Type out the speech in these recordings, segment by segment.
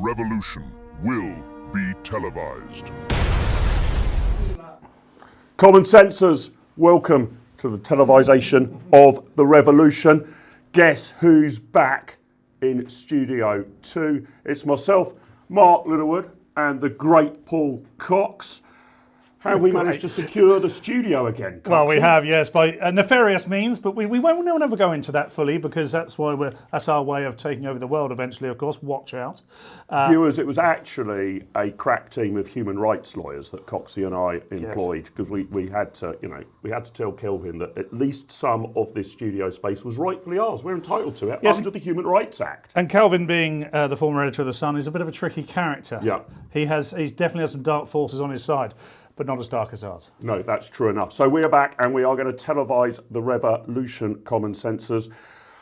revolution will be televised. Common sensors, welcome to the televisation of the revolution. Guess who's back in Studio 2? It's myself, Mark Littlewood, and the great Paul Cox. How have we managed to secure the studio again, Coxie? Well, we have, yes, by nefarious means, but we won't never go into that fully because that's our way of taking over the world eventually, of course. Watch out. Viewers, it was actually a crack team of human rights lawyers that Coxie and I employed because we had to tell Kelvin that at least some of this studio space was rightfully ours. We're entitled to it under the Human Rights Act. And Kelvin, being the former editor of The Sun, is a bit of a tricky character. Yeah. He definitely has some dark forces on his side, but not as dark as ours. No, that's true enough. So we are back and we are going to televise the revolution, Common Sensors.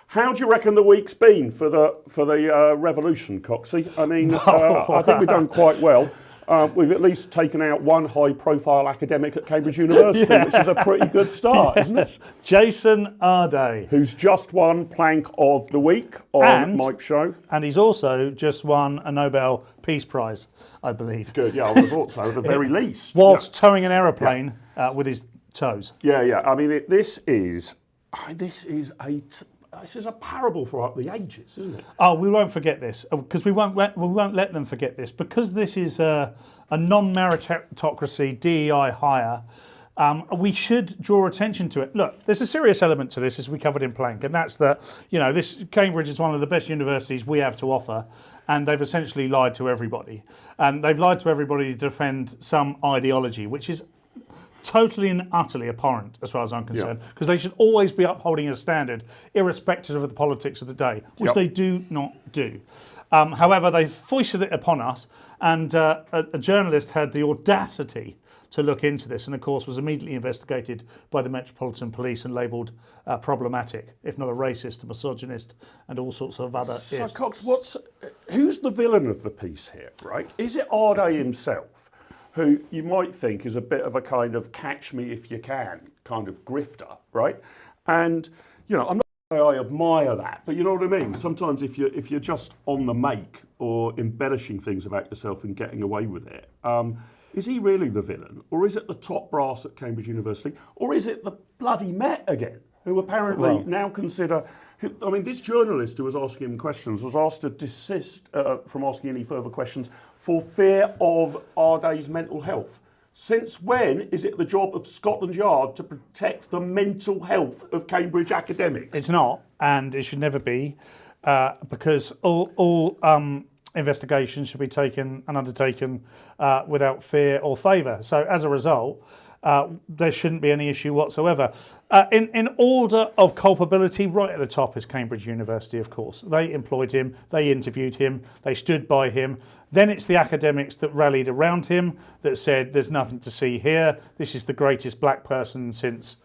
How do you reckon the week's been for the revolution, Coxie? I mean, I think we've done quite well. We've at least taken out one high-profile academic at Cambridge University, which is a pretty good start, isn't it? Jason Arday. Who's just won Plank of the Week on Mike's show. And he's also just won a Nobel Peace Prize, I believe. Good, yeah, I would have thought so, at the very least. Whilst towing an aeroplane with his toes. Yeah. I mean, this is a parable for the ages, isn't it? Oh, we won't forget this because we won't let them forget this because this is a non-meritocracy DEI hire. We should draw attention to it. Look, there's a serious element to this, as we covered in Plank, and that's that this Cambridge is one of the best universities we have to offer, and they've essentially lied to everybody, and they've lied to everybody to defend some ideology, which is totally and utterly abhorrent as far as I'm concerned, because they should always be upholding a standard irrespective of the politics of the day, which they do not do. However, they foisted it upon us, and a journalist had the audacity to look into this and of course was immediately investigated by the Metropolitan Police and labelled problematic, if not a racist, a misogynist and all sorts of other ifs. So Cox, who's the villain of the piece here, right? Is it Arday himself, who you might think is a bit of a kind of catch me if you can kind of grifter, right? And I'm not saying I admire that, but you know what I mean? Sometimes if you're just on the make or embellishing things about yourself and getting away with it, is he really the villain? Or is it the top brass at Cambridge University? Or is it the bloody Met again, who apparently now consider... I mean, this journalist who was asking him questions was asked to desist from asking any further questions for fear of Arday's mental health. Since when is it the job of Scotland Yard to protect the mental health of Cambridge academics? It's not, and it should never be, because all investigations should be taken and undertaken without fear or favour. So as a result, there shouldn't be any issue whatsoever. In order of culpability, right at the top is Cambridge University, of course. They employed him, they interviewed him, they stood by him. Then it's the academics that rallied around him that said, there's nothing to see here. This is the greatest black person since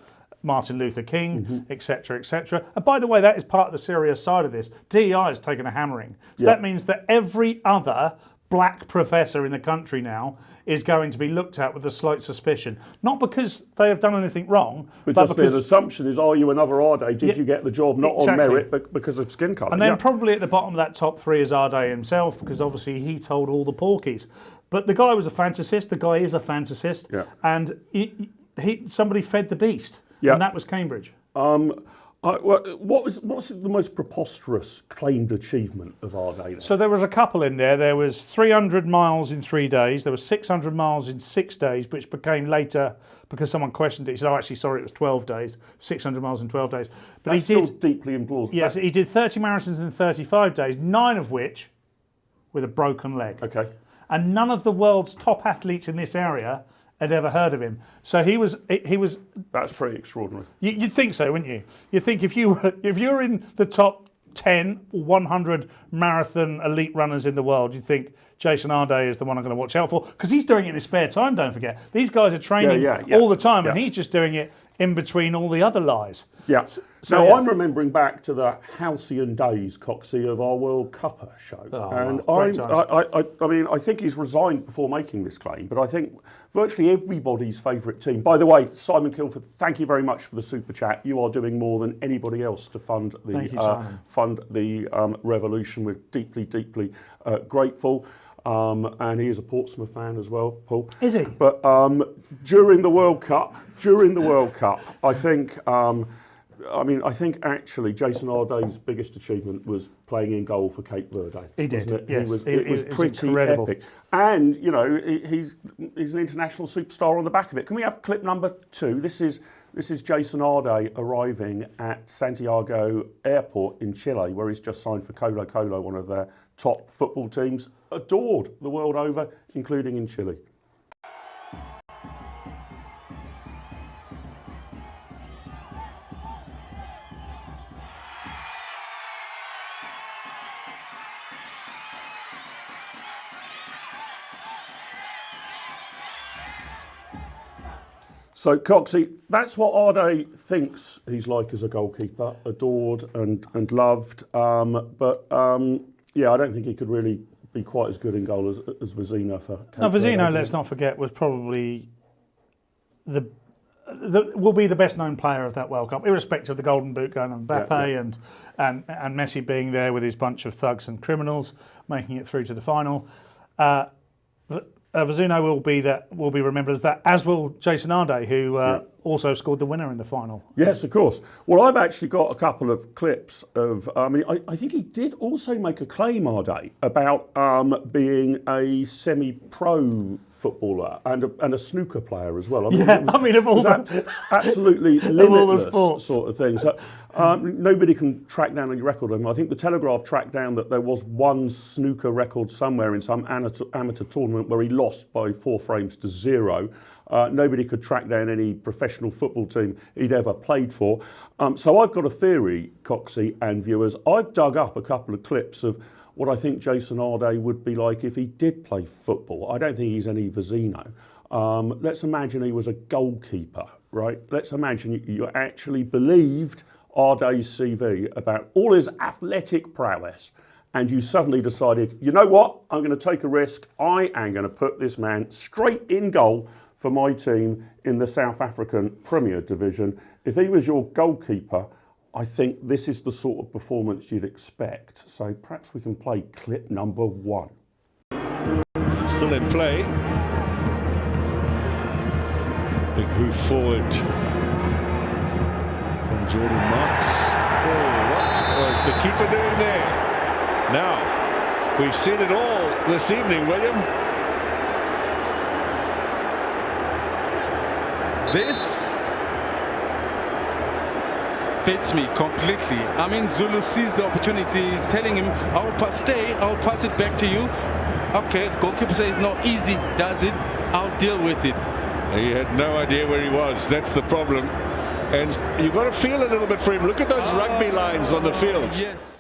Martin Luther King, etc., etc. And by the way, that is part of the serious side of this. DEI has taken a hammering. So that means that every other black professor in the country now is going to be looked at with a slight suspicion. Not because they have done anything wrong, but just because the assumption is, are you another Arday? Did you get the job not on merit, but because of skin colour? And then probably at the bottom of that top three is Arday himself, because obviously he told all the porkies. But the guy was a fantasist. The guy is a fantasist. And somebody fed the beast. And that was Cambridge. What's the most preposterous claimed achievement of Arday? So there was a couple in there. There was 300 miles in 3 days. There was 600 miles in 6 days, which became later, because someone questioned it, he said, oh, actually, sorry, it was 12 days, 600 miles in 12 days. But that's still deeply implausible. Yes, he did 30 marathons in 35 days, 9 of which with a broken leg. Okay. And none of the world's top athletes in this area had ever heard of him. So he was. That's pretty extraordinary. You'd think so, wouldn't you? You'd think if you're in the top 10 or 100 marathon elite runners in the world, you'd think, Jason Arday is the one I'm going to watch out for, because he's doing it in his spare time, don't forget. These guys are training all the time, and he's just doing it in between all the other lies. Yeah. So, now, I'm remembering back to the halcyon days, Coxey, of our World Cupper show. I mean, I think he's resigned before making this claim, but I think virtually everybody's favourite team. By the way, Simon Kilford, thank you very much for the super chat. You are doing more than anybody else to fund the revolution. We're deeply, deeply grateful. And he is a Portsmouth fan as well, Paul. Is he? But during the World Cup, I think. I think actually Jason Arday's biggest achievement was playing in goal for Cape Verde. He did, it? yes. It was pretty incredible. epic. And, you know, he's an international superstar on the back of it. Can we have clip number 2? This is Jason Arday arriving at Santiago Airport in Chile, where he's just signed for Colo Colo, one of their top football teams, adored the world over, including in Chile. So, Coxey, that's what Arday thinks he's like as a goalkeeper, adored and loved. Yeah, I don't think he could really be quite as good in goal as Vizina for Cape Verde. Vizina, let's not forget, was probably will be the best known player of that World Cup, irrespective of the Golden Boot going on Mbappe and Messi being there with his bunch of thugs and criminals, making it through to the final. Vizina will be remembered as that, as will Jason Arday, who also scored the winner in the final. Yes, of course. Well, I've actually got a couple of clips of. I think he did also make a claim, Arday, about being a semi-pro footballer and a snooker player as well. Of all the absolutely limitless sort of thing. So nobody can track down any record of him. I think the Telegraph tracked down that there was one snooker record somewhere in some amateur tournament where he lost by 4 frames to 0. Nobody could track down any professional football team he'd ever played for. So I've got a theory, Coxey and viewers. I've dug up a couple of clips of what I think Jason Arday would be like if he did play football. I don't think he's any Vizino. Let's imagine he was a goalkeeper, right? Let's imagine you actually believed Arday's CV about all his athletic prowess, and you suddenly decided, you know what, I'm going to take a risk. I am going to put this man straight in goal for my team in the South African Premier Division. If he was your goalkeeper, I think this is the sort of performance you'd expect. So perhaps we can play clip number 1. Still in play. Big hoof forward from Jordan Marks. Oh, what was the keeper doing there? Now, we've seen it all this evening, William. This fits me completely. I mean, Zulu sees the opportunity. He's telling him, I'll pass it back to you. Okay, the goalkeeper says, no, easy, does it. I'll deal with it. He had no idea where he was. That's the problem. And you've got to feel a little bit for him. Look at those rugby lines on the field. Yes.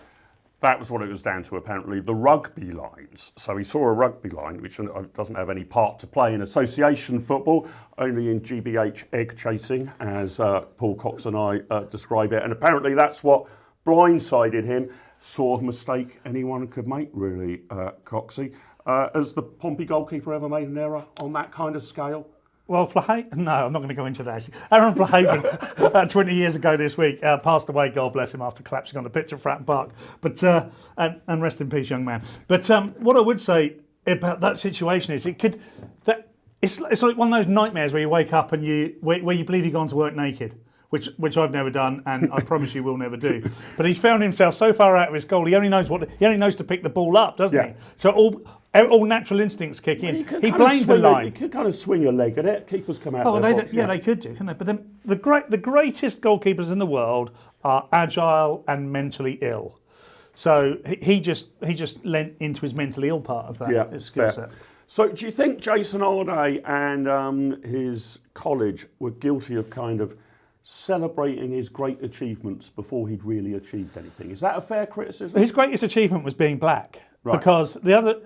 That was what it was down to, apparently, the rugby lines. So he saw a rugby line, which doesn't have any part to play in association football, only in GBH egg chasing, as Paul Cox and I describe it. And apparently that's what blindsided him. Sort of mistake anyone could make, really, Coxey. Has the Pompey goalkeeper ever made an error on that kind of scale? Well, no, I'm not going to go into that. Aaron Flahaven, 20 years ago this week, passed away, God bless him, after collapsing on the pitch at Fratton Park. But and rest in peace, young man. But what I would say about that situation is it's like one of those nightmares where you wake up and where you believe you've gone to work naked. Which I've never done, and I promise you will never do. But he's found himself so far out of his goal, he only knows to pick the ball up, doesn't he? So all natural instincts kick in. He blamed the line. You could kind of swing a leg at it. Keepers come out. They could do, couldn't they? But then the greatest goalkeepers in the world are agile and mentally ill. So he just lent into his mentally ill part of that skill set. So do you think Jason Arday and his college were guilty of kind of celebrating his great achievements before he'd really achieved anything. Is that a fair criticism? His greatest achievement was being black. Right. Because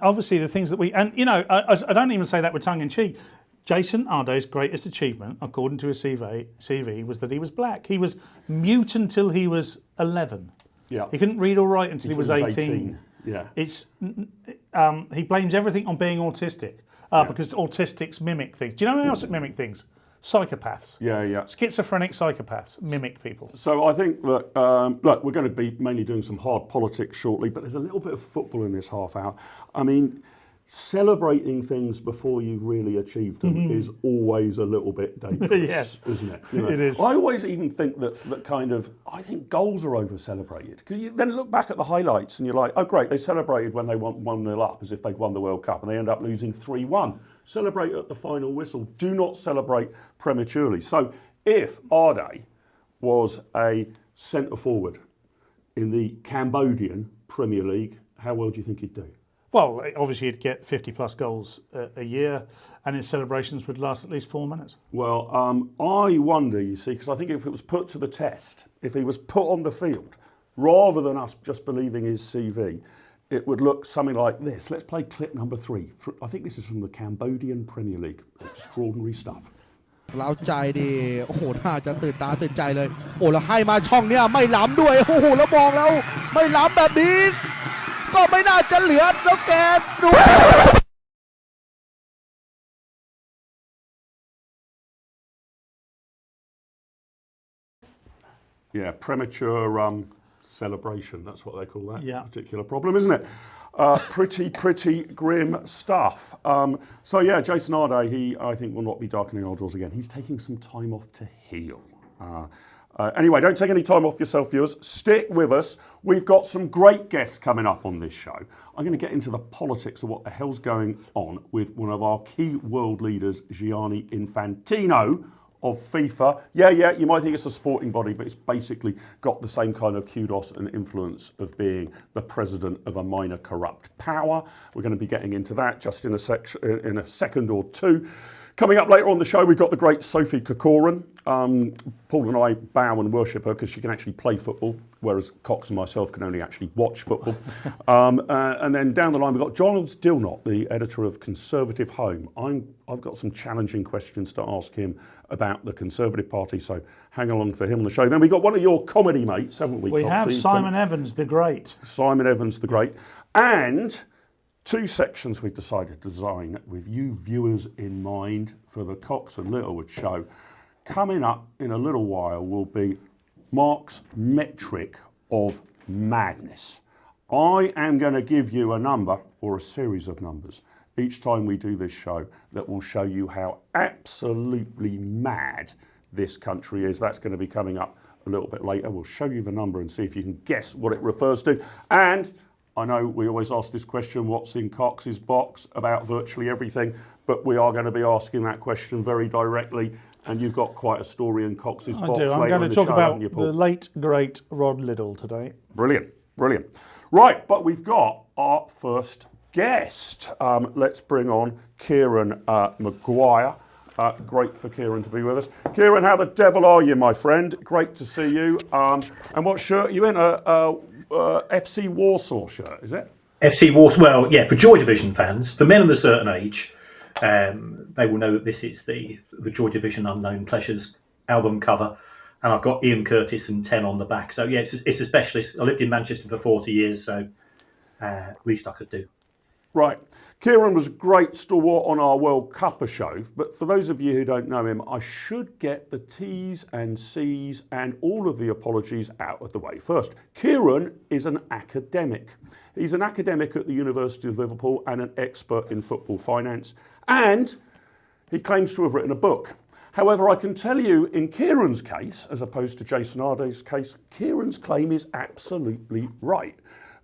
obviously the things that and I don't even say that with tongue in cheek. Jason Arday's greatest achievement, according to his CV, was that he was black. He was mute until he was 11. Yeah. He couldn't read or write until he was 18. Yeah. He blames everything on being autistic because autistics mimic things. Do you know who else that mimic things? Psychopaths. Yeah. Schizophrenic psychopaths mimic people. So I think, look, we're going to be mainly doing some hard politics shortly, but there's a little bit of football in this half hour. I mean, celebrating things before you've really achieved them is always a little bit dangerous, Yes. isn't it? It is. I always even think that I think goals are over-celebrated. Because you then look back at the highlights and you're like, oh great, they celebrated when they won 1-0 up as if they'd won the World Cup and they end up losing 3-1. Celebrate at the final whistle. Do not celebrate prematurely. So if Arday was a centre-forward in the Cambodian Premier League, how well do you think he'd do? Well, obviously he'd get 50 plus goals a year and his celebrations would last at least 4 minutes. Well, I wonder, you see, because I think if it was put to the test, if he was put on the field, rather than us just believing his CV, it would look something like this. Let's play clip number 3. I think this is from the Cambodian Premier League. Extraordinary stuff. เราใจดีโอ้โหน่าจะตื่นตาตื่นใจเลยโอ้แล้วให้มาช่องเนี้ยไม่ล้ำด้วยโอ้โหแล้วมองแล้วไม่ล้ำแบบนี้ก็ไม่น่าจะเหลือแล้วแกดู Yeah, premature celebration. That's what they call that particular problem, isn't it? Pretty grim stuff. So yeah, Jason Arday, I think will not be darkening our doors again. He's taking some time off to heal. Anyway, don't take any time off yourself, viewers. Stick with us. We've got some great guests coming up on this show. I'm going to get into the politics of what the hell's going on with one of our key world leaders, Gianni Infantino of FIFA. Yeah, you might think it's a sporting body, but it's basically got the same kind of kudos and influence of being the president of a minor corrupt power. We're going to be getting into that just in a second or two. Coming up later on the show, we've got the great Sophie Corcoran. Paul and I bow and worship her because she can actually play football, whereas Cox and myself can only actually watch football. And then down the line, we've got Giles Dilnot, the editor of Conservative Home. I've got some challenging questions to ask him about the Conservative Party, so hang along for him on the show. Then we've got one of your comedy mates, haven't we? We have Simon Evans, the Great. Simon Evans, the Great. And 2 sections we've decided to design with you viewers in mind for the Cox and Littlewood show. Coming up in a little while will be Mark's metric of madness. I am going to give you a number or a series of numbers each time we do this show that will show you how absolutely mad this country is. That's going to be coming up a little bit later. We'll show you the number and see if you can guess what it refers to. And I know we always ask this question, what's in Cox's box, about virtually everything, but we are going to be asking that question very directly, and you've got quite a story in Cox's box. I do. I'm going to talk about the late, great Rod Liddle today. Brilliant. Right, but we've got our first guest. Let's bring on Kieran Maguire. Great for Kieran to be with us. Kieran, how the devil are you, my friend? Great to see you. And what shirt are you in? FC Warsaw shirt, is it? FC Warsaw, well, yeah, for Joy Division fans, for men of a certain age, they will know that this is the Joy Division Unknown Pleasures album cover, and I've got Ian Curtis and 10 on the back. So yeah, it's a specialist. I lived in Manchester for 40 years, so least I could do. Right. Kieran was a great stalwart on our World Cupper show, but for those of you who don't know him, I should get the T's and C's and all of the apologies out of the way first. Kieran is an academic. He's an academic at the University of Liverpool and an expert in football finance, and he claims to have written a book. However, I can tell you in Kieran's case, as opposed to Jason Arday's case, Kieran's claim is absolutely right.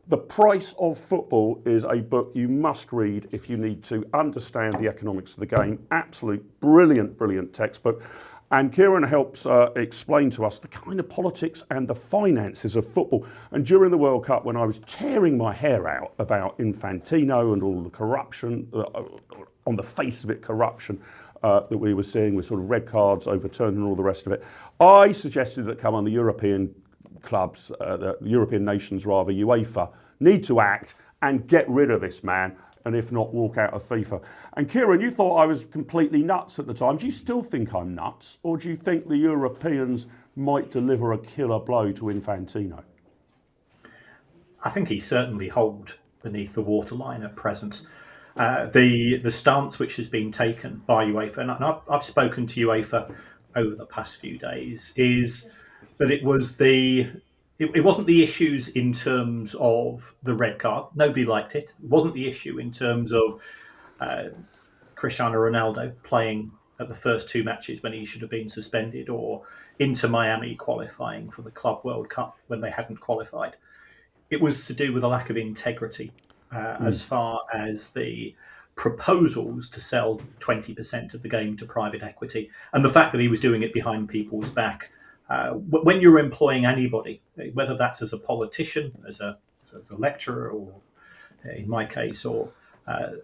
The Price of Football is a book you must read if you need to understand the economics of the game. Absolute brilliant textbook. And Kieran helps explain to us the kind of politics and the finances of football. And during the World Cup, when I was tearing my hair out about Infantino and all the corruption, on the face of it, corruption that we were seeing with sort of red cards overturned and all the rest of it. I suggested that come on, the European clubs, the European nations rather, UEFA, need to act and get rid of this man, and if not, walk out of FIFA. And Kieran, you thought I was completely nuts at the time. Do you still think I'm nuts, or do you think the Europeans might deliver a killer blow to Infantino? I think he's certainly holed beneath the waterline at present. The stance which has been taken by UEFA, and I've spoken to UEFA over the past few days, is that it wasn't the issues in terms of the red card. Nobody liked it. It wasn't the issue in terms of Cristiano Ronaldo playing at the first two matches when he should have been suspended, or Inter Miami qualifying for the Club World Cup when they hadn't qualified. It was to do with a lack of integrity as far as the proposals to sell 20% of the game to private equity, and the fact that he was doing it behind people's back. When you're employing anybody, whether that's as a politician, as a lecturer, or in my case, or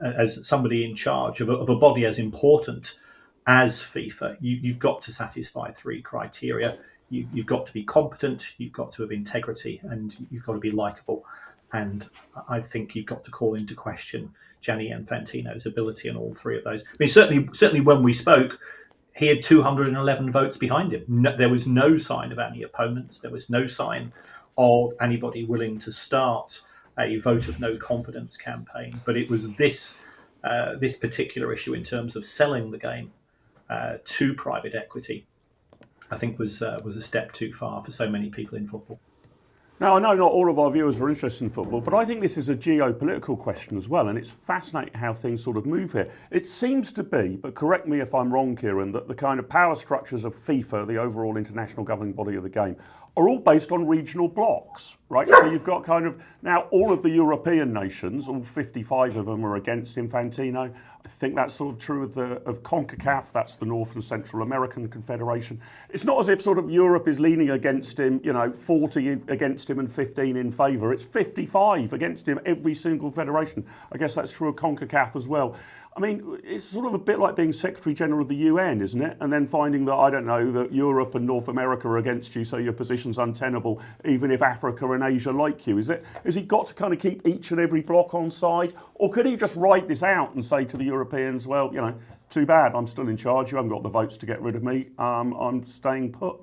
as somebody in charge of a body as important as FIFA, you've got to satisfy three criteria. You've got to be competent, you've got to have integrity, and you've got to be likable. And I think you've got to call into question Gianni Infantino's ability in all three of those. I mean, certainly when we spoke, he had 211 votes behind him. There was no sign of any opponents. There was no sign of anybody willing to start a vote of no confidence campaign. But it was this particular issue in terms of selling the game to private equity, I think was a step too far for so many people in football. Now, I know not all of our viewers are interested in football, but I think this is a geopolitical question as well, and it's fascinating how things sort of move here. It seems to be, but correct me if I'm wrong, Kieran, that the kind of power structures of FIFA, the overall international governing body of the game, are all based on regional blocks, right? So you've got kind of, now all of the European nations, all 55 of them are against Infantino. I think that's sort of true of CONCACAF, that's the North and Central American Confederation. It's not as if sort of Europe is leaning against him, 40 against him and 15 in favour. It's 55 against him, every single federation. I guess that's true of CONCACAF as well. I mean, it's sort of a bit like being Secretary General of the UN, isn't it? And then finding that, I don't know, that Europe and North America are against you, so your position's untenable, even if Africa and Asia like you. Has he got to kind of keep each and every block on side? Or could he just write this out and say to the Europeans, well, too bad, I'm still in charge, you haven't got the votes to get rid of me, I'm staying put?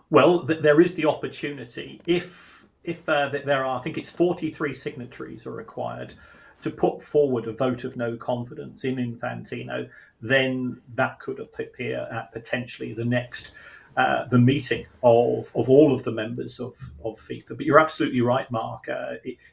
Well, there is the opportunity, if there are, I think it's 43 signatories are required to put forward a vote of no confidence in Infantino, then that could appear at potentially the next the meeting of all of the members of FIFA. But you're absolutely right, Mark.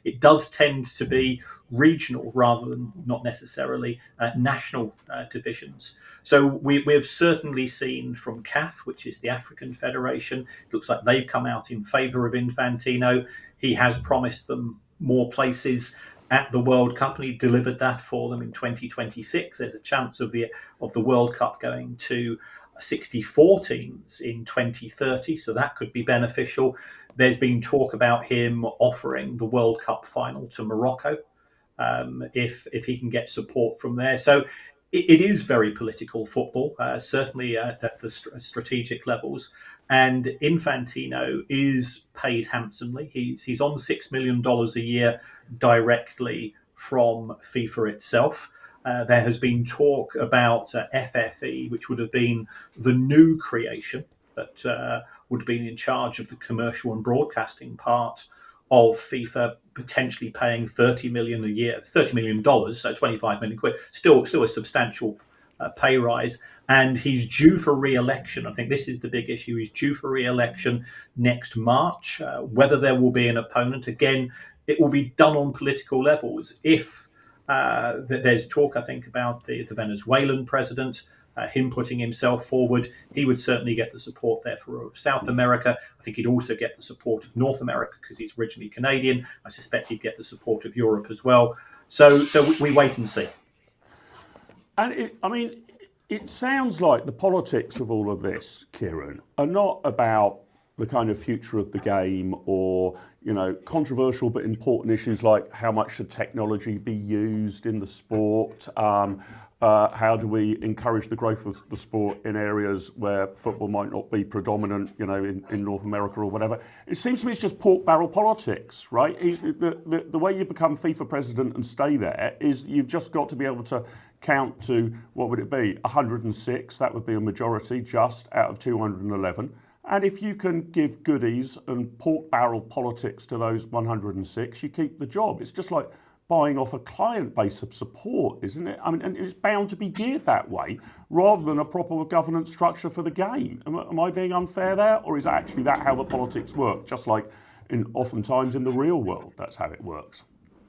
It does tend to be regional rather than not necessarily national divisions. So we have certainly seen from CAF, which is the African Federation, it looks like they've come out in favour of Infantino. He has promised them more places at the World Cup, and he delivered that for them in 2026. There's a chance of the World Cup going to 64 teams in 2030, so that could be beneficial. There's been talk about him offering the World Cup final to Morocco if he can get support from there. So it is very political football, certainly at the strategic levels. And Infantino is paid handsomely. He's on $6 million a year directly from FIFA itself. There has been talk about FFE, which would have been the new creation that would have been in charge of the commercial and broadcasting part of FIFA, potentially paying $30 million a year, $30 million, so 25 million quid, still a substantial pay rise. And he's due for re-election. I think this is the big issue. He's due for re-election next March. Whether there will be an opponent, again, it will be done on political levels. If there's talk, I think, about the Venezuelan president, him putting himself forward, he would certainly get the support there for South America. I think he'd also get the support of North America because he's originally Canadian. I suspect he'd get the support of Europe as well. So we wait and see. And it sounds like the politics of all of this, Kieran, are not about the kind of future of the game or, controversial but important issues like how much should technology be used in the sport, How do we encourage the growth of the sport in areas where football might not be predominant, in North America or whatever? It seems to me it's just pork barrel politics, right? The way you become FIFA president and stay there is you've just got to be able to count to, what would it be, 106, that would be a majority just out of 211. And if you can give goodies and pork barrel politics to those 106, you keep the job. It's just like buying off a client base of support, isn't it? I mean, and it's bound to be geared that way rather than a proper governance structure for the game. Am I being unfair there? Or is actually that how the politics work? Just like oftentimes in the real world, that's how it works.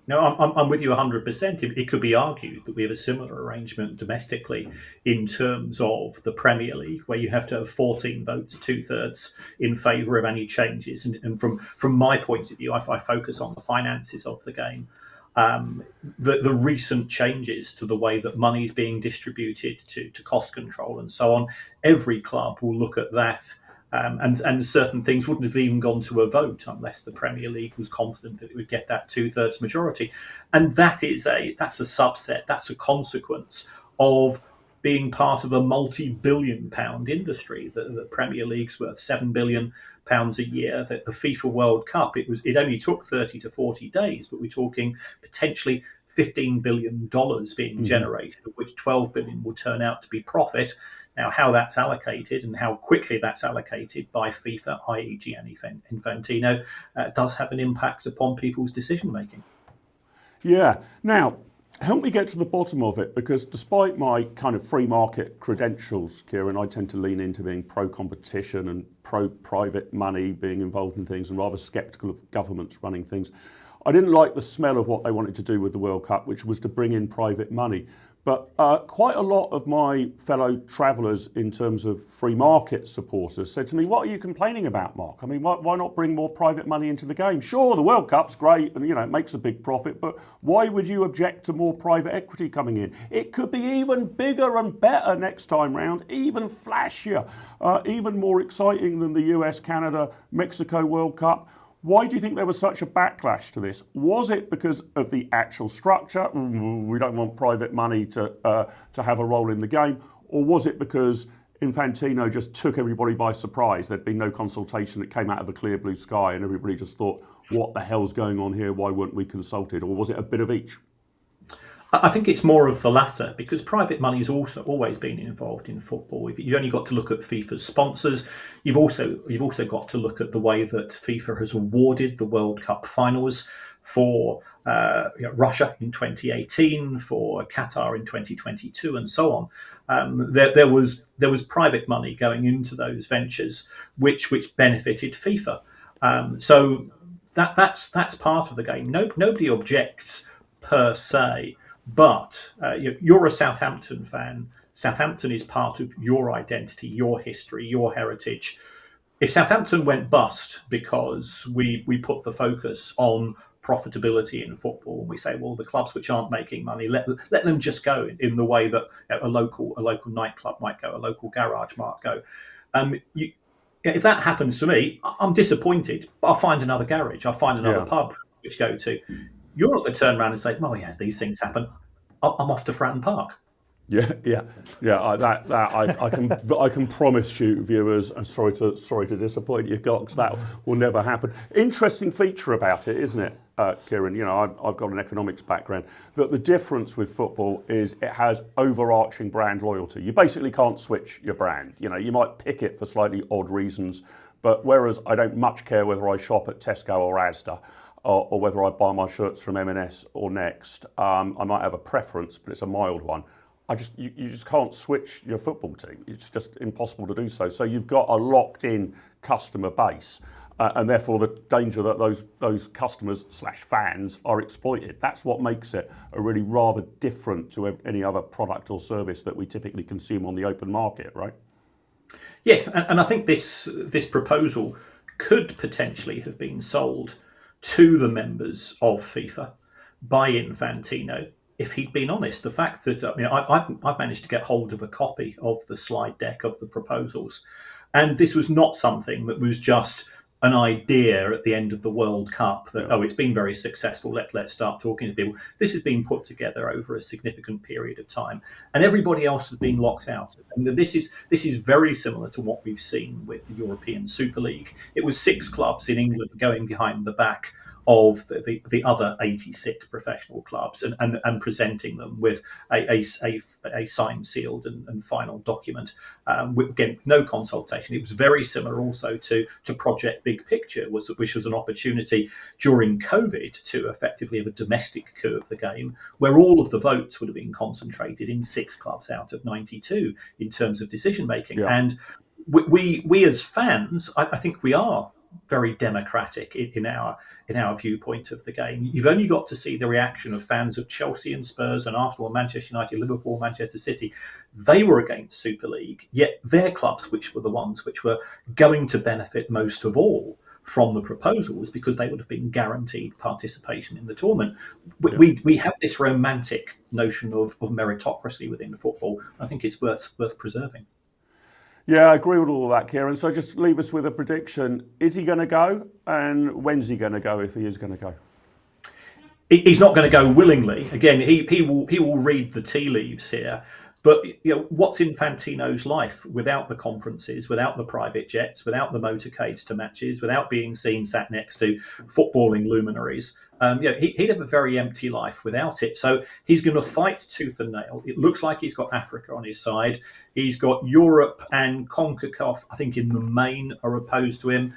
No, I'm with you 100%. It could be argued that we have a similar arrangement domestically in terms of the Premier League, where you have to have 14 votes, 2/3 in favour of any changes. And from my point of view, I focus on the finances of the game. The recent changes to the way that money is being distributed to cost control and so on, every club will look at that. And certain things wouldn't have even gone to a vote unless the Premier League was confident that it would get that 2/3 majority. And that's a subset, that's a consequence of being part of a multi-billion-pound industry. The Premier League's worth £7 billion a year. The FIFA World Cup, it only took 30 to 40 days, but we're talking potentially $15 billion being generated, of which 12 billion will turn out to be profit. Now, how that's allocated and how quickly that's allocated by FIFA, i.e. Gianni Infantino, does have an impact upon people's decision-making. Yeah. Now, help me get to the bottom of it, because despite my kind of free market credentials, Kieran, I tend to lean into being pro-competition and pro-private money being involved in things and rather sceptical of governments running things. I didn't like the smell of what they wanted to do with the World Cup, which was to bring in private money. But quite a lot of my fellow travellers in terms of free market supporters said to me, what are you complaining about, Mark? I mean, why not bring more private money into the game? Sure, the World Cup's great and, it makes a big profit, but why would you object to more private equity coming in? It could be even bigger and better next time round, even flashier, even more exciting than the US, Canada, Mexico World Cup. Why do you think there was such a backlash to this? Was it because of the actual structure? We don't want private money to have a role in the game. Or was it because Infantino just took everybody by surprise? There'd been no consultation. It came out of a clear blue sky and everybody just thought, what the hell's going on here? Why weren't we consulted? Or was it a bit of each? I think it's more of the latter, because private money has also always been involved in football. You've only got to look at FIFA's sponsors. You've also got to look at the way that FIFA has awarded the World Cup finals for Russia in 2018, for Qatar in 2022, and so on. There was private money going into those ventures, which benefited FIFA. So that's part of the game. Nobody objects per se. But you're a Southampton fan. Southampton is part of your identity, your history, your heritage. If Southampton went bust because we put the focus on profitability in football and we say, well, the clubs which aren't making money, let them just go in the way that a local nightclub might go, a local garage might go. If that happens to me, I'm disappointed, but I'll find another garage. I'll find another pub which go to. You're not going to turn around and say, "Oh yeah, these things happen. I'm off to Fratton Park." Yeah. I can promise you, viewers. I'm sorry to disappoint you, Gox. That will never happen. Interesting feature about it, isn't it, Kieran? I've got an economics background. That the difference with football is it has overarching brand loyalty. You basically can't switch your brand. You might pick it for slightly odd reasons, but whereas I don't much care whether I shop at Tesco or Asda. Or whether I buy my shirts from M&S or Next, I might have a preference, but it's a mild one. You just can't switch your football team. It's just impossible to do so. So you've got a locked-in customer base, and therefore the danger that those customers / fans are exploited. That's what makes it a really rather different to any other product or service that we typically consume on the open market, right? Yes, and I think this proposal could potentially have been sold to the members of FIFA by Infantino if he'd been honest. The fact that I've managed to get hold of a copy of the slide deck of the proposals, and this was not something that was just an idea at the end of the World Cup that, it's been very successful, let's start talking to people. This has been put together over a significant period of time, and everybody else has been locked out. And this is very similar to what we've seen with the European Super League. It was 6 clubs in England going behind the back of the other 86 professional clubs and presenting them with a signed, sealed and final document. Again, no consultation. It was very similar also to Project Big Picture, which was an opportunity during COVID to effectively have a domestic coup of the game, where all of the votes would have been concentrated in 6 clubs out of 92 in terms of decision making. Yeah. And we as fans, I think we are very democratic in our viewpoint of the game. You've only got to see the reaction of fans of Chelsea and Spurs and Arsenal, Manchester United, Liverpool, Manchester City. They were against Super League, yet their clubs, which were the ones which were going to benefit most of all from the proposals, because they would have been guaranteed participation in the tournament. We have this romantic notion of meritocracy within football. I think it's worth preserving. Yeah, I agree with all of that, Kieran. So just leave us with a prediction. Is he going to go? And when's he going to go if he is going to go? He's not going to go willingly. Again, he will read the tea leaves here. But what's Infantino's life without the conferences, without the private jets, without the motorcades to matches, without being seen sat next to footballing luminaries? He'd have a very empty life without it. So he's going to fight tooth and nail. It looks like he's got Africa on his side. He's got Europe and CONCACAF, I think, in the main are opposed to him.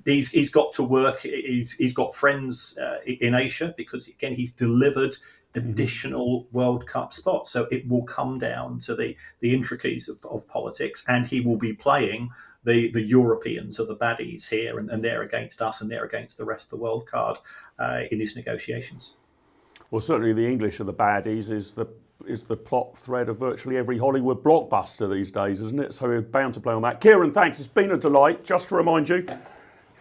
He's got to work. He's got friends in Asia because, again, he's delivered additional World Cup spots. So it will come down to the intricacies of politics, and he will be playing the Europeans are the baddies here, and they're against us, and they're against the rest of the world card in his negotiations. Well, certainly the English are the baddies is the plot thread of virtually every Hollywood blockbuster these days, isn't it? So we're bound to play on that. Kieran, thanks. It's been a delight. Just to remind you,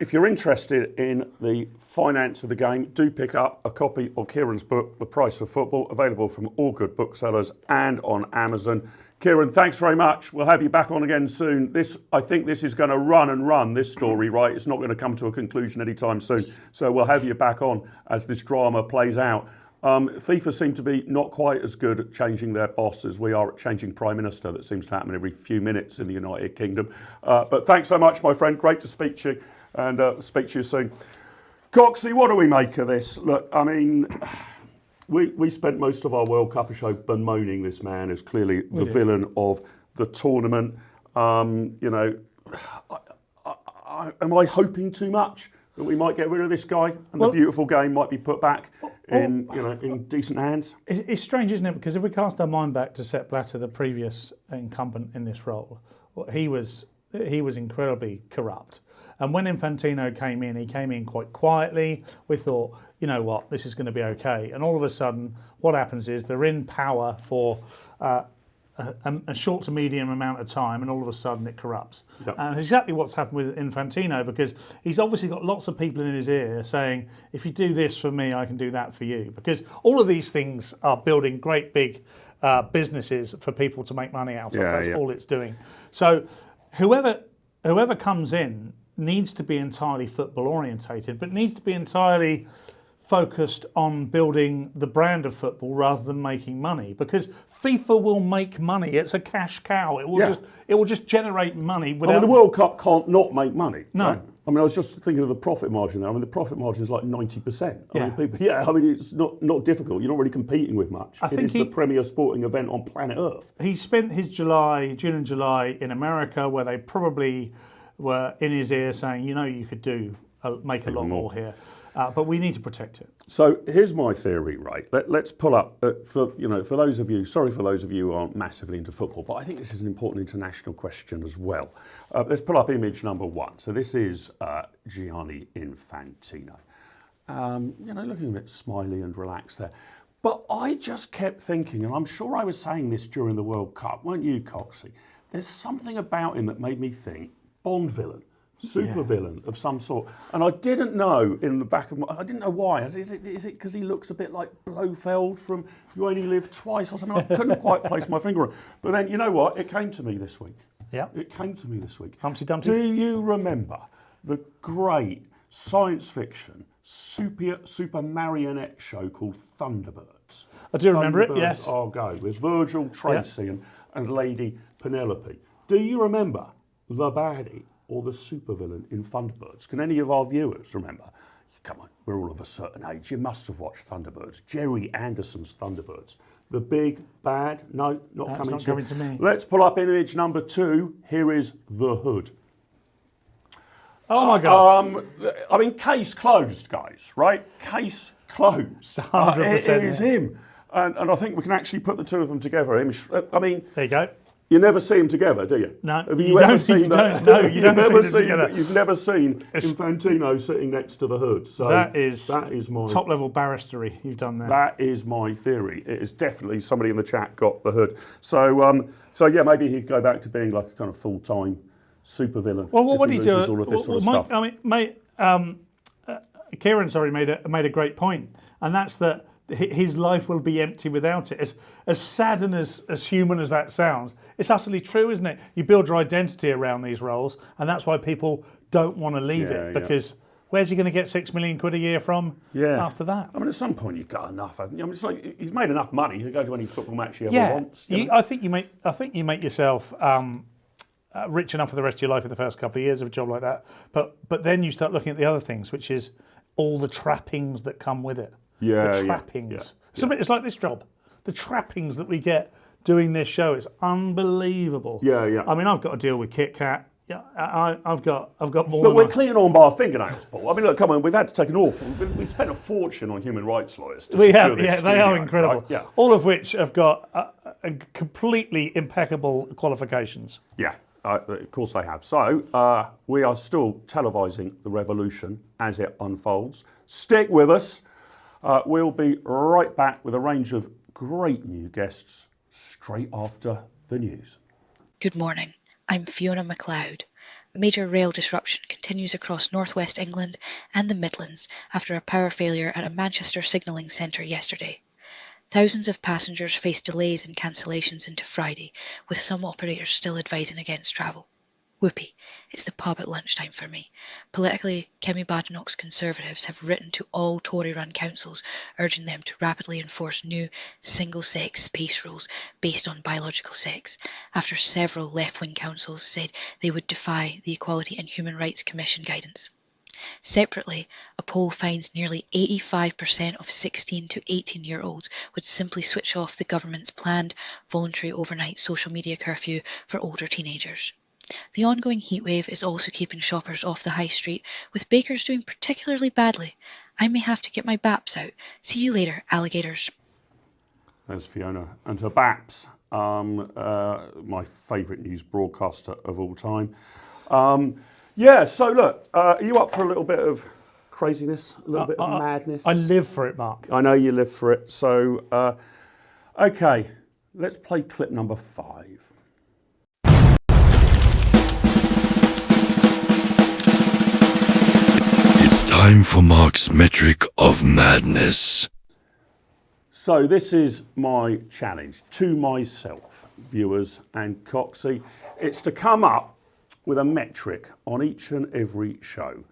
if you're interested in the finance of the game, do pick up a copy of Kieran's book, The Price of Football, available from all good booksellers and on Amazon. Kieran, thanks very much. We'll have you back on again soon. I think this is going to run, this story, right? It's not going to come to a conclusion anytime soon. So we'll have you back on as this drama plays out. FIFA seem to be not quite as good at changing their boss as we are at changing Prime Minister. That seems to happen every few minutes in the United Kingdom. But thanks so much, my friend. Great to speak to you. And speak to you soon. Coxie, what do we make of this? Look, I mean, we spent most of our World Cup show bemoaning this man as clearly the villain of the tournament. Am I hoping too much that we might get rid of this guy and the beautiful game might be put back in decent hands? It's strange, isn't it? Because if we cast our mind back to Sepp Blatter, the previous incumbent in this role, he was incredibly corrupt. And when Infantino came in, he came in quite quietly. We thought, you know what, this is going to be okay. And all of a sudden, what happens is they're in power for a short to medium amount of time, and all of a sudden it corrupts. Yep. And it's exactly what's happened with Infantino, because he's obviously got lots of people in his ear saying, if you do this for me, I can do that for you. Because all of these things are building great big businesses for people to make money out of. That's all it's doing. So whoever comes in needs to be entirely football orientated, but needs to be entirely focused on building the brand of football rather than making money, because FIFA will make money. It's a cash cow. It will just generate money without. The World Cup can't not make money. No. Right? I mean, I was just thinking of the profit margin there. I mean, the profit margin is like 90%. I mean, it's not difficult. You're not really competing with much. It is the premier sporting event on planet Earth. He spent his June and July in America, where they probably were in his ear saying, you could make a lot more here. But we need to protect it. So here's my theory, right? Let's pull up for those of you. Sorry for those of you who aren't massively into football, but I think this is an important international question as well. Let's pull up image number 1. So this is Gianni Infantino. Looking a bit smiley and relaxed there. But I just kept thinking, and I'm sure I was saying this during the World Cup, weren't you, Coxie? There's something about him that made me think Bond villain. Super villain of some sort, and I didn't know in the back of I didn't know why. Is it because he looks a bit like Blofeld from You Only Live Twice or something? I couldn't quite place my finger on. But then, you know what? It came to me this week. Yeah. It came to me this week. Humpty Dumpty. Do you remember the great science fiction super marionette show called Thunderbirds. I do remember it, Thunderbirds yes. Are Go, with Virgil Tracy and Lady Penelope. Do you remember the baddie or the supervillain in Thunderbirds? Can any of our viewers remember? Come on, we're all of a certain age. You must have watched Thunderbirds. Jerry Anderson's Thunderbirds. The big bad? No, not coming to me. Let's pull up image number 2. Here is the Hood. Oh my God. I mean, case closed, guys, right? Case closed. 100%. It is him. And I think we can actually put the two of them together. I mean, There you go. you never see them together, do you? No, Have you ever don't, seen you that? don't, no, you don't never see them together. You've never seen Infantino sitting next to the Hood. So That is my top level barristery you've done there. That is my theory. It is definitely somebody in the chat got the Hood. So yeah, maybe he'd go back to being like a kind of full-time supervillain. Well, what if do you do? All of this sort of stuff. I mean, mate, Kieran, made a great point, and that's that his life will be empty without it. As sad and as human as that sounds, it's utterly true, isn't it? You build your identity around these roles, and that's why people don't want to leave it, because where's he going to get £6 million a year from after that? I mean, at some point you've got enough, haven't you? I mean, it's like he's made enough money to go to any football match he ever wants. I think you make yourself rich enough for the rest of your life in the first couple of years of a job like that. But then you start looking at the other things, which is all the trappings that come with it. The trappings. It's like this job. The trappings that we get doing this show is unbelievable. I mean, I've got to deal with Kit Kat. Yeah, I've got more. But we're cleaning on by our fingernails, Paul. I mean, look, come on, we've had to take an awful. We spent a fortune on human rights lawyers. We have, they are incredible. Right? Yeah. All of which have got completely impeccable qualifications. Yeah, of course they have. So we are still televising the revolution as it unfolds. Stick with us. We'll be right back with a range of great new guests straight after the news. Good morning. I'm Fiona MacLeod. A major rail disruption continues across northwest England and the Midlands after a power failure at a Manchester signalling centre yesterday. Thousands of passengers face delays and cancellations into Friday, with some operators still advising against travel. Whoopee, it's the pub at lunchtime for me. Politically, Kemi Badenoch's Conservatives have written to all Tory-run councils urging them to rapidly enforce new single-sex space rules based on biological sex, after several left-wing councils said they would defy the Equality and Human Rights Commission guidance. Separately, a poll finds nearly 85% of 16 to 18-year-olds would simply switch off the government's planned voluntary overnight social media curfew for older teenagers. The ongoing heatwave is also keeping shoppers off the high street, with bakers doing particularly badly. I may have to get my BAPS out. See you later, alligators. There's Fiona and her BAPS, my favourite news broadcaster of all time. So look, are you up for a little bit of craziness, a little bit of madness? I live for it, Mark. I know you live for it. So, okay, let's play clip number 5. Time for Mark's metric of madness. So this is my challenge to myself, viewers and Coxie. It's to come up with a metric on each and every show,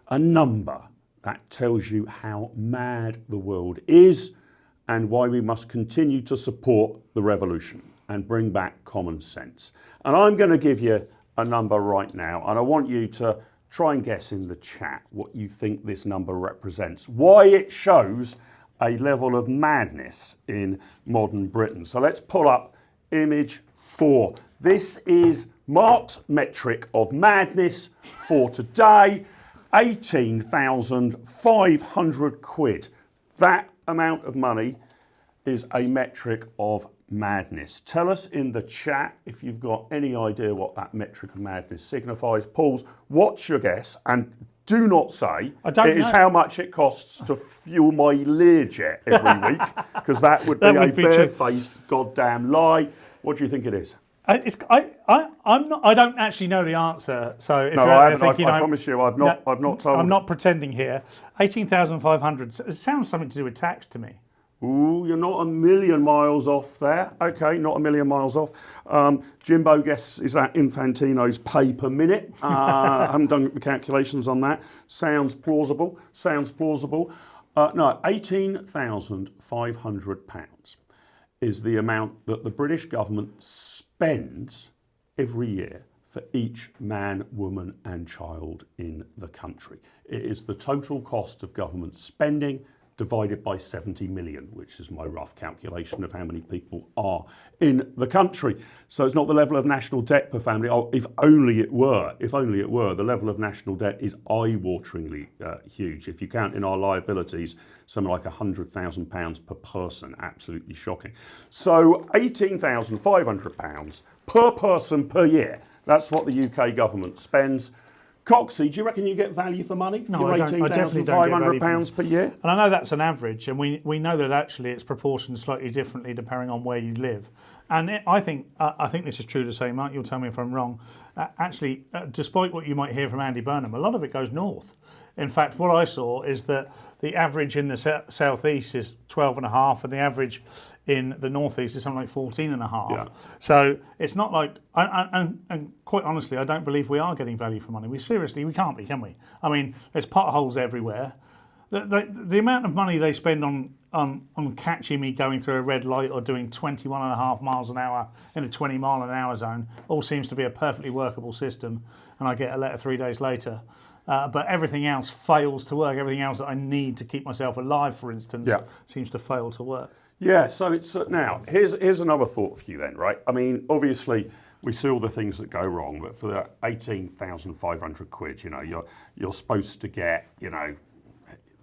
a number that tells you how mad the world is and why we must continue to support the revolution and bring back common sense. And I'm going to give you a number right now, and I want you to try and guess in the chat what you think this number represents, why it shows a level of madness in modern Britain. So let's pull up image 4. This is Mark's metric of madness for today, 18,500 quid. That amount of money is a metric of madness. Tell us in the chat if you've got any idea what that metric of madness signifies. Pauls, what's your guess? And do not say it is how much it costs to fuel my Learjet every week, because that would be a barefaced goddamn lie. What do you think it is? I don't actually know the answer. So if no, you're I haven't. thinking, I promise you, I've not told. I'm not pretending here. 18,500. It sounds something to do with tax to me. Ooh, you're not a million miles off there. Okay, not a million miles off. Jimbo guesses that Infantino's pay per minute. I haven't done the calculations on that. Sounds plausible. Sounds plausible. No, £18,500 is the amount that the British government spends every year for each man, woman and child in the country. It is the total cost of government spending divided by 70 million, which is my rough calculation of how many people are in the country. So it's not the level of national debt per family. Oh, if only it were. The level of national debt is eye-wateringly huge. If you count in our liabilities, something like £100,000 per person, absolutely shocking. So £18,500 per person per year. That's what the UK government spends. Coxie, do you reckon you get value for money for No, your I definitely don't get value £18,500 per year? And I know that's an average, and we know that actually it's proportioned slightly differently depending on where you live. And I think this is true to say, Mark, you'll tell me if I'm wrong. Actually, despite what you might hear from Andy Burnham, a lot of it goes north. In fact, what I saw is that the average in the southeast is 12.5, and the average in the northeast is something like 14.5. Yeah. So it's not like, and quite honestly, I don't believe we are getting value for money. We can't be, can we? I mean, there's potholes everywhere. The amount of money they spend on catching me going through a red light or doing 21.5 miles an hour in a 20 mile an hour zone all seems to be a perfectly workable system, and I get a letter 3 days later. But everything else fails to work. Everything else that I need to keep myself alive, for instance, seems to fail to work. Yeah, so it's now here's another thought for you then, right? I mean, obviously we see all the things that go wrong, but for the 18,500 quid, you know, you're supposed to get, you know,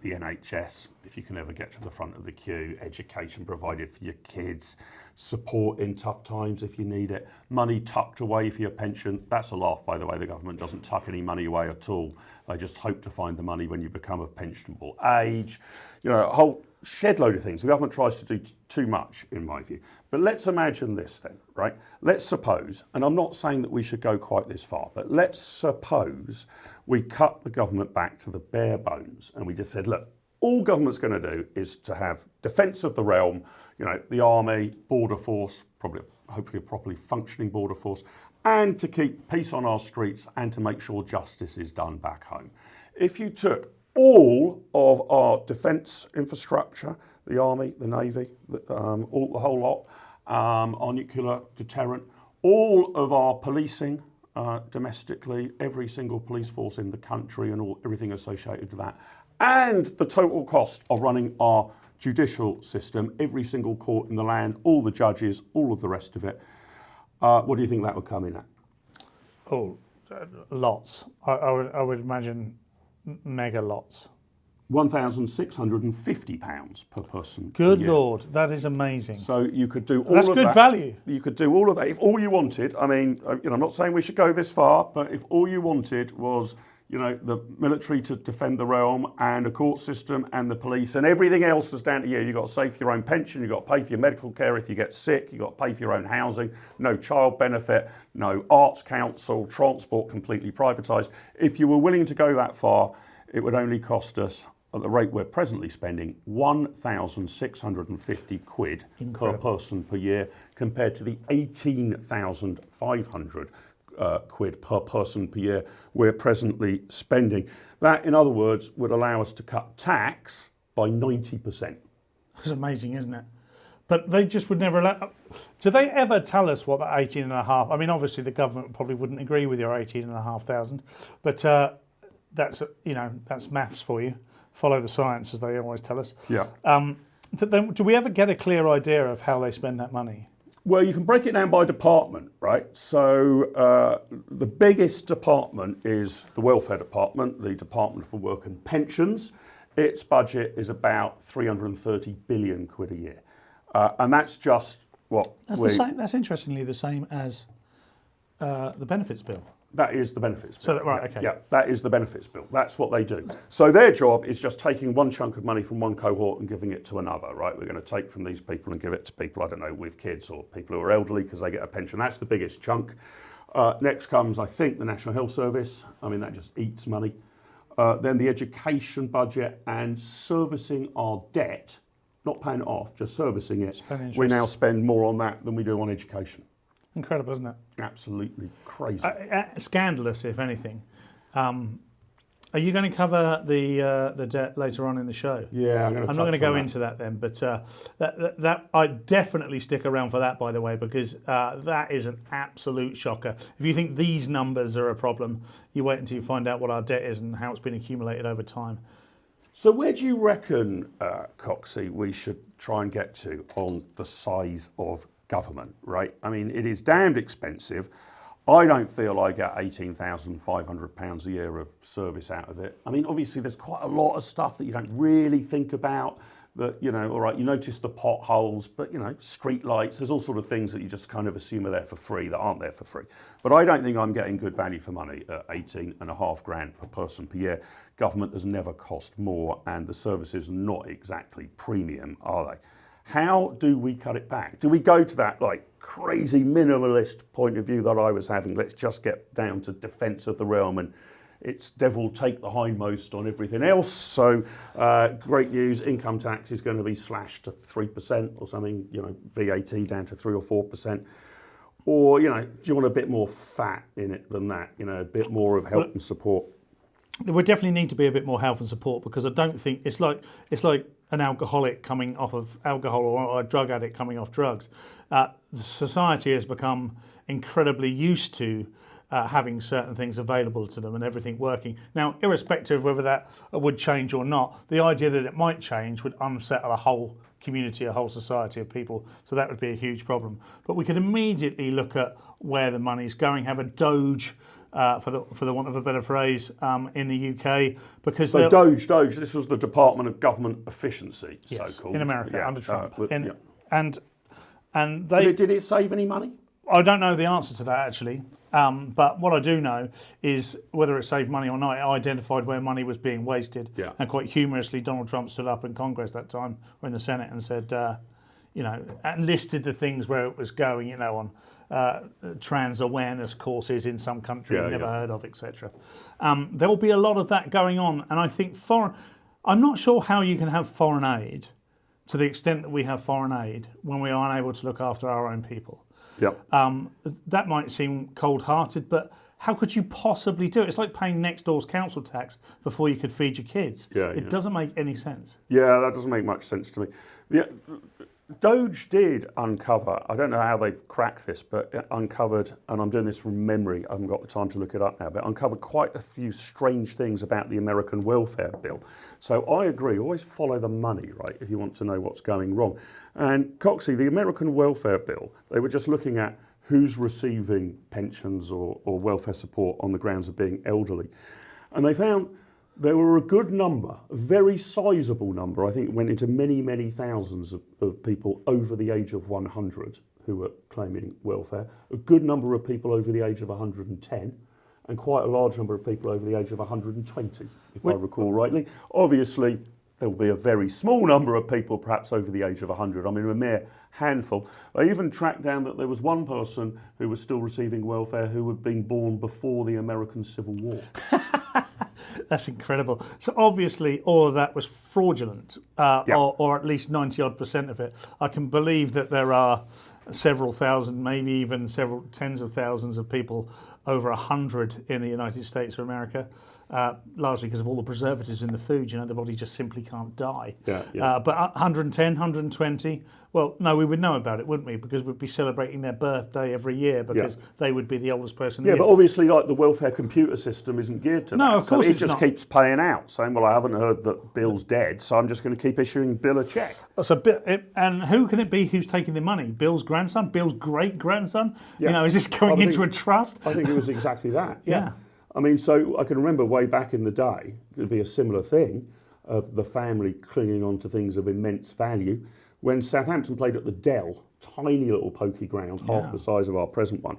the NHS, if you can ever get to the front of the queue, education provided for your kids, support in tough times if you need it, money tucked away for your pension. That's a laugh, by the way. The government doesn't tuck any money away at all. They just hope to find the money when you become of pensionable age. You know, a whole shed load of things. The government tries to do too much, in my view. But let's imagine this then, right? Let's suppose, and I'm not saying that we should go quite this far, but let's suppose we cut the government back to the bare bones and we just said, look, all government's going to do is to have defence of the realm, you know, the army, border force, hopefully a properly functioning border force, and to keep peace on our streets and to make sure justice is done back home. If you took all of our defence infrastructure, the army, the navy, the whole lot, our nuclear deterrent, all of our policing domestically, every single police force in the country and everything associated with that, and the total cost of running our judicial system, every single court in the land, all the judges, all of the rest of it, what do you think that would come in at? Oh, lots. I would imagine mega lots. £1,650 per person. Good per year. Lord, that is amazing. So you could do all That's of good that. value. You could do all of that if all you wanted. I mean, you know, I'm not saying we should go this far, but if all you wanted was, you know, the military to defend the realm and a court system and the police and everything else is down to you. You've got to save for your own pension, you've got to pay for your medical care if you get sick, you've got to pay for your own housing, no child benefit, no arts council, transport completely privatised. If you were willing to go that far, it would only cost us, at the rate we're presently spending, 1,650 quid per person per year compared to the 18,500 quid per person per year we're presently spending. That, in other words, would allow us to cut tax by 90%. It's amazing, isn't it? But they just would never allow. Do they ever tell us what that 18.5? I mean, obviously the government probably wouldn't agree with your 18,500, but that's, you know, that's maths for you. Follow the science, as they always tell us. Yeah. Do we ever get a clear idea of how they spend that money? Well, you can break it down by department, right? So the biggest department is the welfare department, the Department for Work and Pensions. Its budget is about 330 billion quid a year. And that's just what That's interestingly the same as the benefits bill. That is the benefits bill. So, right, okay. Yeah, that is the benefits bill. That's what they do. So their job is just taking one chunk of money from one cohort and giving it to another, right? We're going to take from these people and give it to people, I don't know, with kids or people who are elderly because they get a pension. That's the biggest chunk. Next comes, I think, the National Health Service. I mean, that just eats money. Then the education budget and servicing our debt not paying it off, just servicing it, Spending we interest. now spend more on that than we do on education. Incredible, isn't it? Absolutely crazy. Scandalous, if anything. Are you going to cover the debt later on in the show? Yeah, I'm not going to go into that then, but that I definitely stick around for that, by the way, because that is an absolute shocker. If you think these numbers are a problem, you wait until you find out what our debt is and how it's been accumulated over time. So where do you reckon, Coxie, we should try and get to on the size of government, right? I mean, it is damned expensive. I don't feel I get £18,500 a year of service out of it. I mean, obviously, there's quite a lot of stuff that you don't really think about. That, you know, all right, you notice the potholes, but, you know, street lights, there's all sort of things that you just kind of assume are there for free that aren't there for free. But I don't think I'm getting good value for money at 18.5 grand per person per year. Government has never cost more, and the services are not exactly premium, are they? How do we cut it back? Do we go to that like crazy minimalist point of view that I was having? Let's just get down to defence of the realm, and it's devil take the hindmost on everything else. So great news, income tax is going to be slashed to 3% or something, you know, VAT down to 3 or 4%. Or, you know, do you want a bit more fat in it than that? You know, a bit more of help and support. There would definitely need to be a bit more help and support, because I don't think it's like an alcoholic coming off of alcohol or a drug addict coming off drugs. The society has become incredibly used to having certain things available to them and everything working. Now, irrespective of whether that would change or not, the idea that it might change would unsettle a whole community, a whole society of people. So that would be a huge problem. But we could immediately look at where the money's going, have a Doge, for the want of a better phrase, in the UK, because so Doge. This was the Department of Government Efficiency, yes, so-called, in America under Trump, yeah. and they Did it save any money? I don't know the answer to that actually, but what I do know is whether it saved money or not. It identified where money was being wasted, Yeah. and quite humorously, Donald Trump stood up in Congress that time or in the Senate and said, you know, and listed the things where it was going, you know, on trans awareness courses in some country you've never heard of, etc. There will be a lot of that going on, and I think I'm not sure how you can have foreign aid to the extent that we have foreign aid when we are unable to look after our own people. Yep. That might seem cold-hearted, but how could you possibly do it? It's like paying next door's council tax before you could feed your kids. It doesn't make any sense. Yeah, that doesn't make much sense to me. Yeah, Doge did uncover, I don't know how they've cracked this, but it uncovered, and I'm doing this from memory, I haven't got the time to look it up now, but uncovered quite a few strange things about the American welfare bill. So I agree, always follow the money, right, if you want to know what's going wrong. And Coxie, the American welfare bill, they were just looking at who's receiving pensions or welfare support on the grounds of being elderly. And they found there were a good number, a very sizable number, I think it went into many, many thousands of people over the age of 100 who were claiming welfare, a good number of people over the age of 110, and quite a large number of people over the age of 120, if I recall rightly. Obviously, there will be a very small number of people perhaps over the age of 100, I mean a mere handful. I even tracked down that there was one person who was still receiving welfare who had been born before the American Civil War. That's incredible. So obviously all of that was fraudulent, or at least 90-odd% of it. I can believe that there are several thousand, maybe even several tens of thousands of people over 100 in the United States of America, largely because of all the preservatives in the food. You know, the body just simply can't die. But 110, 120, well, no, we would know about it, wouldn't we? Because we'd be celebrating their birthday every year because they would be the oldest person. Yeah, but obviously, like the welfare computer system isn't geared to that. No, of course so it's it just not. keeps paying out, saying, "Well, I haven't heard that Bill's dead, so I'm just going to keep issuing Bill a check." And who can it be who's taking the money? Bill's grandson? Bill's great-grandson? Yeah. You know, is this going into a trust? I think it was exactly that. Yeah. I mean, so I can remember way back in the day, it would be a similar thing of the family clinging on to things of immense value. When Southampton played at the Dell, tiny little pokey ground, half the size of our present one.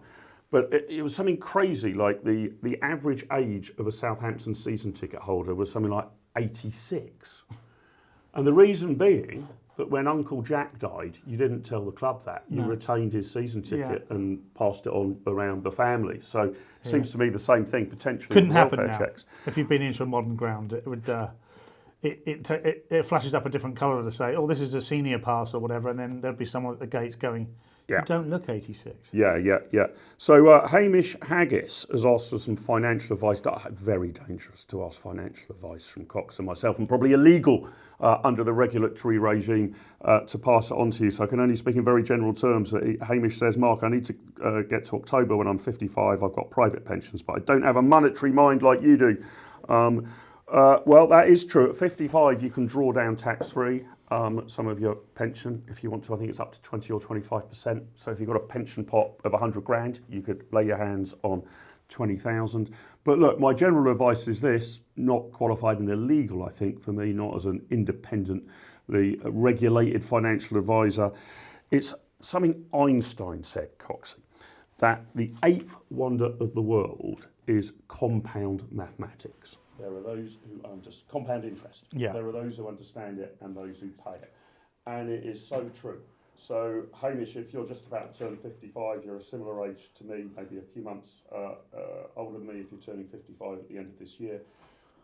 But it was something crazy, like the average age of a Southampton season ticket holder was something like 86. And the reason being that when Uncle Jack died, you didn't tell the club that. You retained his season ticket and passed it on around the family. So it seems to me the same thing, potentially. Couldn't with happen welfare now. checks. If you've been into a modern ground, it would... it flashes up a different colour to say, oh, this is a senior pass or whatever, and then there'll be someone at the gates going, you don't look 86. Yeah. So Hamish Haggis has asked for some financial advice. Very dangerous to ask financial advice from Cox and myself, and probably illegal under the regulatory regime to pass it on to you. So I can only speak in very general terms. Hamish says, Mark, I need to get to October when I'm 55. I've got private pensions, but I don't have a monetary mind like you do. Well, that is true. At 55, you can draw down tax-free some of your pension if you want to. I think it's up to 20 or 25%. So if you've got a pension pot of 100 grand, you could lay your hands on 20,000. But look, my general advice is this: not qualified and illegal, I think, for me, not as an independently regulated financial advisor. It's something Einstein said, Coxie, that the eighth wonder of the world is compound mathematics. There are those who understand compound interest. Yeah. There are those who understand it and those who pay it. And it is so true. So, Hamish, if you're just about to turn 55, you're a similar age to me, maybe a few months older than me if you're turning 55 at the end of this year.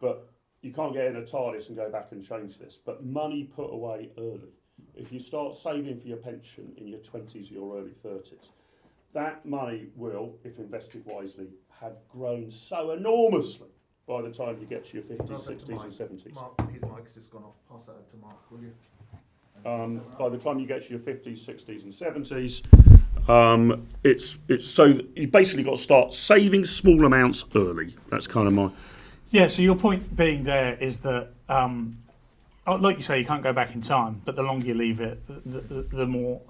But you can't get in a TARDIS and go back and change this. But money put away early. If you start saving for your pension in your 20s, your early 30s, that money will, if invested wisely, have grown so enormously by the time you get to your 50s, 60s and 70s. Mark, his mic's just gone off. Pass that over to Mark, will you? By the time you get to your 50s, 60s and 70s, it's so you basically got to start saving small amounts early. That's kind of my... Yeah, so your point being there is that, like you say, you can't go back in time, but the longer you leave it, the more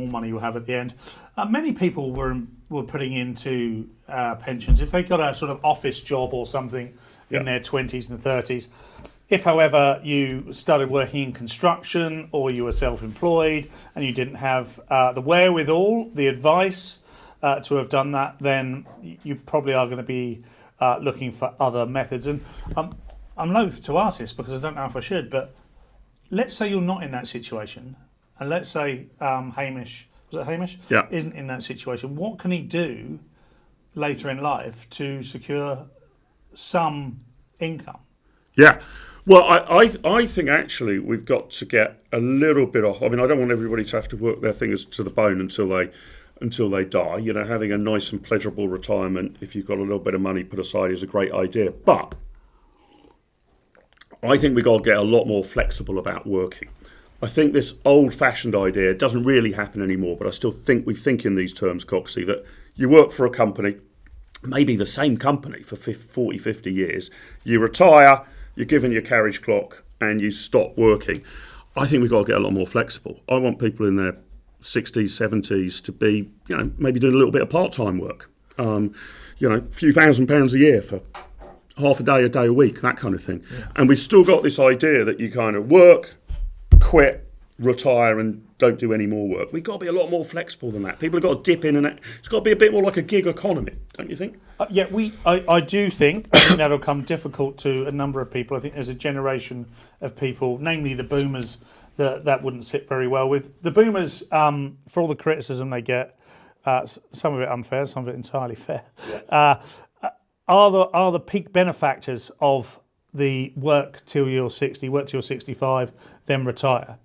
money you'll have at the end. Many people were putting into pensions if they got a sort of office job or something in their 20s and 30s. If, however, you started working in construction or you were self-employed and you didn't have the wherewithal, the advice to have done that, then you probably are going to be looking for other methods. And I'm loath to ask this because I don't know if I should, but let's say you're not in that situation, and let's say Hamish, was it Hamish? Yeah. Isn't in that situation. What can he do later in life to secure some income? Yeah. Well, I think actually we've got to get a little bit off. I mean, I don't want everybody to have to work their fingers to the bone until they die. You know, having a nice and pleasurable retirement, if you've got a little bit of money put aside, is a great idea. But I think we've got to get a lot more flexible about working. I think this old-fashioned idea doesn't really happen anymore, but I still think we think in these terms, Coxie, that you work for a company, maybe the same company for 40, 50 years, you retire, you're given your carriage clock and you stop working. I think we've got to get a lot more flexible. I want people in their 60s, 70s to be, you know, maybe doing a little bit of part-time work. You know, a few £1,000s a year for half a day a week, that kind of thing. Yeah. And we've still got this idea that you kind of work, quit, retire and don't do any more work. We've got to be a lot more flexible than that. People have got to dip in and out. It's got to be a bit more like a gig economy, don't you think? I do think that'll come difficult to a number of people. I think there's a generation of people, namely the boomers, that wouldn't sit very well with. The boomers, for all the criticism they get, some of it unfair, some of it entirely fair, are the peak benefactors of the work till you're 60, work till you're 65, then retire.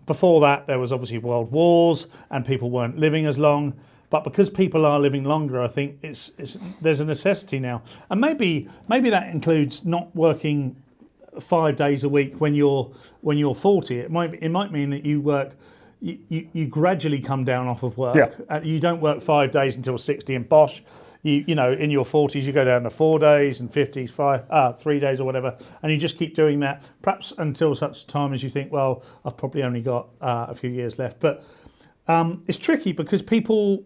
Before that, there was obviously world wars and people weren't living as long. But because people are living longer, I think there's a necessity now. And maybe that includes not working 5 days a week when you're 40. It might mean that you work. You gradually come down off of work. Yeah. You don't work 5 days until 60 and bosh. You know, in your 40s you go down to 4 days, and 50s 3 days or whatever, and you just keep doing that, perhaps until such time as you think, well, I've probably only got a few years left. But it's tricky because people,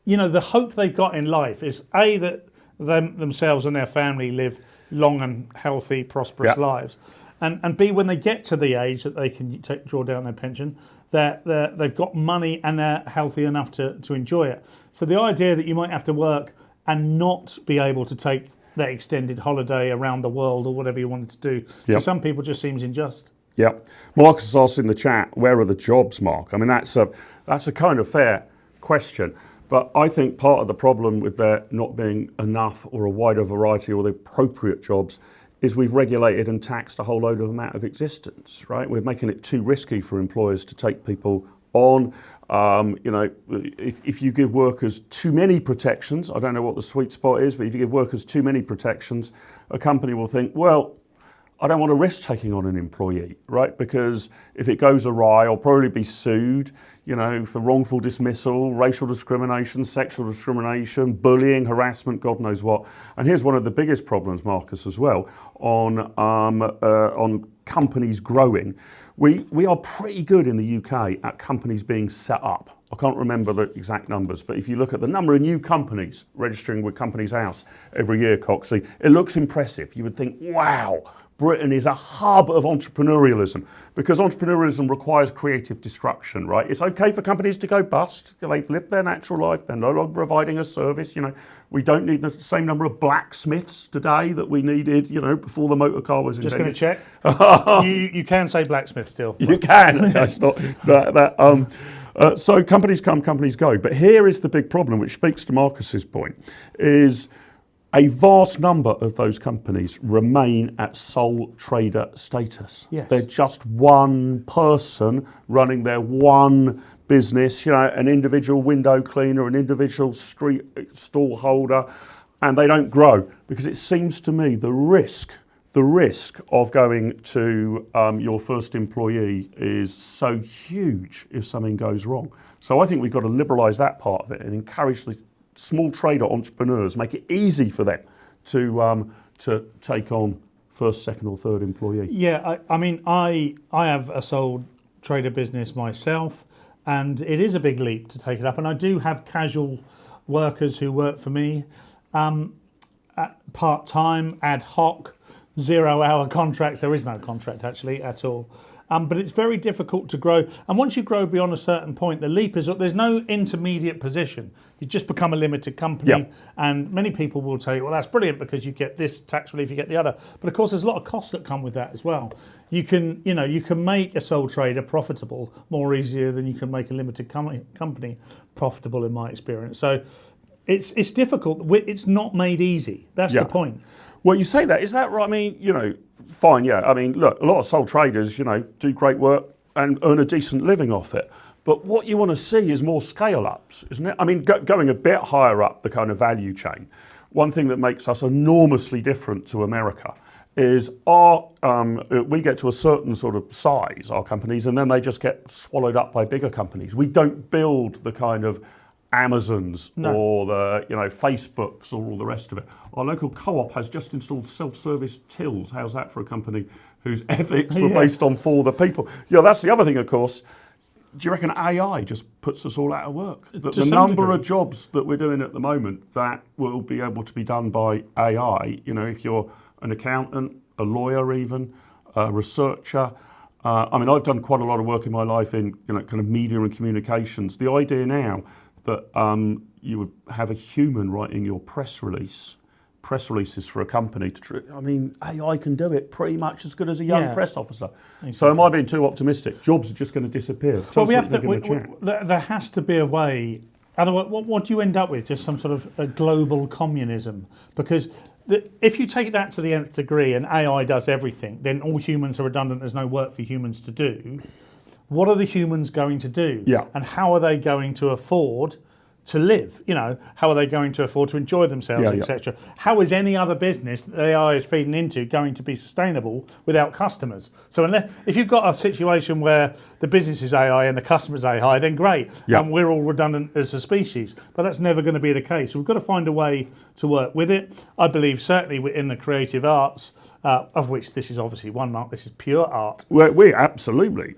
you know, the hope they've got in life is A, that themselves and their family live long and healthy, prosperous lives, and B, when they get to the age that they can draw down their pension, they've got money and they're healthy enough to enjoy it. So the idea that you might have to work and not be able to take that extended holiday around the world or whatever you wanted to do, to some people just seems unjust. Yeah. Marcus has asked in the chat, where are the jobs, Mark? I mean, that's a kind of fair question. But I think part of the problem with there not being enough or a wider variety or the appropriate jobs is we've regulated and taxed a whole load of them out of existence, right? We're making it too risky for employers to take people on. You know, if you give workers too many protections, I don't know what the sweet spot is, but if you give workers too many protections, a company will think, well, I don't want to risk taking on an employee, right? Because if it goes awry, I'll probably be sued, you know, for wrongful dismissal, racial discrimination, sexual discrimination, bullying, harassment, God knows what. And here's one of the biggest problems, Marcus, as well, on companies growing. We are pretty good in the UK at companies being set up. I can't remember the exact numbers, but if you look at the number of new companies registering with Companies House every year, Coxie, it looks impressive. You would think, wow, Britain is a hub of entrepreneurialism, because entrepreneurialism requires creative destruction, right? It's okay for companies to go bust. They've lived their natural life. They're no longer providing a service. You know, we don't need the same number of blacksmiths today that we needed, you know, before the motor car was invented. Just going to check. you can say blacksmith still. You can. That's not that. So companies come, companies go. But here is the big problem, which speaks to Marcus's point, is a vast number of those companies remain at sole trader status. Yes. They're just one person running their one business, you know, an individual window cleaner, an individual street stall holder, and they don't grow, because it seems to me the risk of going to your first employee is so huge if something goes wrong. So I think we've got to liberalise that part of it and encourage the small trader entrepreneurs, make it easy for them to take on first, second or third employee. Yeah, I mean, I have a sole trader business myself, and it is a big leap to take it up. And I do have casual workers who work for me, part-time, ad hoc, 0-hour contracts. There is no contract actually at all. But it's very difficult to grow. And once you grow beyond a certain point, the leap is up. There's no intermediate position. You just become a limited company. Yeah. And many people will tell you, well, that's brilliant because you get this tax relief, you get the other. But of course, there's a lot of costs that come with that as well. You can make a sole trader profitable more easier than you can make a limited company profitable, in my experience. So it's difficult. It's not made easy. That's the point. Well, you say that. Is that right? I mean, you know, fine, yeah. I mean, look, a lot of sole traders, you know, do great work and earn a decent living off it. But what you want to see is more scale-ups, isn't it? I mean, going a bit higher up the kind of value chain, one thing that makes us enormously different to America is we get to a certain sort of size, our companies, and then they just get swallowed up by bigger companies. We don't build the kind of Amazons or the Facebooks or all the rest of it. Our local co-op has just installed self-service tills. How's that for a company whose ethics were based on for the people? Yeah, that's the other thing, of course. Do you reckon AI just puts us all out of work? The number of jobs that we're doing at the moment that will be able to be done by AI, you know, if you're an accountant, a lawyer even, a researcher. I mean, I've done quite a lot of work in my life in kind of media and communications. The idea now that you would have a human writing your press releases for a company. I mean, AI can do it pretty much as good as a young press officer. Exactly. So am I being too optimistic? Jobs are just going to disappear. Well, there has to be a way. Otherwise, what do you end up with? Just some sort of a global communism? Because if you take that to the nth degree and AI does everything, then all humans are redundant. There's no work for humans to do. What are the humans going to do? Yeah. And how are they going to afford to live? You know, how are they going to afford to enjoy themselves, etc.? How is any other business that AI is feeding into going to be sustainable without customers? So if you've got a situation where the business is AI and the customer is AI, then great, and we're all redundant as a species. But that's never going to be the case. So we've got to find a way to work with it. I believe certainly within the creative arts, of which this is obviously one, Mark. This is pure art. We absolutely.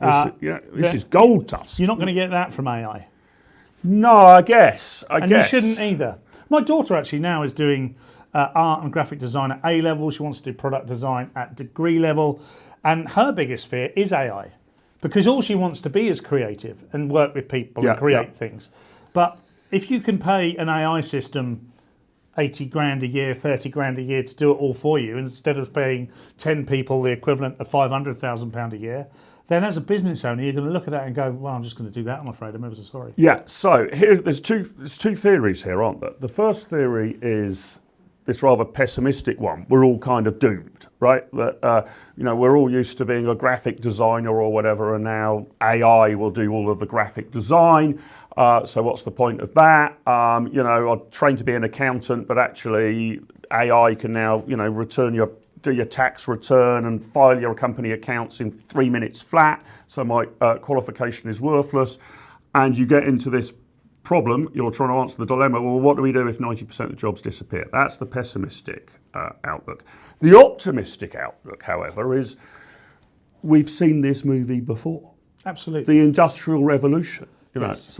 This is gold dust. You're not going to get that from AI. No, I guess. You shouldn't either. My daughter actually now is doing art and graphic design at A level. She wants to do product design at degree level. And her biggest fear is AI. Because all she wants to be is creative and work with people and create things. But if you can pay an AI system 80 grand a year, 30 grand a year to do it all for you, instead of paying 10 people the equivalent of £500,000 a year, then as a business owner, you're going to look at that and go, well, I'm just going to do that, I'm afraid. I'm ever so sorry. Yeah, so there's two theories here, aren't there? The first theory is this rather pessimistic one. We're all kind of doomed, right? That we're all used to being a graphic designer or whatever, and now AI will do all of the graphic design. So what's the point of that? I'm trained to be an accountant, but actually AI can now, do your tax return and file your company accounts in 3 minutes flat. So my qualification is worthless. And you get into this problem, you're trying to answer the dilemma, well, what do we do if 90% of jobs disappear? That's the pessimistic outlook. The optimistic outlook, however, is we've seen this movie before. Absolutely. The Industrial Revolution, Yes.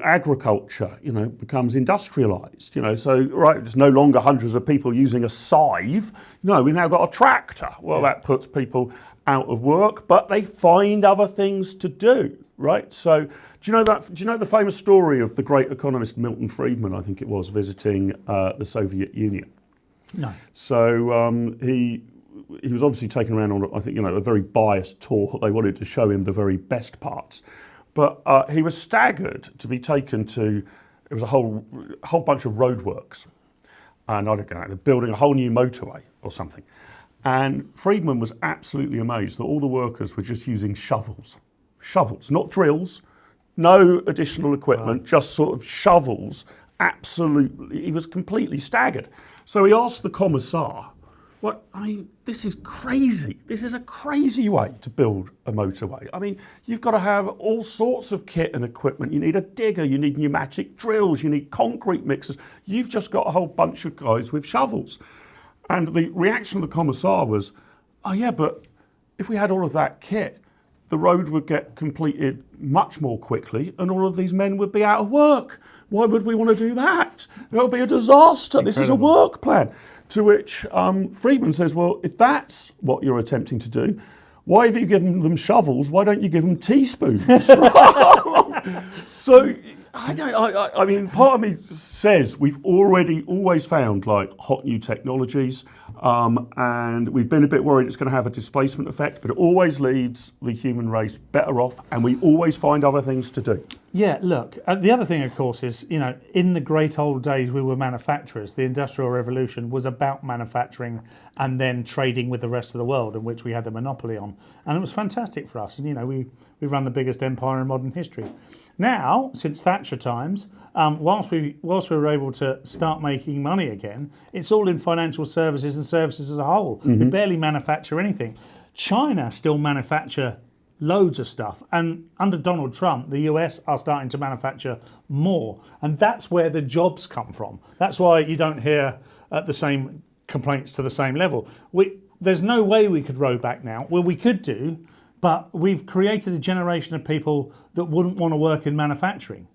agriculture, becomes industrialized, so, right, there's no longer hundreds of people using a scythe. No, we've now got a tractor. Well, that puts people out of work, but they find other things to do, right? So do you know the famous story of the great economist Milton Friedman, I think it was, visiting the Soviet Union? No. So he was obviously taken around on, I think, a very biased tour. They wanted to show him the very best parts. But he was staggered to be taken to, it was a whole bunch of roadworks. And I don't know, they're building a whole new motorway or something. And Friedman was absolutely amazed that all the workers were just using shovels. Shovels, not drills, no additional equipment, just sort of shovels. Absolutely, he was completely staggered. So he asked the commissar, this is crazy. This is a crazy way to build a motorway. I mean, you've got to have all sorts of kit and equipment. You need a digger, you need pneumatic drills, you need concrete mixers. You've just got a whole bunch of guys with shovels. And the reaction of the commissar was, oh yeah, but if we had all of that kit, the road would get completed much more quickly and all of these men would be out of work. Why would we want to do that? That would be a disaster. Incredible. This is a work plan. To which Friedman says, well, if that's what you're attempting to do, why have you given them shovels? Why don't you give them teaspoons? So, I mean, part of me says we've always found like hot new technologies, and we've been a bit worried it's going to have a displacement effect, but it always leads the human race better off, and we always find other things to do. Yeah, look, the other thing, of course, is, in the great old days we were manufacturers. The Industrial Revolution was about manufacturing and then trading with the rest of the world, in which we had the monopoly on. And it was fantastic for us. And, we run the biggest empire in modern history. Now, since Thatcher times, whilst we were able to start making money again, it's all in financial services and services as a whole. Mm-hmm. We barely manufacture anything. China still manufacture loads of stuff, and under Donald Trump the US are starting to manufacture more, and that's where the jobs come from. That's why you don't hear the same complaints to the same level. There's no way we could row back now. Well, we could do, but we've created a generation of people that wouldn't want to work in manufacturing,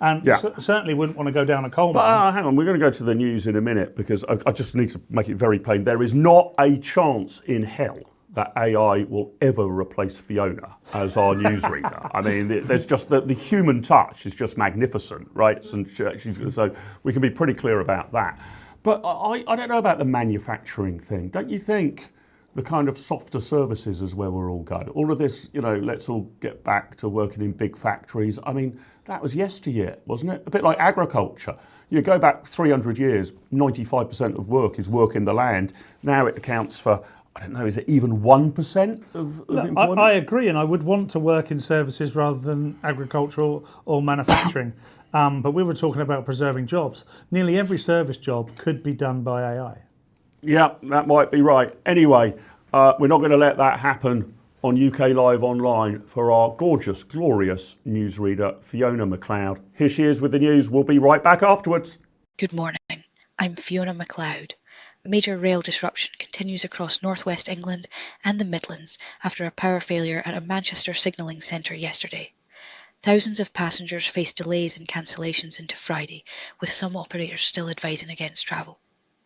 and certainly wouldn't want to go down a coal mine. Hang on, we're going to go to the news in a minute, because I just need to make it very plain. There is not a chance in hell that AI will ever replace Fiona as our newsreader. I mean, there's just the human touch is just magnificent, right? So we can be pretty clear about that. But I don't know about the manufacturing thing. Don't you think the kind of softer services is where we're all going? All of this, let's all get back to working in big factories. I mean, that was yesteryear, wasn't it? A bit like agriculture. You go back 300 years, 95% of work is work in the land. Now it accounts for, I don't know, is it even 1% of employment? I agree, and I would want to work in services rather than agricultural or manufacturing. But we were talking about preserving jobs. Nearly every service job could be done by AI. Yeah, that might be right. Anyway, we're not going to let that happen on UK Live Online for our gorgeous, glorious newsreader, Fiona MacLeod. Here she is with the news. We'll be right back afterwards. Good morning. I'm Fiona MacLeod. Major rail disruption continues across northwest England and the Midlands after a power failure at a Manchester signalling centre yesterday. Thousands of passengers face delays and cancellations into Friday, with some operators still advising against travel.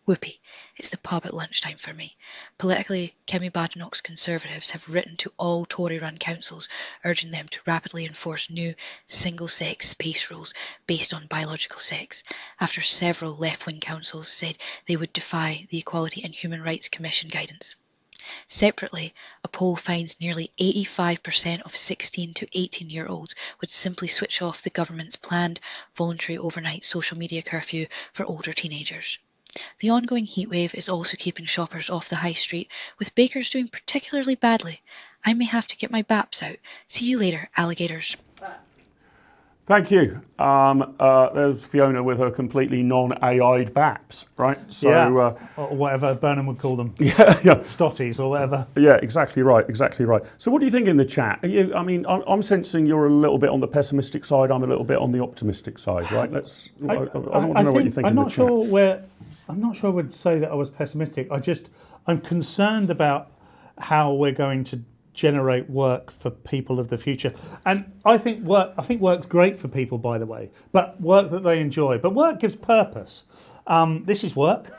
Whoopee, it's the pub at lunchtime for me. Politically, Kemi Badenoch's Conservatives have written to all Tory-run councils urging them to rapidly enforce new single-sex space rules based on biological sex, after several left-wing councils said they would defy the Equality and Human Rights Commission guidance. Separately, a poll finds nearly 85% of 16 to 18-year-olds would simply switch off the government's planned voluntary overnight social media curfew for older teenagers. The ongoing heatwave is also keeping shoppers off the high street, with bakers doing particularly badly. I may have to get my baps out. See you later, alligators. Thank you. There's Fiona with her completely non-AI'd baps, right? So, or whatever Burnham would call them. Yeah. Stotties or whatever. Yeah, exactly right. So what do you think in the chat? I'm sensing you're a little bit on the pessimistic side. I'm a little bit on the optimistic side, right? I want to know what you think in the chat. I'm not sure I would say that I was pessimistic. I'm concerned about how we're going to generate work for people of the future. And I think work's great for people, by the way, but work that they enjoy. But work gives purpose. This is work.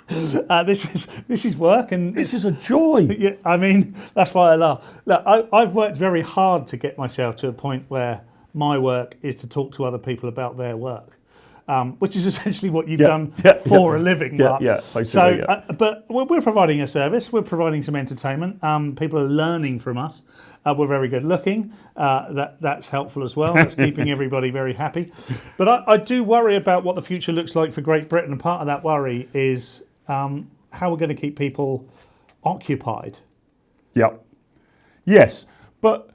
This is work, and this is a joy. Yeah, I mean, that's why I laugh. Look, I've worked very hard to get myself to a point where my work is to talk to other people about their work. Which is essentially what you've done for a living, Mark. But we're providing a service. We're providing some entertainment. People are learning from us. We're very good looking. That's helpful as well. That's keeping everybody very happy. But I do worry about what the future looks like for Great Britain. And part of that worry is how we're going to keep people occupied. Yeah. Yes, but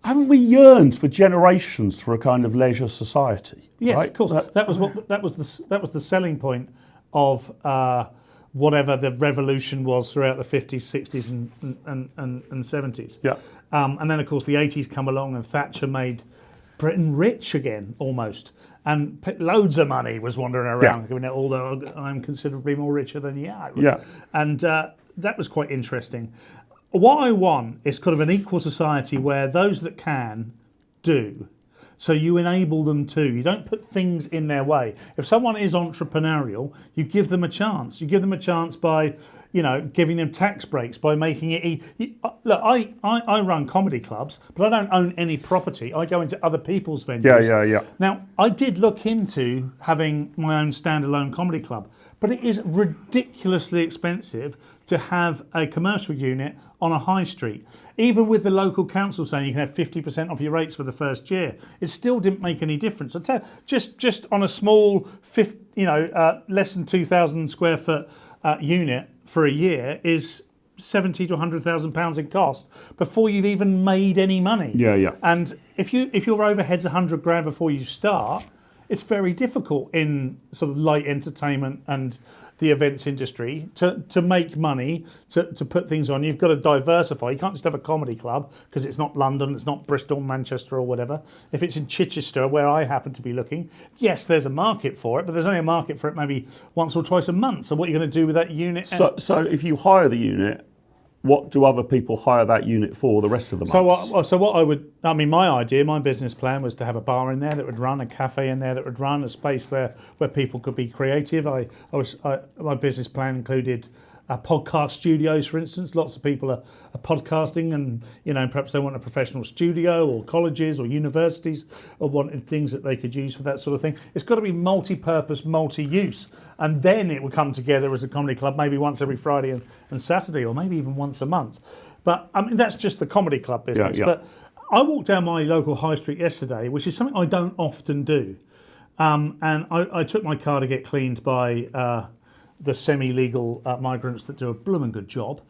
haven't we yearned for generations for a kind of leisure society? Yes, right? of course. That was the selling point of whatever the revolution was throughout the 50s, 60s, and 70s. Yeah. And then of course the 80s come along and Thatcher made Britain rich again, almost, and loads of money was wandering around. Yeah. Although I'm considerably more richer than you. Yeah. And that was quite interesting. What I want is kind of an equal society where those that can do. So you enable them to. You don't put things in their way. If someone is entrepreneurial, you give them a chance. You give them a chance by, giving them tax breaks, by making it. Look, I run comedy clubs, but I don't own any property. I go into other people's venues. Yeah. Now, I did look into having my own standalone comedy club, but it is ridiculously expensive to have a commercial unit on a high street. Even with the local council saying you can have 50% off your rates for the first year, it still didn't make any difference. Just on a small, less than 2,000 square foot unit for a year is 70 to 100,000 pounds in cost before you've even made any money. Yeah. And if your overhead's 100 grand before you start, it's very difficult in sort of light entertainment and the events industry to make money, to put things on. You've got to diversify. You can't just have a comedy club because it's not London, it's not Bristol, Manchester or whatever. If it's in Chichester, where I happen to be looking, yes, there's a market for it, but there's only a market for it maybe once or twice a month. So what are you going to do with that unit? So if you hire the unit, what do other people hire that unit for the rest of the month? So my business plan was to have a bar in there that would run, a cafe in there that would run, a space there where people could be creative. My business plan included podcast studios, for instance. Lots of people are podcasting, and perhaps they want a professional studio, or colleges or universities or wanting things that they could use for that sort of thing. It's got to be multi-purpose, multi-use, and then it would come together as a comedy club, maybe once every Friday and Saturday, or maybe even once a month. But I mean, that's just the comedy club business. Yeah. But I walked down my local high street yesterday, which is something I don't often do, and I took my car to get cleaned by the semi-legal migrants that do a blooming good job,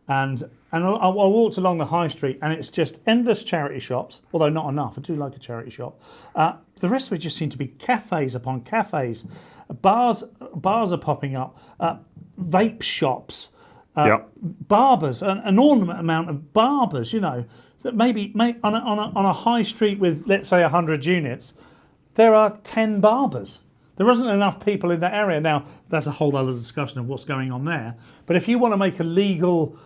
and I walked along the high street, and it's just endless charity shops, although not enough. I do like a charity shop. The rest of it just seem to be cafes upon cafes. Bars are popping up, vape shops, barbers, an inordinate amount of barbers. That maybe on a high street with, let's say, 100 units, there are 10 barbers. There isn't enough people in that area. Now, that's a whole other discussion of what's going on there. But if you want to make a legal,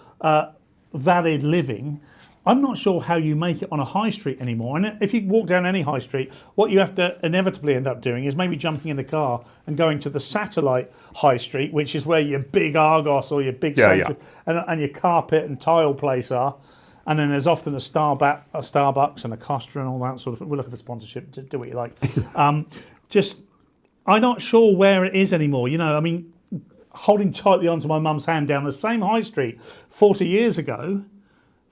valid living, I'm not sure how you make it on a high street anymore. And if you walk down any high street, what you have to inevitably end up doing is maybe jumping in the car and going to the satellite high street, which is where your big Argos or your big and your carpet and tile place are. And then there's often a Starbucks and a Costa and all that sort of. We're looking for sponsorship. Do what you like. I'm not sure where it is anymore. holding tightly onto my mum's hand down the same high street 40 years ago,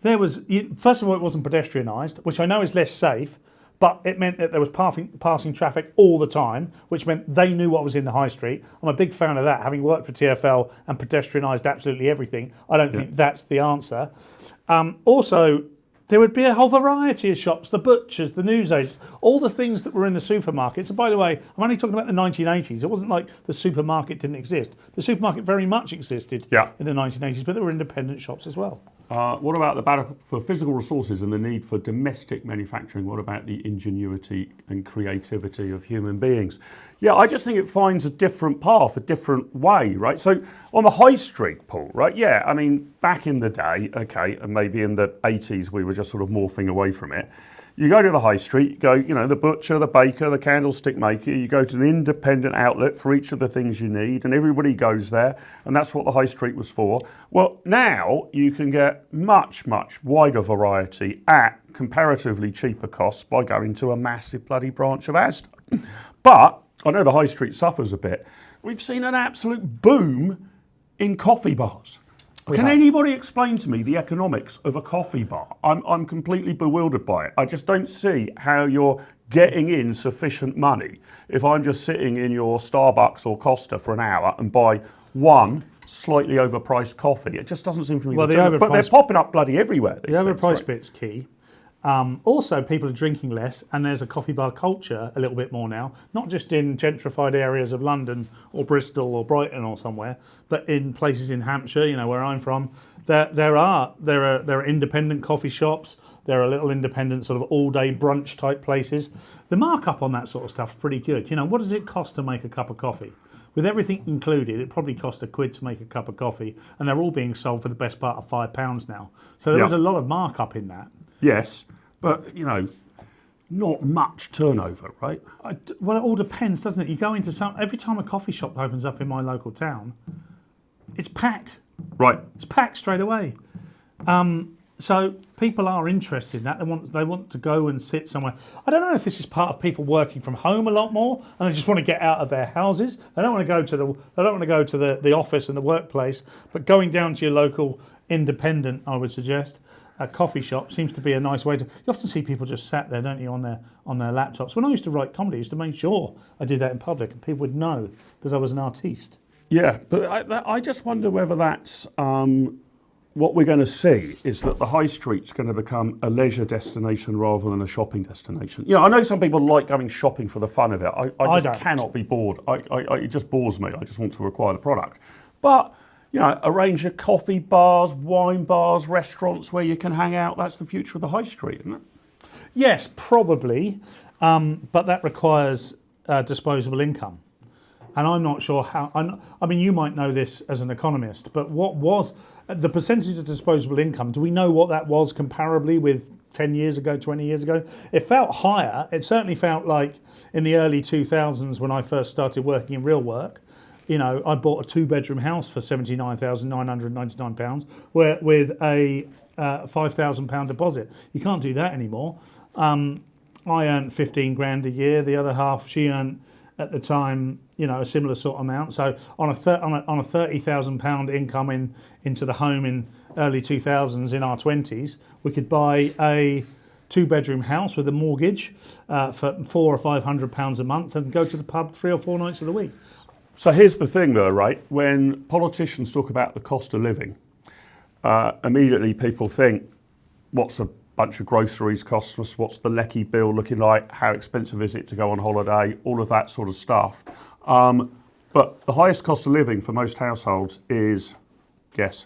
there was, first of all, it wasn't pedestrianised, which I know is less safe, but it meant that there was passing traffic all the time, which meant they knew what was in the high street. I'm a big fan of that, having worked for TfL and pedestrianised absolutely everything. I don't think that's the answer. Also, there would be a whole variety of shops, the butchers, the newsagents, all the things that were in the supermarkets. And by the way, I'm only talking about the 1980s. It wasn't like the supermarket didn't exist. The supermarket very much existed in the 1980s, but there were independent shops as well. What about the battle for physical resources and the need for domestic manufacturing? What about the ingenuity and creativity of human beings? Yeah, I just think it finds a different path, a different way, right? So on the high street, Paul, right? Yeah, I mean, back in the day, okay, and maybe in the 80s, we were just sort of morphing away from it. You go to the high street, you go, you know, the butcher, the baker, the candlestick maker, you go to an independent outlet for each of the things you need, and everybody goes there, and that's what the high street was for. Well, now you can get much, much wider variety at comparatively cheaper costs by going to a massive bloody branch of Asda. But I know the high street suffers a bit. We've seen an absolute boom in coffee bars. Can anybody explain to me the economics of a coffee bar? I'm completely bewildered by it. I just don't see how you're getting in sufficient money if I'm just sitting in your Starbucks or Costa for an hour and buy one slightly overpriced coffee. It just doesn't seem to me but they're popping up bloody everywhere. The overpriced bit's key. Also, people are drinking less, and there's a coffee bar culture a little bit more now, not just in gentrified areas of London or Bristol or Brighton or somewhere, but in places in Hampshire, you know, where I'm from. There are independent coffee shops. There are little independent sort of all-day brunch type places. The markup on that sort of stuff is pretty good. You know, what does it cost to make a cup of coffee? With everything included, it probably cost £1 to make a cup of coffee, and they're all being sold for the best part of £5 now. So there is a lot of markup in that. Yes, but, you know, not much turnover, right? Well, it all depends, doesn't it? You go into every time a coffee shop opens up in my local town, it's packed. Right. It's packed straight away. So people are interested in that. They want to go and sit somewhere. I don't know if this is part of people working from home a lot more, and they just want to get out of their houses. They don't want to go to the office and the workplace, but going down to your local independent, I would suggest, a coffee shop seems to be a nice way to. You often see people just sat there, don't you, on their laptops. When I used to write comedy, I used to make sure I did that in public, and people would know that I was an artiste. Yeah, but I just wonder whether that's what we're going to see is that the high street's going to become a leisure destination rather than a shopping destination. You know, I know some people like going shopping for the fun of it. I just cannot be bored. It just bores me. I just want to acquire the product. But you know, a range of coffee bars, wine bars, restaurants where you can hang out. That's the future of the high street, isn't it? Yes, probably, but that requires disposable income. And I'm not sure how. I mean, you might know this as an economist, but what was the percentage of disposable income? Do we know what that was comparably with 10 years ago, 20 years ago? It felt higher. It certainly felt like in the early 2000s when I first started working in real work. You know, I bought a 2-bedroom house for £79,999 with a £5,000 deposit. You can't do that anymore. I earned 15 grand a year. The other half, she earned at the time, you know, a similar sort of amount. So on a £30,000 income into the home in early 2000s in our 20s, we could buy a 2-bedroom house with a mortgage for £400 or £500 a month and go to the pub 3 or 4 nights of the week. So here's the thing though, right? When politicians talk about the cost of living, immediately people think, what's a bunch of groceries cost us? What's the lecky bill looking like? How expensive is it to go on holiday? All of that sort of stuff. But the highest cost of living for most households is, guess?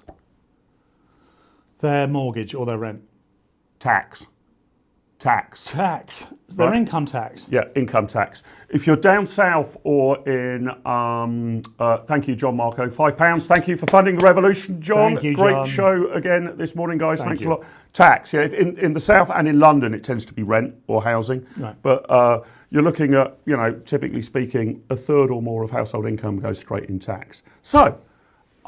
Their mortgage or their rent. Tax. Their income tax. Yeah, income tax. If you're down south or in, thank you, John Marco, £5. Thank you for funding the revolution, John. Thank you, Great John. show again this morning, guys. Thanks a lot. Tax, yeah. In the south and in London, it tends to be rent or housing. Right. But you're looking at, you know, typically speaking, a third or more of household income goes straight in tax. So,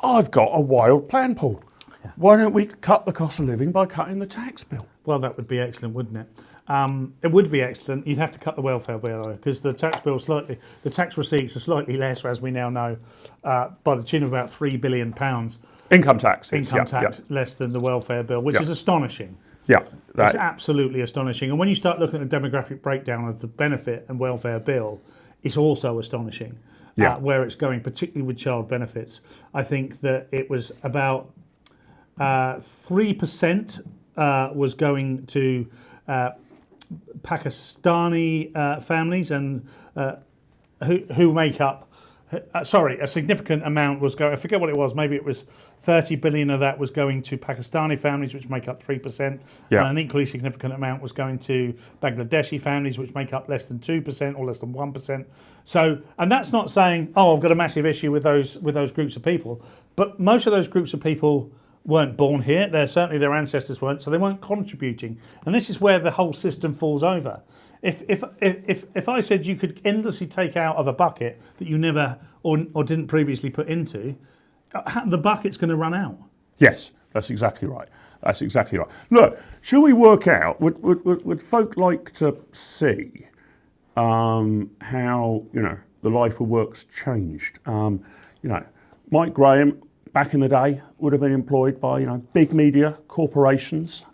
I've got a wild plan, Paul. Yeah. Why don't we cut the cost of living by cutting the tax bill? Well, that would be excellent, wouldn't it? It would be excellent. You'd have to cut the welfare bill though, because the tax receipts are slightly less, as we now know, by the tune of about £3 billion. Income tax. Less than the welfare bill, which is astonishing. Yeah, that's absolutely astonishing. And when you start looking at the demographic breakdown of the benefit and welfare bill, it's also astonishing where it's going, particularly with child benefits. I think that it was about 3% was going to Pakistani families and who make up. A significant amount was going. I forget what it was. Maybe it was 30 billion of that was going to Pakistani families, which make up 3%. Yeah. And an equally significant amount was going to Bangladeshi families, which make up less than 2% or less than 1%. So, and that's not saying, oh, I've got a massive issue with those groups of people. But most of those groups of people weren't born here. Certainly their ancestors weren't, so they weren't contributing. And this is where the whole system falls over. If I said you could endlessly take out of a bucket that you never or didn't previously put into, the bucket's going to run out. Yes, that's exactly right. That's exactly right. Look, shall we work out? Would folk like to see how the life of work's changed? Mike Graham back in the day would have been employed by big media corporations.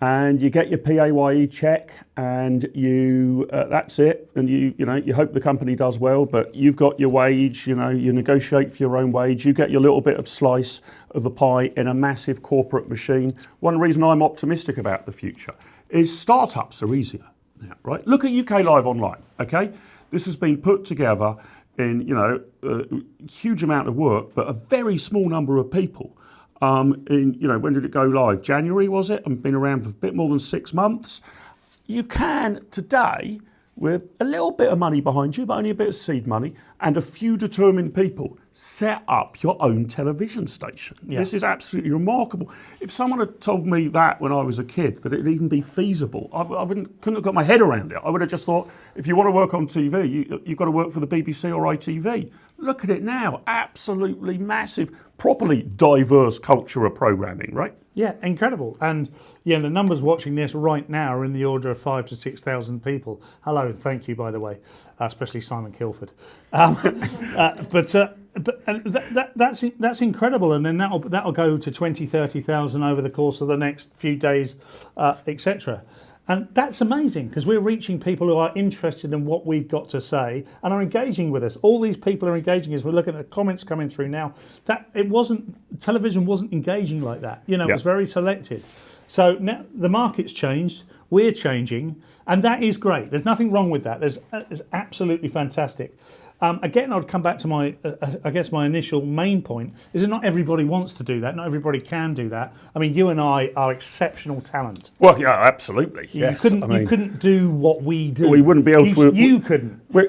And you get your PAYE check, and you that's it. And you hope the company does well, but you've got your wage. You negotiate for your own wage. You get your little bit of slice of the pie in a massive corporate machine. One reason I'm optimistic about the future is startups are easier now, right? Look at UK Live Online. Okay, this has been put together in a huge amount of work, but a very small number of people. When did it go live? January, was it? And been around for a bit more than 6 months. You can today, with a little bit of money behind you, but only a bit of seed money, and a few determined people, set up your own television station. Yeah. This is absolutely remarkable. If someone had told me that when I was a kid, that it'd even be feasible, I couldn't have got my head around it. I would have just thought, if you want to work on TV, you've got to work for the BBC or ITV. Look at it now, absolutely massive, properly diverse culture of programming, right? Yeah, incredible. And the numbers watching this right now are in the order of 5,000 to 6,000 people. Hello, thank you, by the way, especially Simon Kilford. That's incredible, and then that'll go to 20,000, 30,000 over the course of the next few days, etc. And that's amazing because we're reaching people who are interested in what we've got to say and are engaging with us. All these people are engaging as we're looking at the comments coming through now. Television wasn't engaging like that. It was very selected. So now the market's changed, we're changing, and that is great. There's nothing wrong with that. It's absolutely fantastic. Again, I'd come back to my initial main point is that not everybody wants to do that. Not everybody can do that. I mean, you and I are exceptional talent. Well, yeah, absolutely. Yes. You couldn't do what we do. We wouldn't be able to. You couldn't. We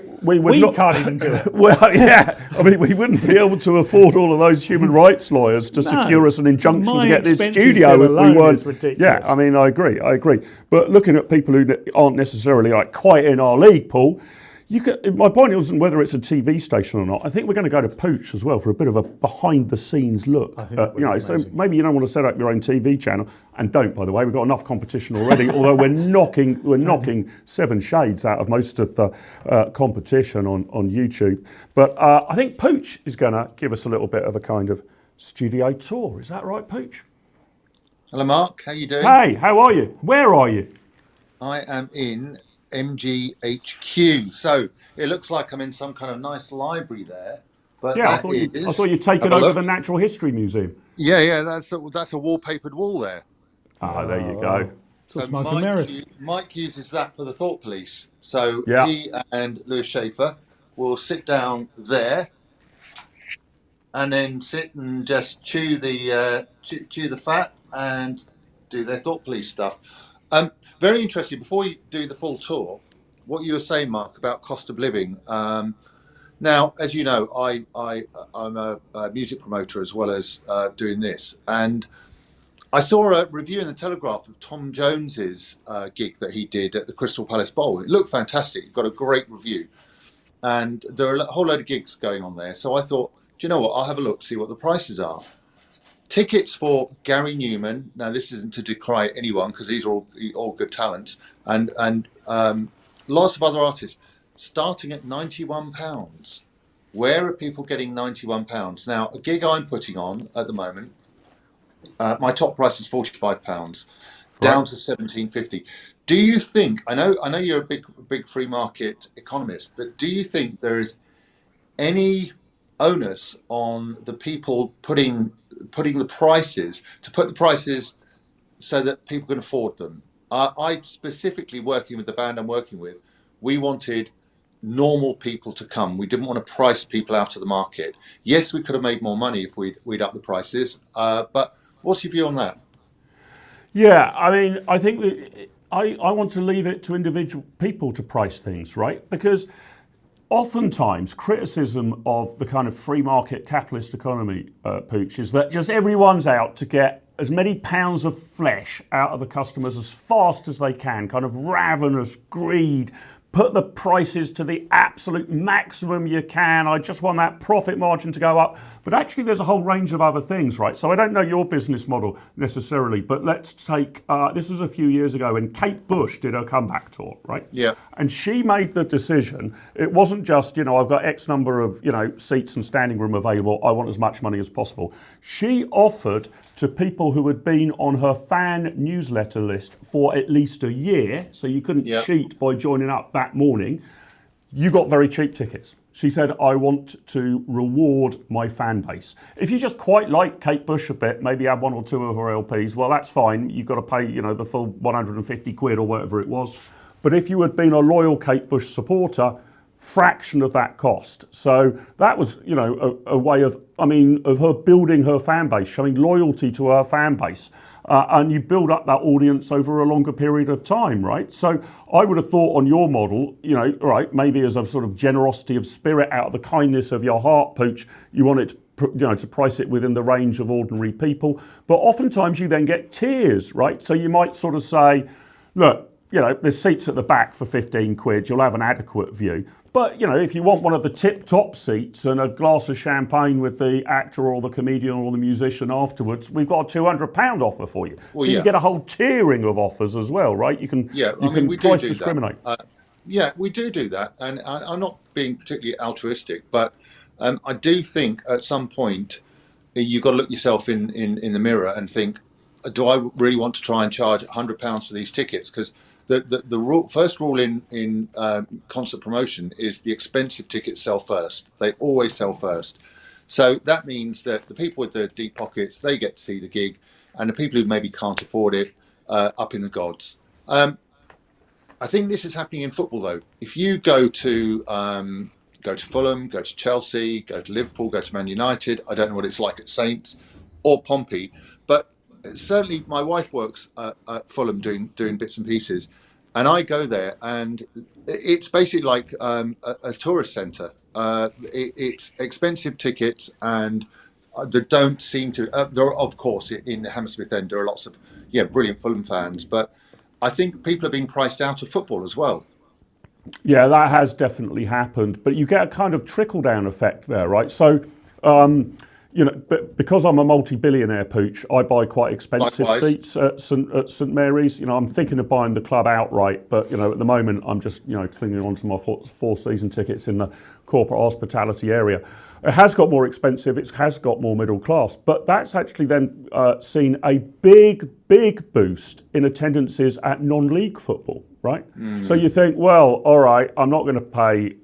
can't even do it. Well, yeah. I mean, we wouldn't be able to afford all of those human rights lawyers to secure us an injunction to get this studio if we weren't. Yeah, I mean, I agree. But looking at people who aren't necessarily quite in our league, Paul. My point isn't whether it's a TV station or not. I think we're going to go to Pooch as well for a bit of a behind-the-scenes look. So maybe you don't want to set up your own TV channel, and don't. By the way, we've got enough competition already. Although we're knocking 7 shades out of most of the competition on YouTube. But I think Pooch is going to give us a little bit of a kind of studio tour. Is that right, Pooch? Hello, Mark. How you doing? Hey, how are you? Where are you? I am in MGHQ. So it looks like I'm in some kind of nice library there. But yeah, I thought you'd taken over the Natural History Museum. Yeah, that's a wallpapered wall there. There you go. So Mike uses that for the Thought Police. So he and Lewis Schaefer will sit down there and then sit and just chew the fat and do their Thought Police stuff. Very interesting. Before you do the full tour, what you were saying, Mark, about cost of living. Now, as you know, I'm a music promoter as well as doing this. And I saw a review in the Telegraph of Tom Jones's gig that he did at the Crystal Palace Bowl. It looked fantastic. It got a great review. And there are a whole load of gigs going on there. So I thought, do you know what? I'll have a look, see what the prices are. tickets for Gary Newman. Now, this isn't to decry anyone because these are all good talents, and lots of other artists starting at £91. Where are people getting £91? Now, a gig I'm putting on at the moment, my top price is £45, down to £17.50. Do you think? I know you're a big free market economist, but do you think there is any onus on the people putting the prices to put the prices so that people can afford them? I specifically, working with the band I'm working with, we wanted normal people to come. We didn't want to price people out of the market. Yes, we could have made more money if we'd up the prices. But what's your view on that? Yeah, I mean, I think that I want to leave it to individual people to price things, right? Because oftentimes criticism of the kind of free market capitalist economy, Pooch, is that just everyone's out to get as many pounds of flesh out of the customers as fast as they can, kind of ravenous greed. Put the prices to the absolute maximum you can. I just want that profit margin to go up. But actually, there's a whole range of other things, right? So I don't know your business model necessarily, but let's take, this was a few years ago when Kate Bush did her comeback tour, right? Yeah. And she made the decision, it wasn't just, I've got X number of, seats and standing room available, I want as much money as possible. She offered to people who had been on her fan newsletter list for at least a year, so you couldn't cheat by joining up that morning, you got very cheap tickets. She said, I want to reward my fan base. If you just quite like Kate Bush a bit, maybe have one or two of her LPs, well, that's fine. You've got to pay, the full 150 quid or whatever it was. But if you had been a loyal Kate Bush supporter, fraction of that cost. So that was, a way of her building her fan base, showing loyalty to her fan base. And you build up that audience over a longer period of time, right? So I would have thought on your model, right, maybe as a sort of generosity of spirit out of the kindness of your heart, Pooch, you want it to price it within the range of ordinary people. But oftentimes you then get tiers, right? So you might sort of say, look, there's seats at the back for 15 quid, you'll have an adequate view. But, if you want one of the tip-top seats and a glass of champagne with the actor or the comedian or the musician afterwards, we've got a £200 offer for you. Well, so you get a whole tiering of offers as well, right? You can price discriminate. We do that. And I'm not being particularly altruistic, but I do think at some point you've got to look yourself in the mirror and think, do I really want to try and charge £100 for these tickets? Because the first rule in concert promotion is the expensive tickets sell first. They always sell first. So that means that the people with the deep pockets, they get to see the gig, and the people who maybe can't afford it, up in the gods. I think this is happening in football though. If you go to Fulham, go to Chelsea, go to Liverpool, go to Man United, I don't know what it's like at Saints or Pompey, but certainly my wife works at Fulham doing bits and pieces, and I go there and it's basically like a tourist centre. It's expensive tickets, and there don't seem to there are, of course, in the Hammersmith End there are lots of brilliant Fulham fans, but I think people are being priced out of football as well. Yeah, that has definitely happened, but you get a kind of trickle down effect there, right? So but because I'm a multi-billionaire, Pooch, I buy quite expensive seats at St Mary's. I'm thinking of buying the club outright, but at the moment I'm just clinging on to my four season tickets in the corporate hospitality area. It has got more expensive. It has got more middle class, but that's actually then seen a big boost in attendances at non-league football, right? So you think, well, all right, I'm not going to pay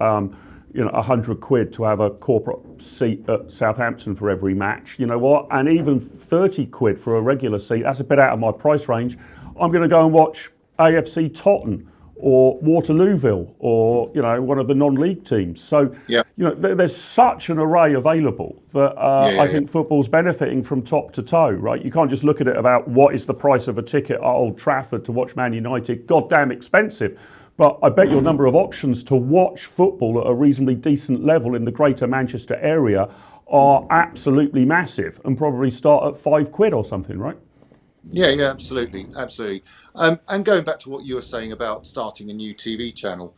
100 quid to have a corporate seat at Southampton for every match. You know what? And even 30 quid for a regular seat, that's a bit out of my price range. I'm going to go and watch AFC Tottenham or Waterlooville or, one of the non-league teams. So, there's such an array available that I think football's benefiting from top to toe, right? You can't just look at it about what is the price of a ticket at Old Trafford to watch Man United. Goddamn expensive. But I bet your number of options to watch football at a reasonably decent level in the greater Manchester area are absolutely massive and probably start at £5 or something, right? Yeah, absolutely. And going back to what you were saying about starting a new TV channel,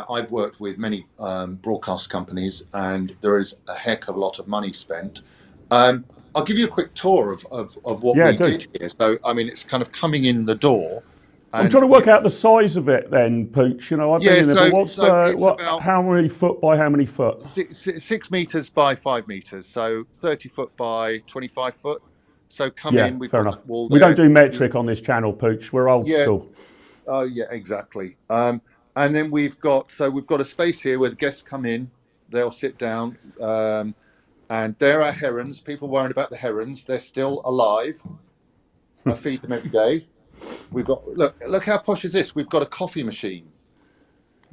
I've worked with many broadcast companies, and there is a heck of a lot of money spent. I'll give you a quick tour of what we did here. So, I mean, it's kind of coming in the door. I'm trying to work out the size of it then, Pooch. You know, I've been in there, but how many foot by how many foot? 6 meters by 5 meters. So 30 foot by 25 foot. So come in, we've got that wall there. We don't do metric on this channel, Pooch. We're old school. Oh, yeah, exactly. And then we've got a space here where the guests come in, they'll sit down, and there are herons. People worried about the herons. They're still alive. I feed them every day. We've got look how posh is this? We've got a coffee machine.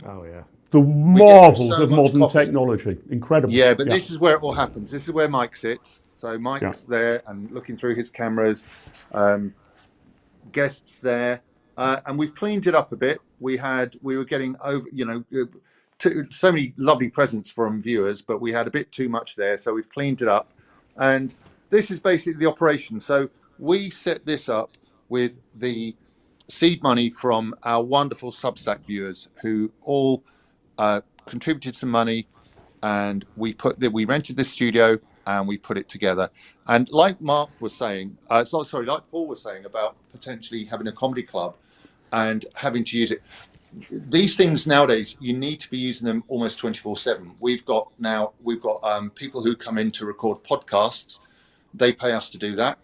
Oh yeah. The marvels of modern technology. Incredible. Yeah, but this is where it all happens. This is where Mike sits. So Mike's there and looking through his cameras. Guests there. And we've cleaned it up a bit. We were getting over, so many lovely presents from viewers, but we had a bit too much there. So we've cleaned it up. And this is basically the operation. So we set this up with the seed money from our wonderful Substack viewers who all contributed some money, and we rented this studio and we put it together. And like Mark was saying, like Paul was saying about potentially having a comedy club and having to use it. These things nowadays, you need to be using them almost 24/7. We've got people who come in to record podcasts. They pay us to do that.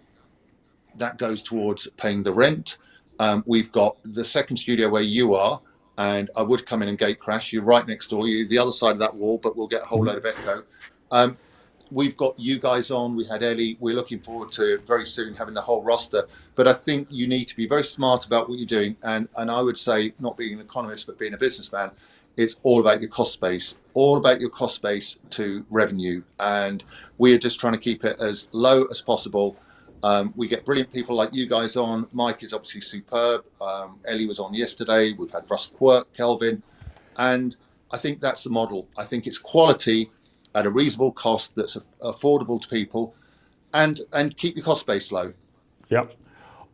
That goes towards paying the rent. We've got the second studio where you are, and I would come in and gate crash. You're right next door. You're the other side of that wall, but we'll get a whole load of echo. We've got you guys on. We had Ellie. We're looking forward to very soon having the whole roster. But I think you need to be very smart about what you're doing. And I would say, not being an economist, but being a businessman, it's all about your cost base, to revenue. And we're just trying to keep it as low as possible. We get brilliant people like you guys on. Mike is obviously superb. Ellie was on yesterday. We've had Russ Quirk, Kelvin. And I think that's the model. I think it's quality at a reasonable cost that's affordable to people, and keep your cost base low. Yep.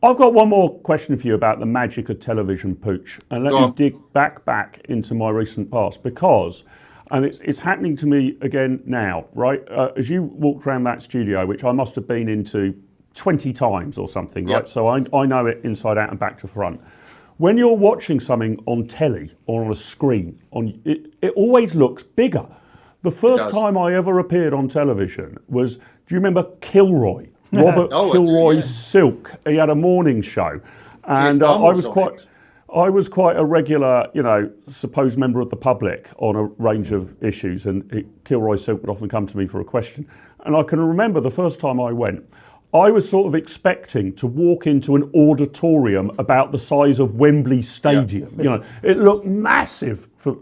I've got one more question for you about the magic of television, Pooch. And let me dig back into my recent past, because, and it's happening to me again now, right? As you walked around that studio, which I must have been into 20 times or something, right? So I know it inside out and back to front. When you're watching something on telly or on a screen, it always looks bigger. The first time I ever appeared on television was, do you remember Kilroy? Robert Kilroy's Silk. He had a morning show, and I was quite a regular, supposed member of the public on a range of issues, and Kilroy Silk would often come to me for a question. And I can remember the first time I went, I was sort of expecting to walk into an auditorium about the size of Wembley Stadium. It looked massive for,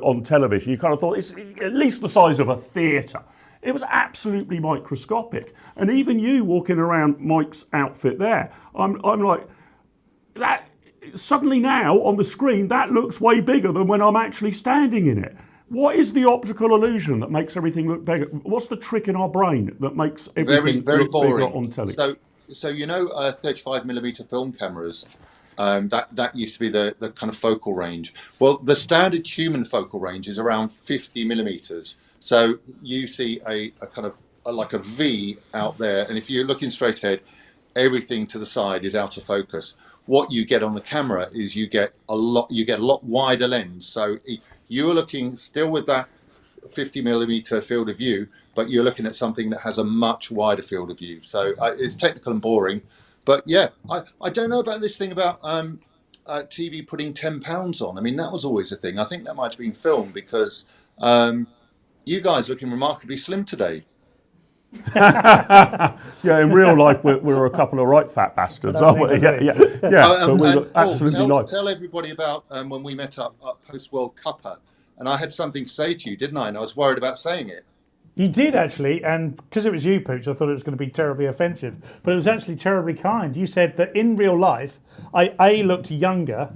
on television. You kind of thought it's at least the size of a theatre. It was absolutely microscopic. And even you walking around Mike's outfit there, I'm like, that suddenly now on the screen, that looks way bigger than when I'm actually standing in it. What is the optical illusion that makes everything look bigger? What's the trick in our brain that makes everything look bigger on telly? So 35mm film cameras, that used to be the kind of focal range. Well, the standard human focal range is around 50mm. So you see a kind of like a V out there, and if you're looking straight ahead, everything to the side is out of focus. What you get on the camera is you get a lot wider lens. So you're looking still with that 50mm field of view, but you're looking at something that has a much wider field of view. So it's technical and boring, but yeah, I don't know about this thing about TV putting £10 on. I mean, that was always a thing. I think that might have been filmed, because you guys looking remarkably slim today. Yeah, in real life we're a couple of right fat bastards, aren't we? Yeah. But we look absolutely Paul, tell everybody about when we met up post World Cupper, and I had something to say to you, didn't I? And I was worried about saying it. You did actually, and because it was you, Pooch, I thought it was going to be terribly offensive, but it was actually terribly kind. You said that in real life, I A, looked younger,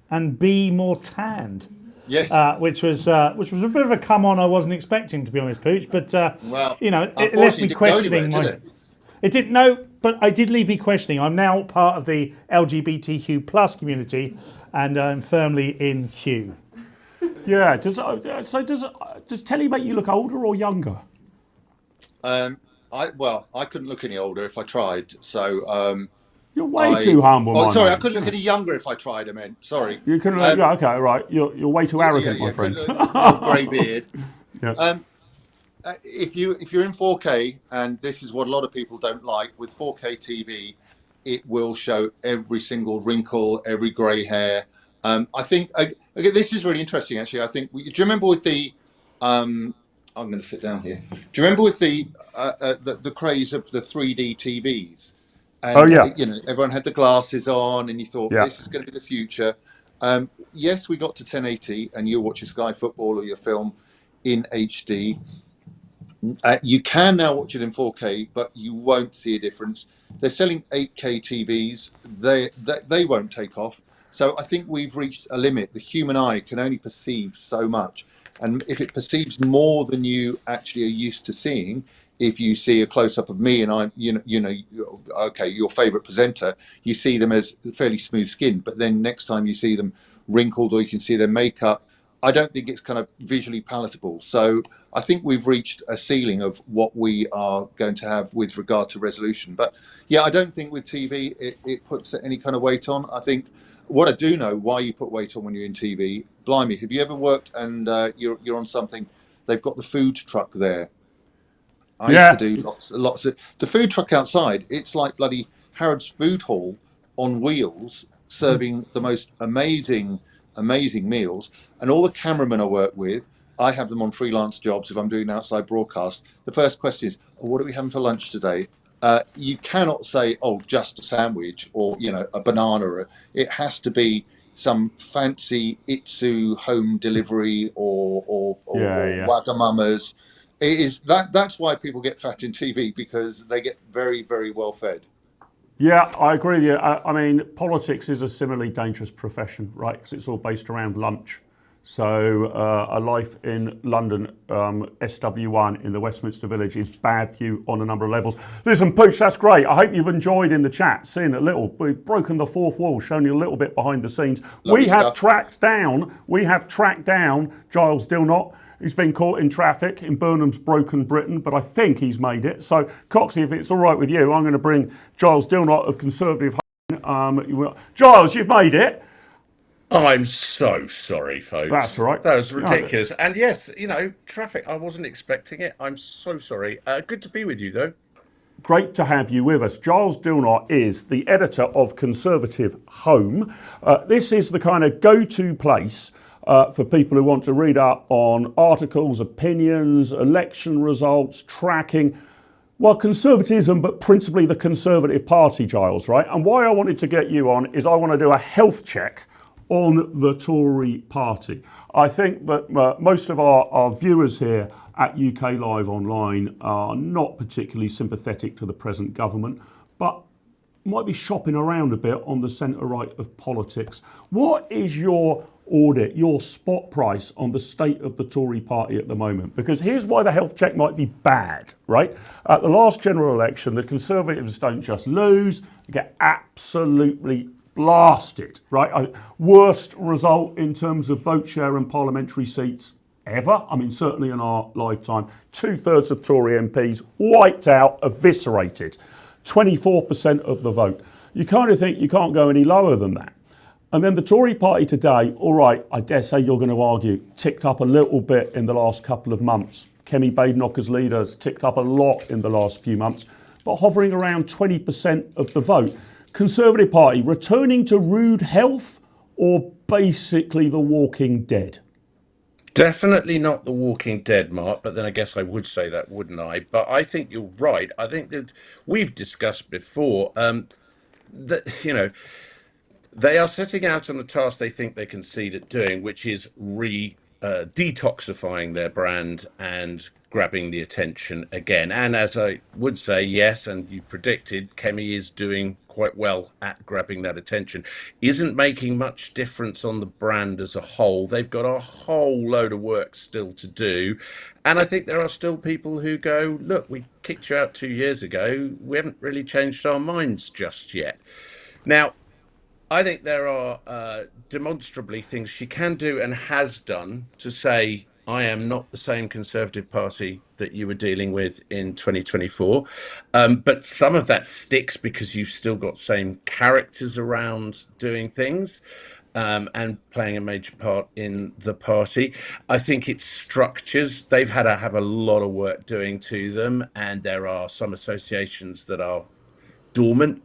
and B, more tanned. Yes, which was a bit of a come on I wasn't expecting, to be honest, Pooch. But it left me questioning. It didn't. No, but I did leave me questioning. I'm now part of the LGBTQ plus community, and I'm firmly in Q. Yeah. Does telly make you look older or younger? I I couldn't look any older if I tried. So you're way too humble. Oh, sorry, mate. I couldn't look any younger if I tried. I meant sorry. You can. Yeah, okay, right. You're way too arrogant, my friend. Grey beard. Yeah. If you're in 4K, and this is what a lot of people don't like with 4K TV, it will show every single wrinkle, every grey hair. I think this is really interesting. Actually, I think. Do you remember with the? I'm going to sit down here. Do you remember with the craze of the 3D TVs? And, everyone had the glasses on, and you thought this is going to be the future. Yes, we got to 1080, and you watch your Sky Football or your film in HD. You can now watch it in 4K, but you won't see a difference. They're selling 8K TVs. They won't take off. So I think we've reached a limit. The human eye can only perceive so much. And if it perceives more than you actually are used to seeing, if you see a close-up of me and I'm, okay, your favorite presenter, you see them as fairly smooth skinned, but then next time you see them wrinkled or you can see their makeup, I don't think it's kind of visually palatable. So I think we've reached a ceiling of what we are going to have with regard to resolution. But yeah, I don't think with TV it puts any kind of weight on. I think what I do know why you put weight on when you're in TV. Blimey, have you ever worked and you're on something? They've got the food truck there. I used to do lots of the food truck outside. It's like bloody Harrods Food Hall on wheels, serving the most amazing meals. And all the cameramen I work with, I have them on freelance jobs if I'm doing outside broadcast. The first question is, what are we having for lunch today? You cannot say, oh, just a sandwich or, a banana. It has to be some fancy Itsu home delivery or Wagamama's. It is that's why people get fat in TV, because they get very, very well fed. Yeah, I agree with you. I mean, politics is a similarly dangerous profession, right? Because it's all based around lunch. So a life in London, SW1 in the Westminster Village is bad for you on a number of levels. Listen, Pooch, that's great. I hope you've enjoyed in the chat, seeing a little. We've broken the fourth wall, shown you a little bit behind the scenes. We have tracked down Giles Dilnot. He's been caught in traffic in Burnham's broken Britain, but I think he's made it. So, Coxie, if it's all right with you, I'm going to bring Giles Dilnot of Conservative. Giles, you've made it. I'm so sorry, folks. That's right. That was ridiculous. And yes, traffic, I wasn't expecting it. I'm so sorry. Good to be with you, though. Great to have you with us. Giles Dilnot is the editor of Conservative Home. This is the kind of go-to place for people who want to read up on articles, opinions, election results, tracking. Well, conservatism, but principally the Conservative Party, Giles, right? And why I wanted to get you on is I want to do a health check on the Tory party. I think that most of our viewers here at UK Live Online are not particularly sympathetic to the present government, but might be shopping around a bit on the centre-right of politics. What is your audit, your spot price on the state of the Tory party at the moment? Because here's why the health check might be bad, right? At the last general election, the Conservatives don't just lose, they get absolutely blasted, right? Worst result in terms of vote share and parliamentary seats ever. I mean, certainly in our lifetime. 2/3 of Tory MPs wiped out, eviscerated. 24% of the vote. You kind of think you can't go any lower than that. And then the Tory party today, all right, I dare say you're going to argue, ticked up a little bit in the last couple of months. Kemi Badenoch's leaders ticked up a lot in the last few months, but hovering around 20% of the vote. Conservative Party returning to rude health, or basically the Walking Dead? Definitely not the Walking Dead, Mark, but then I guess I would say that, wouldn't I? But I think you're right. I think that we've discussed before that, they are setting out on a task they think they can succeed at doing, which is detoxifying their brand and grabbing the attention again. And as I would say, yes, and you've predicted, Kemi is doing quite well at grabbing that attention. Isn't making much difference on the brand as a whole. They've got a whole load of work still to do. And I think there are still people who go, look, we kicked you out 2 years ago. We haven't really changed our minds just yet. Now, I think there are demonstrably things she can do and has done to say, I am not the same Conservative Party that you were dealing with in 2024. But some of that sticks because you've still got same characters around doing things. And playing a major part in the party. I think its structures, they've had to have a lot of work doing to them, and there are some associations that are dormant.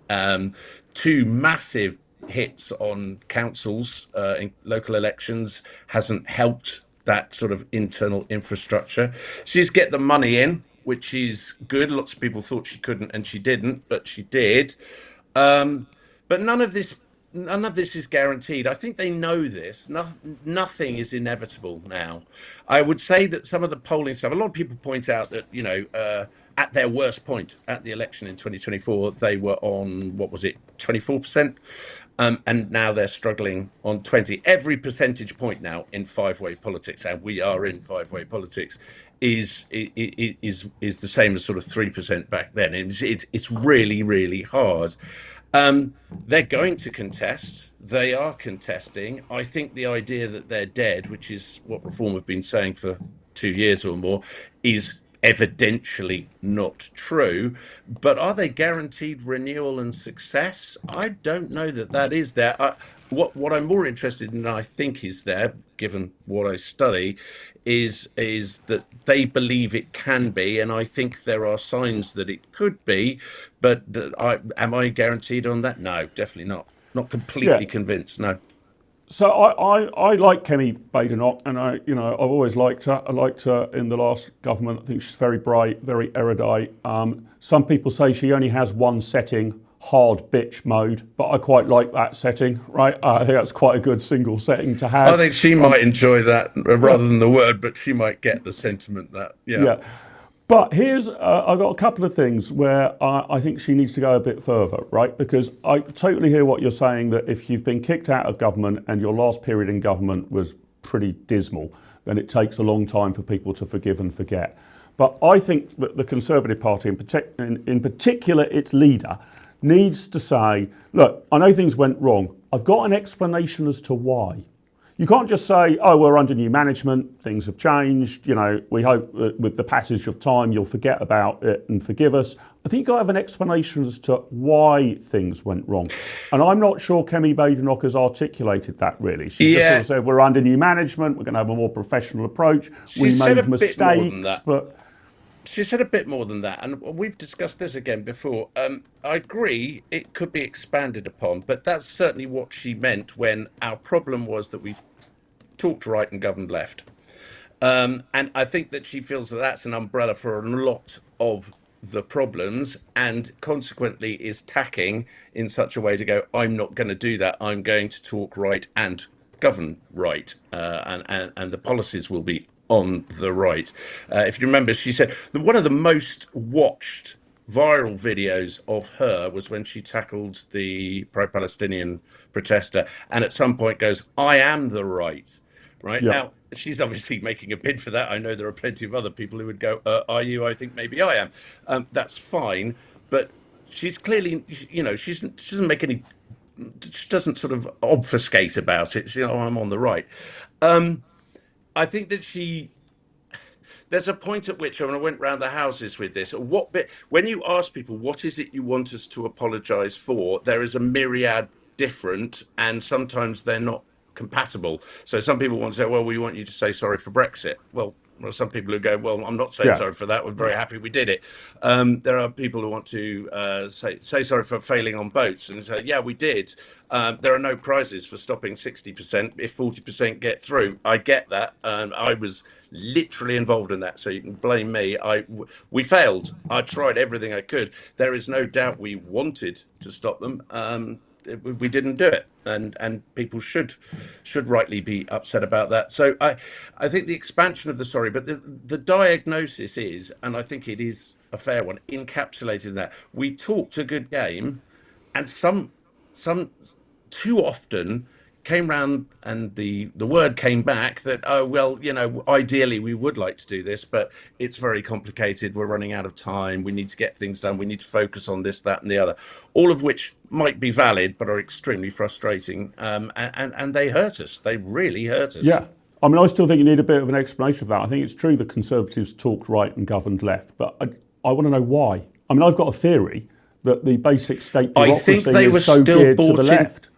Two massive hits on councils in local elections hasn't helped that sort of internal infrastructure. She's get the money in, which is good. Lots of people thought she couldn't, and she didn't, but she did. But none of this is guaranteed. I think they know this. Nothing is inevitable now. I would say that some of the polling stuff, a lot of people point out that, at their worst point at the election in 2024, they were on, 24%? And now they're struggling on 20. Every percentage point now in five-way politics, and we are in five-way politics, is the same as sort of 3% back then. It's really, really hard. They're going to contest. They are contesting. I think the idea that they're dead, which is what Reform have been saying for 2 years or more, is evidentially not true. But are they guaranteed renewal and success? I don't know that is there. What I'm more interested in, I think, is there, given what I study, is that they believe it can be, and I think there are signs that it could be. But am I guaranteed on that? No, definitely not. Not completely convinced. No. So I like Kemi Badenoch, and I've always liked her. I liked her in the last government. I think she's very bright, very erudite. Some people say she only has one setting, hard bitch mode, but I quite like that setting, right? I think that's quite a good single setting to have. I think she might enjoy that rather than the word, but she might get the sentiment that, yeah. But here's, I've got a couple of things where I think she needs to go a bit further, right? Because I totally hear what you're saying, that if you've been kicked out of government and your last period in government was pretty dismal, then it takes a long time for people to forgive and forget. But I think that the Conservative Party, in particular its leader, needs to say, look, I know things went wrong. I've got an explanation as to why. You can't just say, oh, we're under new management, things have changed, we hope that with the passage of time you'll forget about it and forgive us. I think you've got to have an explanation as to why things went wrong. And I'm not sure Kemi Badenoch has articulated that really. She just sort of said, we're under new management, we're going to have a more professional approach, we made mistakes, but... She said a bit more than that, and we've discussed this again before. I agree it could be expanded upon, but that's certainly what she meant when our problem was that we talked right and governed left. And I think that she feels that that's an umbrella for a lot of the problems, and consequently is tacking in such a way to go, I'm not going to do that. I'm going to talk right and govern right, and the policies will be on the right. If you remember, she said that one of the most watched viral videos of her was when she tackled the pro-Palestinian protester, and at some point goes, I am the right. Right now, she's obviously making a bid for that. I know there are plenty of other people who would go, are you? I think maybe I am. That's fine. But she's clearly, she doesn't make any, she doesn't sort of obfuscate about it. She, I'm on the right. I think that there's a point at which, when I went round the houses with this, when you ask people, what is it you want us to apologise for? There is a myriad different, and sometimes they're not compatible. So some people want to say, well, we want you to say sorry for Brexit. Well, some people who go, well, I'm not saying sorry for that. We're very happy we did it. There are people who want to say sorry for failing on boats and say, yeah, we did. There are no prizes for stopping 60% if 40% get through. I get that. I was literally involved in that, so you can blame me. We failed. I tried everything I could. There is no doubt we wanted to stop them. We didn't do it, and people should rightly be upset about that. So I think the expansion of the sorry, but the diagnosis is, and I think it is a fair one, encapsulated in that we talked a good game, and some too often came round and the word came back that, oh, well, ideally we would like to do this, but it's very complicated. We're running out of time. We need to get things done. We need to focus on this, that, and the other, all of which might be valid, but are extremely frustrating. And they hurt us. They really hurt us. Yeah. I mean, I still think you need a bit of an explanation of that. I think it's true the Conservatives talked right and governed left, but I want to know why. I mean, I've got a theory that the basic state bureaucracy is so geared to the left.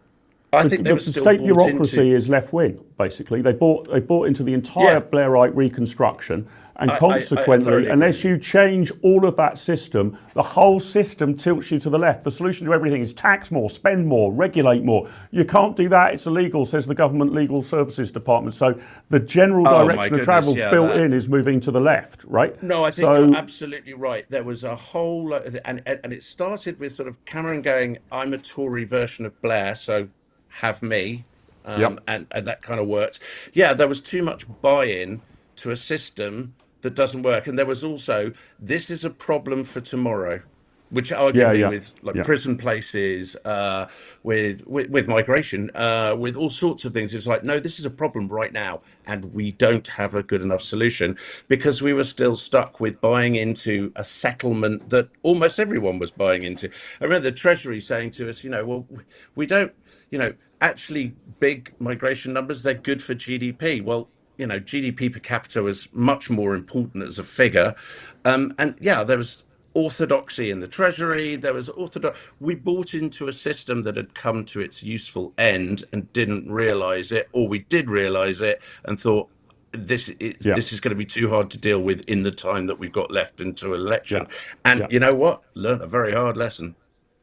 I think the state bureaucracy is left wing. Basically, they bought into the entire Blairite reconstruction, and consequently, unless you change all of that system, the whole system tilts you to the left. The solution to everything is tax more, spend more, regulate more. You can't do that; it's illegal, says the Government Legal Services Department. So the general direction of travel built in is moving to the left, right? No, I think you're absolutely right. There was a whole, and it started with sort of Cameron going, "I'm a Tory version of Blair, so have me," and that kind of worked. Yeah, there was too much buy-in to a system that doesn't work, and there was also, this is a problem for tomorrow, which arguably with prison places, with migration, with all sorts of things, it's like, no, this is a problem right now, and we don't have a good enough solution, because we were still stuck with buying into a settlement that almost everyone was buying into. I remember the Treasury saying to us, well, we don't, actually big migration numbers, they're good for GDP. Well, GDP per capita was much more important as a figure. There was orthodoxy in the Treasury. We bought into a system that had come to its useful end and didn't realize it, or we did realize it and thought, this is going to be too hard to deal with in the time that we've got left into election. And you know what? Learned a very hard lesson.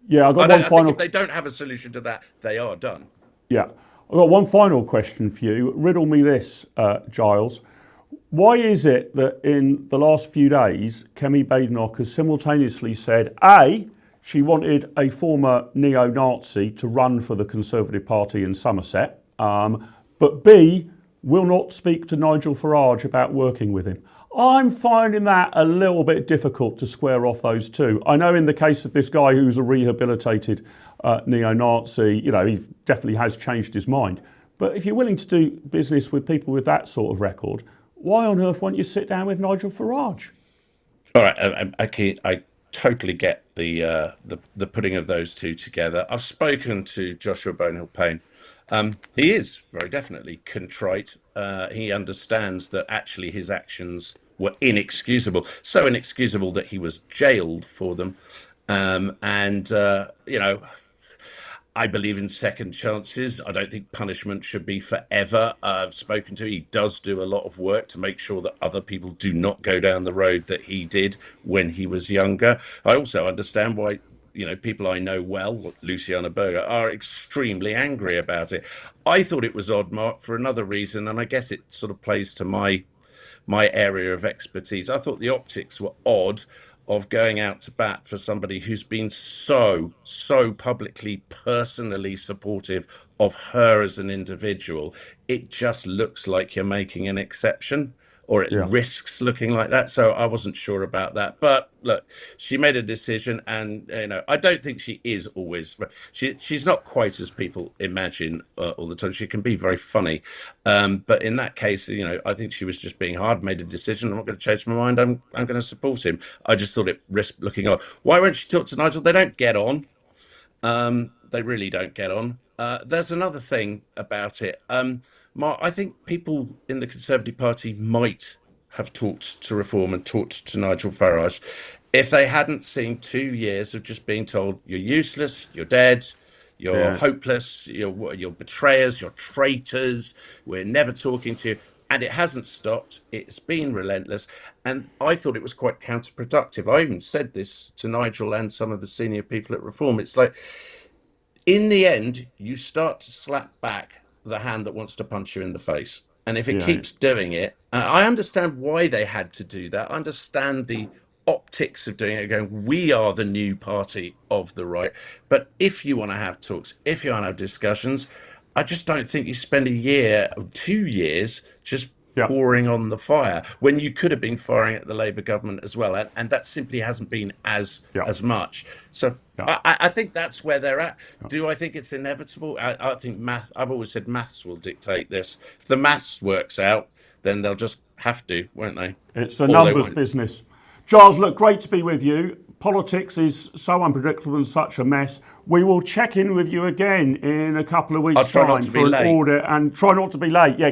Yeah, I think if they don't have a solution to that, they are done. Yeah. I've got one final question for you. Riddle me this, Giles. Why is it that in the last few days, Kemi Badenoch has simultaneously said, A, she wanted a former neo-Nazi to run for the Conservative Party in Somerset, but B, will not speak to Nigel Farage about working with him? I'm finding that a little bit difficult to square off those two. I know in the case of this guy who's a rehabilitated neo-Nazi, he definitely has changed his mind. But if you're willing to do business with people with that sort of record, why on earth won't you sit down with Nigel Farage? All right, I totally get the putting of those two together. I've spoken to Joshua Bonehill-Payne. He is very definitely contrite. He understands that actually his actions were inexcusable, so inexcusable that he was jailed for them. I believe in second chances. I don't think punishment should be forever. I've spoken to him. He does do a lot of work to make sure that other people do not go down the road that he did when he was younger. I also understand why people I know well, like Luciana Berger, are extremely angry about it. I thought it was odd, Mark, for another reason, and I guess it sort of plays to my area of expertise. I thought the optics were odd of going out to bat for somebody who's been so publicly, personally supportive of her as an individual. It just looks like you're making an exception, or it risks looking like that. So I wasn't sure about that. But look, she made a decision, and I don't think she is always. She's not quite as people imagine all the time. She can be very funny, but in that case, I think she was just being hard. Made a decision. I'm not going to change my mind. I'm going to support him. I just thought it risked looking odd. Why won't she talk to Nigel? They don't get on. They really don't get on. There's another thing about it. Mark, I think people in the Conservative Party might have talked to Reform and talked to Nigel Farage if they hadn't seen 2 years of just being told, you're useless, you're dead, you're hopeless, you're betrayers, you're traitors, we're never talking to you. And it hasn't stopped. It's been relentless. And I thought it was quite counterproductive. I even said this to Nigel and some of the senior people at Reform. It's like, in the end, you start to slap back the hand that wants to punch you in the face. And if it keeps doing it, I understand why they had to do that. I understand the optics of doing it, going, we are the new party of the right. But if you want to have talks, if you want to have discussions, I just don't think you spend a year or 2 years just pouring on the fire when you could have been firing at the Labour government as well. And that simply hasn't been as much. So I think that's where they're at. Do I think it's inevitable? I think I've always said maths will dictate this. If the maths works out, then they'll just have to, won't they? It's a numbers business. Giles, look, great to be with you. Politics is so unpredictable and such a mess. We will check in with you again in a couple of weeks' time for an audit, and try not to be late. Yeah,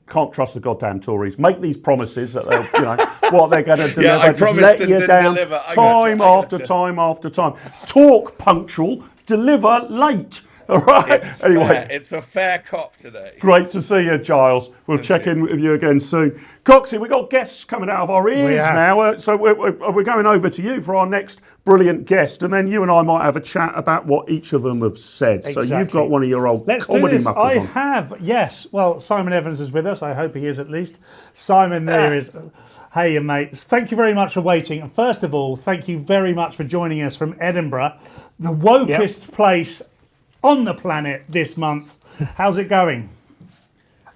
can't trust the goddamn Tories. Make these promises that they'll, what they're going to deliver. Yeah, I just promised let and you didn't down deliver. time after time after time. Talk punctual, deliver late. All right. Anyway, it's a fair cop today. Great to see you, Giles. We'll check in with you again soon. Coxie, we've got guests coming out of our ears now, so we're going over to you for our next brilliant guest, and then you and I might have a chat about what each of them have said. Exactly. So you've got one of your old comedy muckers on. I have, yes. Well, Simon Evans is with us. I hope he is at least. Simon, there is. Hey, mates. Thank you very much for waiting. And first of all, thank you very much for joining us from Edinburgh, the wokest place on the planet this month. How's it going?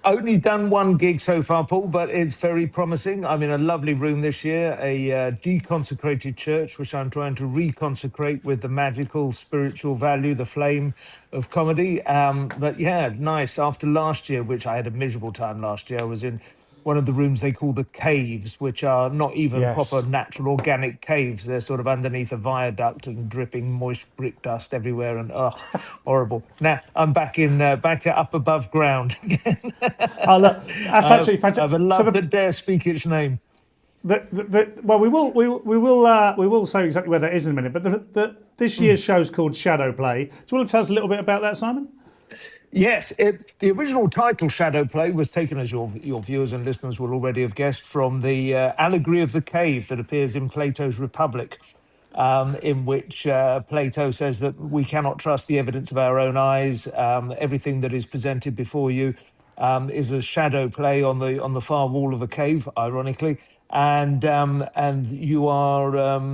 Only done one gig so far, Paul, but it's very promising. I'm in a lovely room this year, a deconsecrated church, which I'm trying to reconsecrate with the magical spiritual value, the flame of comedy. But yeah, nice. After last year, which I had a miserable time last year, I was in one of the rooms they call the caves, which are not even proper natural organic caves. They're sort of underneath a viaduct and dripping moist brick dust everywhere, and horrible. Now I'm back up above ground again. Look, that's actually fantastic. I've a love that dare speak its name. Well, we will say exactly where that is in a minute. But this year's show is called Shadow Play. Do you want to tell us a little bit about that, Simon? Yes, the original title, Shadow Play, was taken, as your viewers and listeners will already have guessed, from the allegory of the cave that appears in Plato's Republic, in which Plato says that we cannot trust the evidence of our own eyes. Everything that is presented before you is a shadow play on the far wall of a cave, ironically, and you are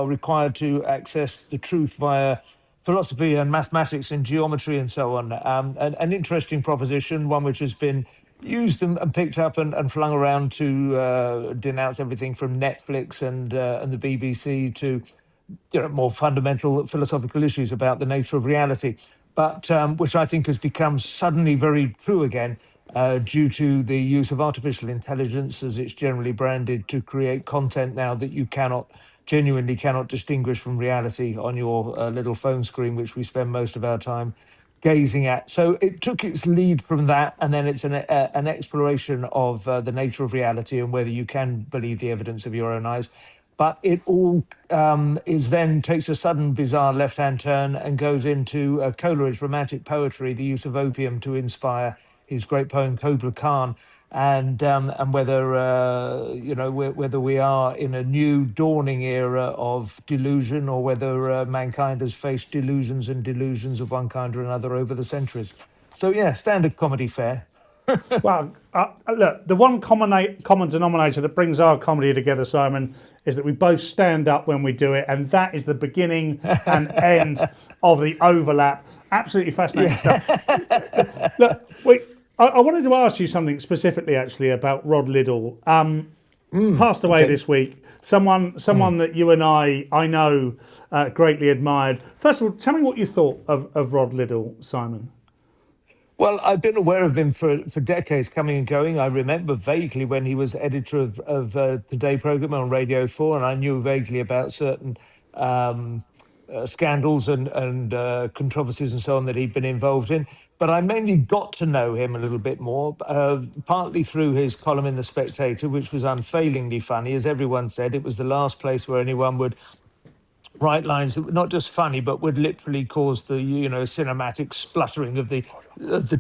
required to access the truth via philosophy and mathematics and geometry and so on. An interesting proposition, one which has been used and picked up and flung around to denounce everything from Netflix and the BBC to more fundamental philosophical issues about the nature of reality, but which I think has become suddenly very true again due to the use of artificial intelligence, as it's generally branded, to create content now that you genuinely cannot distinguish from reality on your little phone screen, which we spend most of our time gazing at. So it took its lead from that, and then it's an exploration of the nature of reality and whether you can believe the evidence of your own eyes. But it all takes a sudden bizarre left-hand turn and goes into Coleridge romantic poetry, the use of opium to inspire his great poem Kubla Khan, and whether whether we are in a new dawning era of delusion, or whether mankind has faced delusions of one kind or another over the centuries. So yeah, standard comedy fare. Well, look, the one common denominator that brings our comedy together, Simon, is that we both stand up when we do it, and that is the beginning and end of the overlap. Absolutely fascinating stuff. Look, I wanted to ask you something specifically, actually, about Rod Liddell. Passed away this week. Someone that you and I know greatly admired. First of all, tell me what you thought of Rod Liddell, Simon. Well, I've been aware of him for decades, coming and going. I remember vaguely when he was editor of Today programme on Radio 4, and I knew vaguely about certain scandals and controversies and so on that he'd been involved in. But I mainly got to know him a little bit more, partly through his column in The Spectator, which was unfailingly funny. As everyone said, it was the last place where anyone would write lines that were not just funny, but would literally cause the cinematic spluttering of the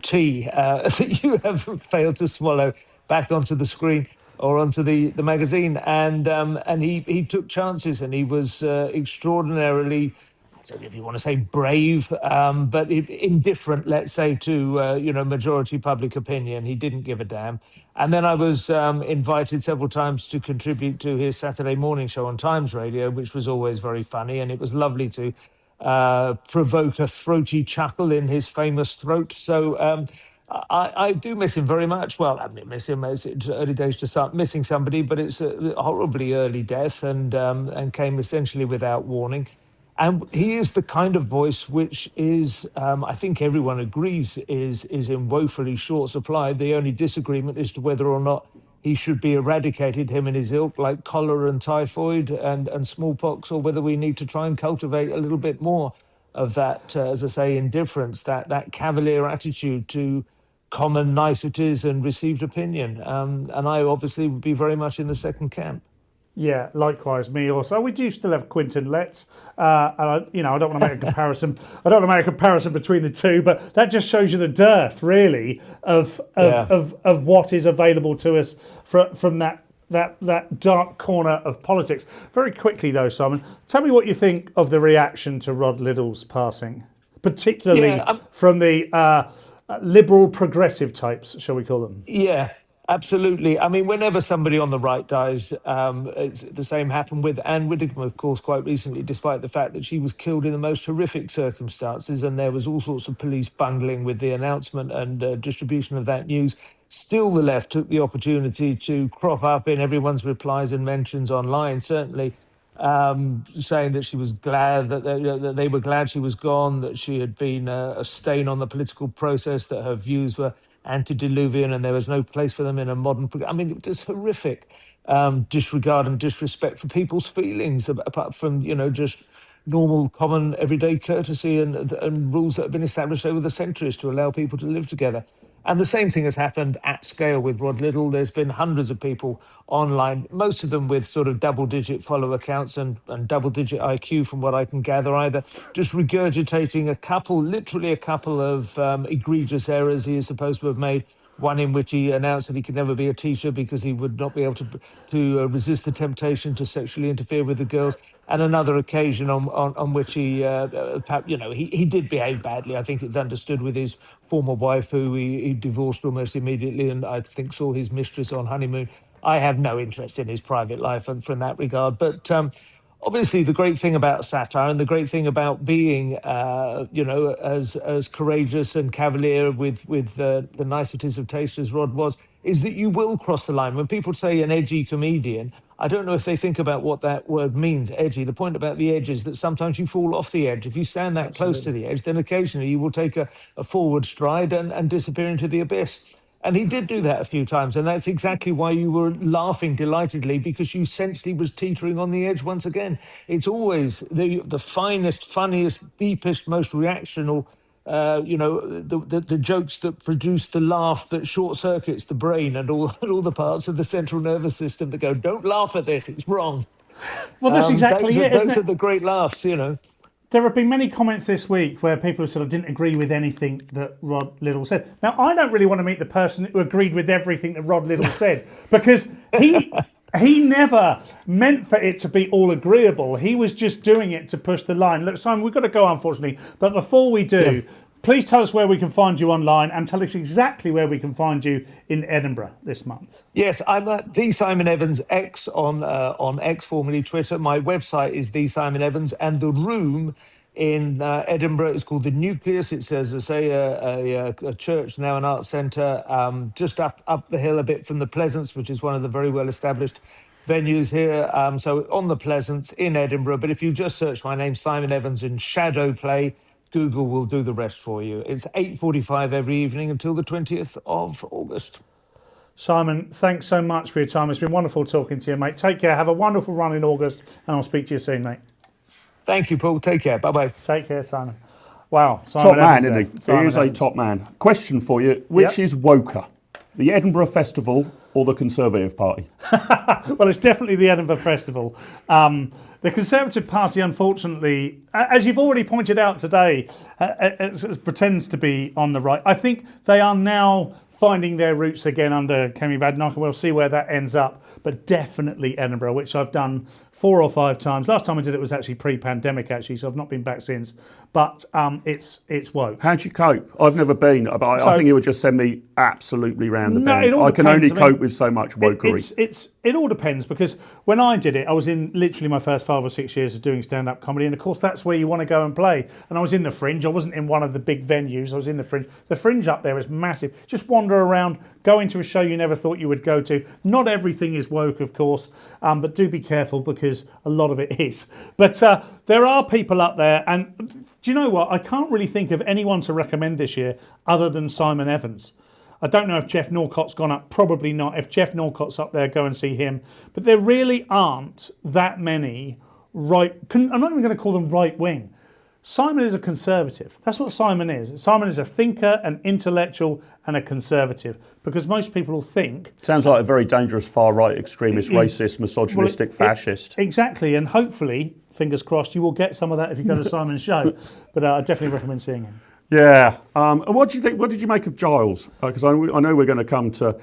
tea that you have failed to swallow back onto the screen or onto the magazine. And he took chances, and he was extraordinarily, I don't know if you want to say brave, but indifferent, let's say, to majority public opinion. He didn't give a damn. And then I was invited several times to contribute to his Saturday morning show on Times Radio, which was always very funny, and it was lovely to provoke a throaty chuckle in his famous throat. So I do miss him very much. Well, I miss him. It's early days to start missing somebody, but it's a horribly early death and came essentially without warning. And he is the kind of voice which is, I think everyone agrees, is in woefully short supply. The only disagreement is to whether or not he should be eradicated, him and his ilk, like cholera and typhoid and smallpox, or whether we need to try and cultivate a little bit more of that, as I say, indifference, that cavalier attitude to common niceties and received opinion. And I obviously would be very much in the second camp. Yeah, likewise, me also. We do still have Quinton Letts, and I don't want to make a comparison. I don't want to make a comparison between the two, but that just shows you the dearth, really, of what is available to us from that dark corner of politics. Very quickly, though, Simon, tell me what you think of the reaction to Rod Liddell's passing, particularly from the liberal progressive types, shall we call them? Yeah. Absolutely. I mean, whenever somebody on the right dies, it's the same happened with Anne Widdecombe, of course, quite recently, despite the fact that she was killed in the most horrific circumstances, and there was all sorts of police bungling with the announcement and distribution of that news. Still, the left took the opportunity to crop up in everyone's replies and mentions online, certainly, saying that she was glad that they were glad she was gone, that she had been a stain on the political process, that her views were antediluvian and there was no place for them in a modern. I mean, it was horrific disregard and disrespect for people's feelings, apart from just normal, common, everyday courtesy and rules that have been established over the centuries to allow people to live together. And the same thing has happened at scale with Rod Liddell. There's been hundreds of people online, most of them with sort of double-digit follower accounts and double-digit IQ, from what I can gather, either just regurgitating literally a couple of egregious errors he is supposed to have made. One in which he announced that he could never be a teacher because he would not be able to resist the temptation to sexually interfere with the girls. And another occasion on which he did behave badly. I think it's understood, with his former wife, who he divorced almost immediately, and I think saw his mistress on honeymoon. I have no interest in his private life and from that regard, but obviously the great thing about satire and the great thing about being, as courageous and cavalier with the niceties of taste as Rod was, is that you will cross the line. When people say an edgy comedian, I don't know if they think about what that word means, edgy. The point about the edge is that sometimes you fall off the edge. If you stand that close to the edge, then occasionally you will take a forward stride and disappear into the abyss. And he did do that a few times, and that's exactly why you were laughing delightedly, because you sensed he was teetering on the edge once again. It's always the finest, funniest, deepest, most reactional, the jokes that produce the laugh that short circuits the brain and all the parts of the central nervous system that go, don't laugh at this, it's wrong. Well, that's exactly it, isn't it? Those are the great laughs, There have been many comments this week where people sort of didn't agree with anything that Rod Liddell said. Now, I don't really want to meet the person who agreed with everything that Rod Liddell said, because he never meant for it to be all agreeable. He was just doing it to push the line. Look, Simon, we've got to go, unfortunately. But before we do, please tell us where we can find you online, and tell us exactly where we can find you in Edinburgh this month. Yes, I'm at The Simon Evans X on X, formerly Twitter. My website is The Simon Evans, and the room in Edinburgh is called The Nucleus. It's, as I say, a church, now an arts centre, just up the hill a bit from the Pleasance, which is one of the very well-established venues here. So on the Pleasance in Edinburgh. But if you just search my name, Simon Evans, in Shadow Play, Google will do the rest for you. It's 8:45 every evening until the 20th of August. Simon, thanks so much for your time. It's been wonderful talking to you, mate. Take care. Have a wonderful run in August, and I'll speak to you soon, mate. Thank you, Paul. Take care. Bye-bye. Take care, Simon. Wow. Simon Top man, Evans, isn't he? He is a top man. Question for you. Which is woker? The Edinburgh Festival or the Conservative Party? Well, it's definitely the Edinburgh Festival. The Conservative Party, unfortunately, as you've already pointed out today, it pretends to be on the right. I think they are now finding their roots again under Kemi Badenoch, and we'll see where that ends up. But definitely Edinburgh, which I've done 4 or 5 times. Last time I did it was actually pre-pandemic, actually, so I've not been back since. But it's woke. How'd you cope? I've never been, but I think it would just send me absolutely round the bend. I can only cope with so much wokery. It all depends, because when I did it, I was in literally my first 5 or 6 years of doing stand-up comedy, and of course that's where you want to go and play. And I was in the Fringe. I wasn't in one of the big venues. I was in the Fringe. The Fringe up there is massive. Just wander around, go into a show you never thought you would go to. Not everything is woke, of course, but do be careful, because a lot of it is. But there are people up there, and do you know what? I can't really think of anyone to recommend this year other than Simon Evans. I don't know if Jeff Norcott's gone up. Probably not. If Jeff Norcott's up there, go and see him. But there really aren't that many I'm not even going to call them right-wing. Simon is a conservative. That's what Simon is. Simon is a thinker, an intellectual, and a conservative. Because most people will think... Sounds like a very dangerous far-right extremist, racist, misogynistic, fascist. Exactly, and hopefully, fingers crossed, you will get some of that if you go to Simon's show. But I definitely recommend seeing him. Yeah. And what do you think? What did you make of Giles? Because I know we're going to come to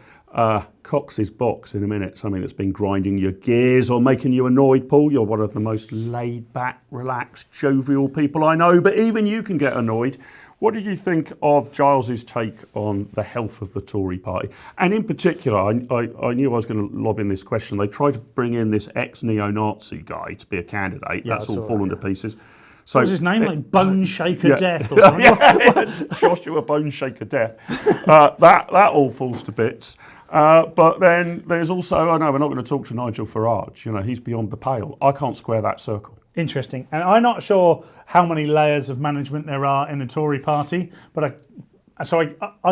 Cox's box in a minute, something that's been grinding your gears or making you annoyed, Paul. You're one of the most laid-back, relaxed, jovial people I know, but even you can get annoyed. What did you think of Giles's take on the health of the Tory party? And in particular, I knew I was going to lob in this question. They tried to bring in this ex-neo-Nazi guy to be a candidate. That's all fallen to pieces. So, what was his name? Like Bone Shaker Death or something? Joshua Bone Shaker Death. That all falls to bits. But then there's also, I know we're not going to talk to Nigel Farage. You know, he's beyond the pale. I can't square that circle. Interesting. And I'm not sure how many layers of management there are in the Tory party, but I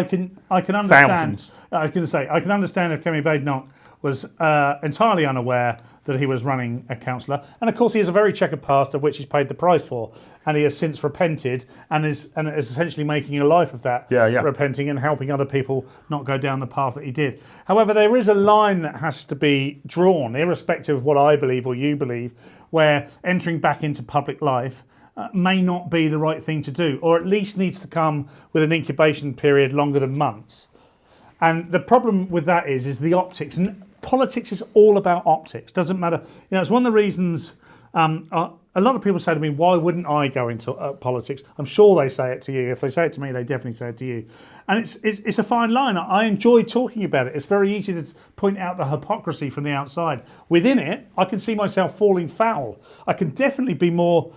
can understand. Thousands. I can understand if Kemi Badenoch was entirely unaware that he was running a councillor, and of course he has a very checkered past of which he's paid the price for, and he has since repented and is essentially making a life of that, repenting and helping other people not go down the path that he did. However, there is a line that has to be drawn, irrespective of what I believe or you believe, where entering back into public life may not be the right thing to do, or at least needs to come with an incubation period longer than months. And the problem with that is the optics. And politics is all about optics. Doesn't matter. You know, it's one of the reasons a lot of people say to me, why wouldn't I go into politics? I'm sure they say it to you. If they say it to me, they definitely say it to you. And it's a fine line. I enjoy talking about it. It's very easy to point out the hypocrisy from the outside. Within it, I can see myself falling foul. I can definitely be more...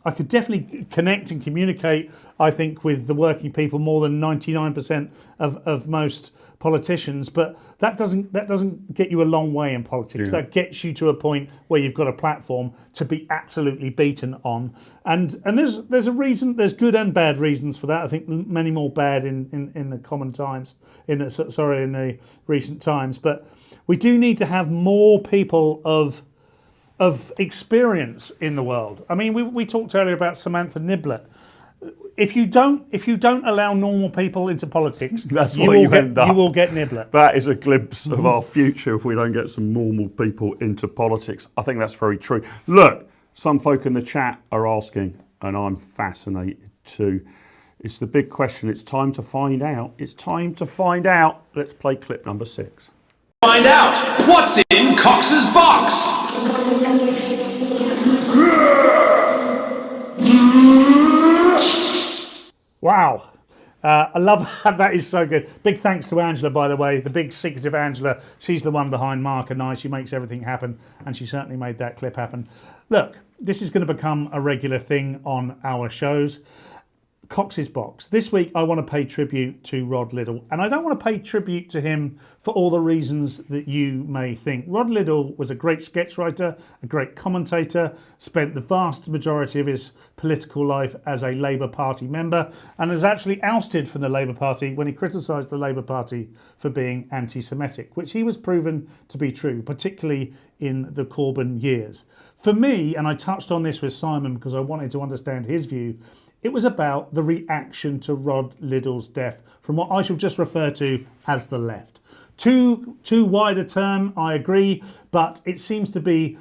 I could definitely connect and communicate, I think, with the working people more than 99% of most politicians, but that doesn't get you a long way in politics. That gets you to a point where you've got a platform to be absolutely beaten on, and there's a reason. There's good and bad reasons for that. I think many more bad in the common times, in the recent times, but we do need to have more people of experience in the world. I mean, we talked earlier about Samantha Niblett. If you don't allow normal people into politics, you will get Niblett. That is a glimpse of our future if we don't get some normal people into politics. I think that's very true. Look, some folk in the chat are asking, and I'm fascinated too. It's the big question. It's time to find out. It's time to find out. Let's play clip number 6. Find out what's in Cox's box. Wow. I love that. That is so good. Big thanks to Angela, by the way, the big secretive Angela. She's the one behind Mark and I. She makes everything happen, and she certainly made that clip happen. Look, this is going to become a regular thing on our shows. Cox's box. This week I want to pay tribute to Rod Liddle, and I don't want to pay tribute to him for all the reasons that you may think. Rod Liddle was a great sketch writer, a great commentator, spent the vast majority of his political life as a Labour Party member, and was actually ousted from the Labour Party when he criticised the Labour Party for being anti-Semitic, which he was proven to be true, particularly in the Corbyn years. For me, and I touched on this with Simon because I wanted to understand his view, it was about the reaction to Rod Liddle's death from what I shall just refer to as the left. Too wide a term, I agree, but it seems to be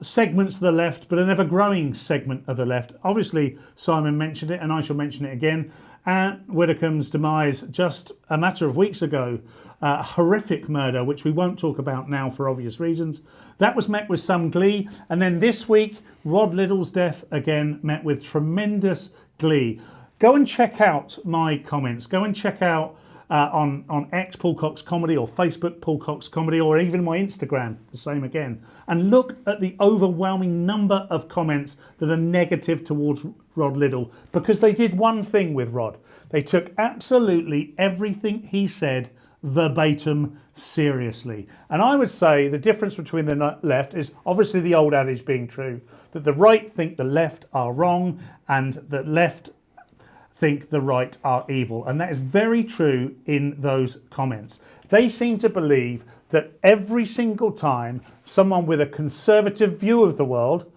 segments of the left, but an ever-growing segment of the left. Obviously, Simon mentioned it, and I shall mention it again. Anne Widdecombe's demise just a matter of weeks ago, a horrific murder, which we won't talk about now for obvious reasons. That was met with some glee, and then this week, Rod Liddle's death again met with tremendous glee. Go and check out my comments. Go and check out on X Paul Cox Comedy or Facebook Paul Cox Comedy or even my Instagram, the same again. And look at the overwhelming number of comments that are negative towards Rod Liddle because they did one thing with Rod. They took absolutely everything he said verbatim seriously. And I would say the difference between the left is obviously the old adage being true, that the right think the left are wrong and the left think the right are evil. And that is very true in those comments. They seem to believe that every single time someone with a conservative view of the world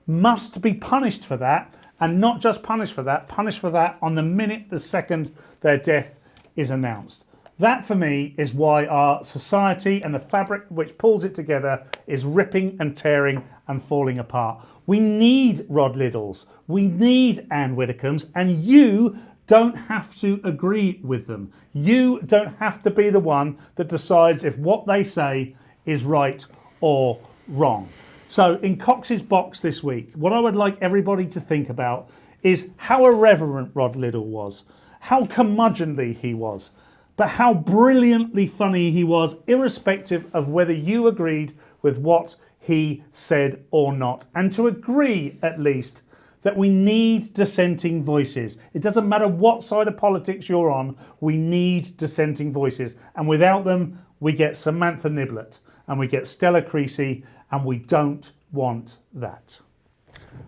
must be punished for that, and not just punish for that on the minute, the second their death is announced. That for me is why our society and the fabric which pulls it together is ripping and tearing and falling apart. We need Rod Liddles, we need Anne Widdecombe's, and you don't have to agree with them. You don't have to be the one that decides if what they say is right or wrong. So in Cox's box this week, what I would like everybody to think about is how irreverent Rod Liddle was, how curmudgeonly he was, but how brilliantly funny he was, irrespective of whether you agreed with what he said or not. And to agree, at least, that we need dissenting voices. It doesn't matter what side of politics you're on, we need dissenting voices. And without them, we get Samantha Niblet and we get Stella Creasy, and we don't want that.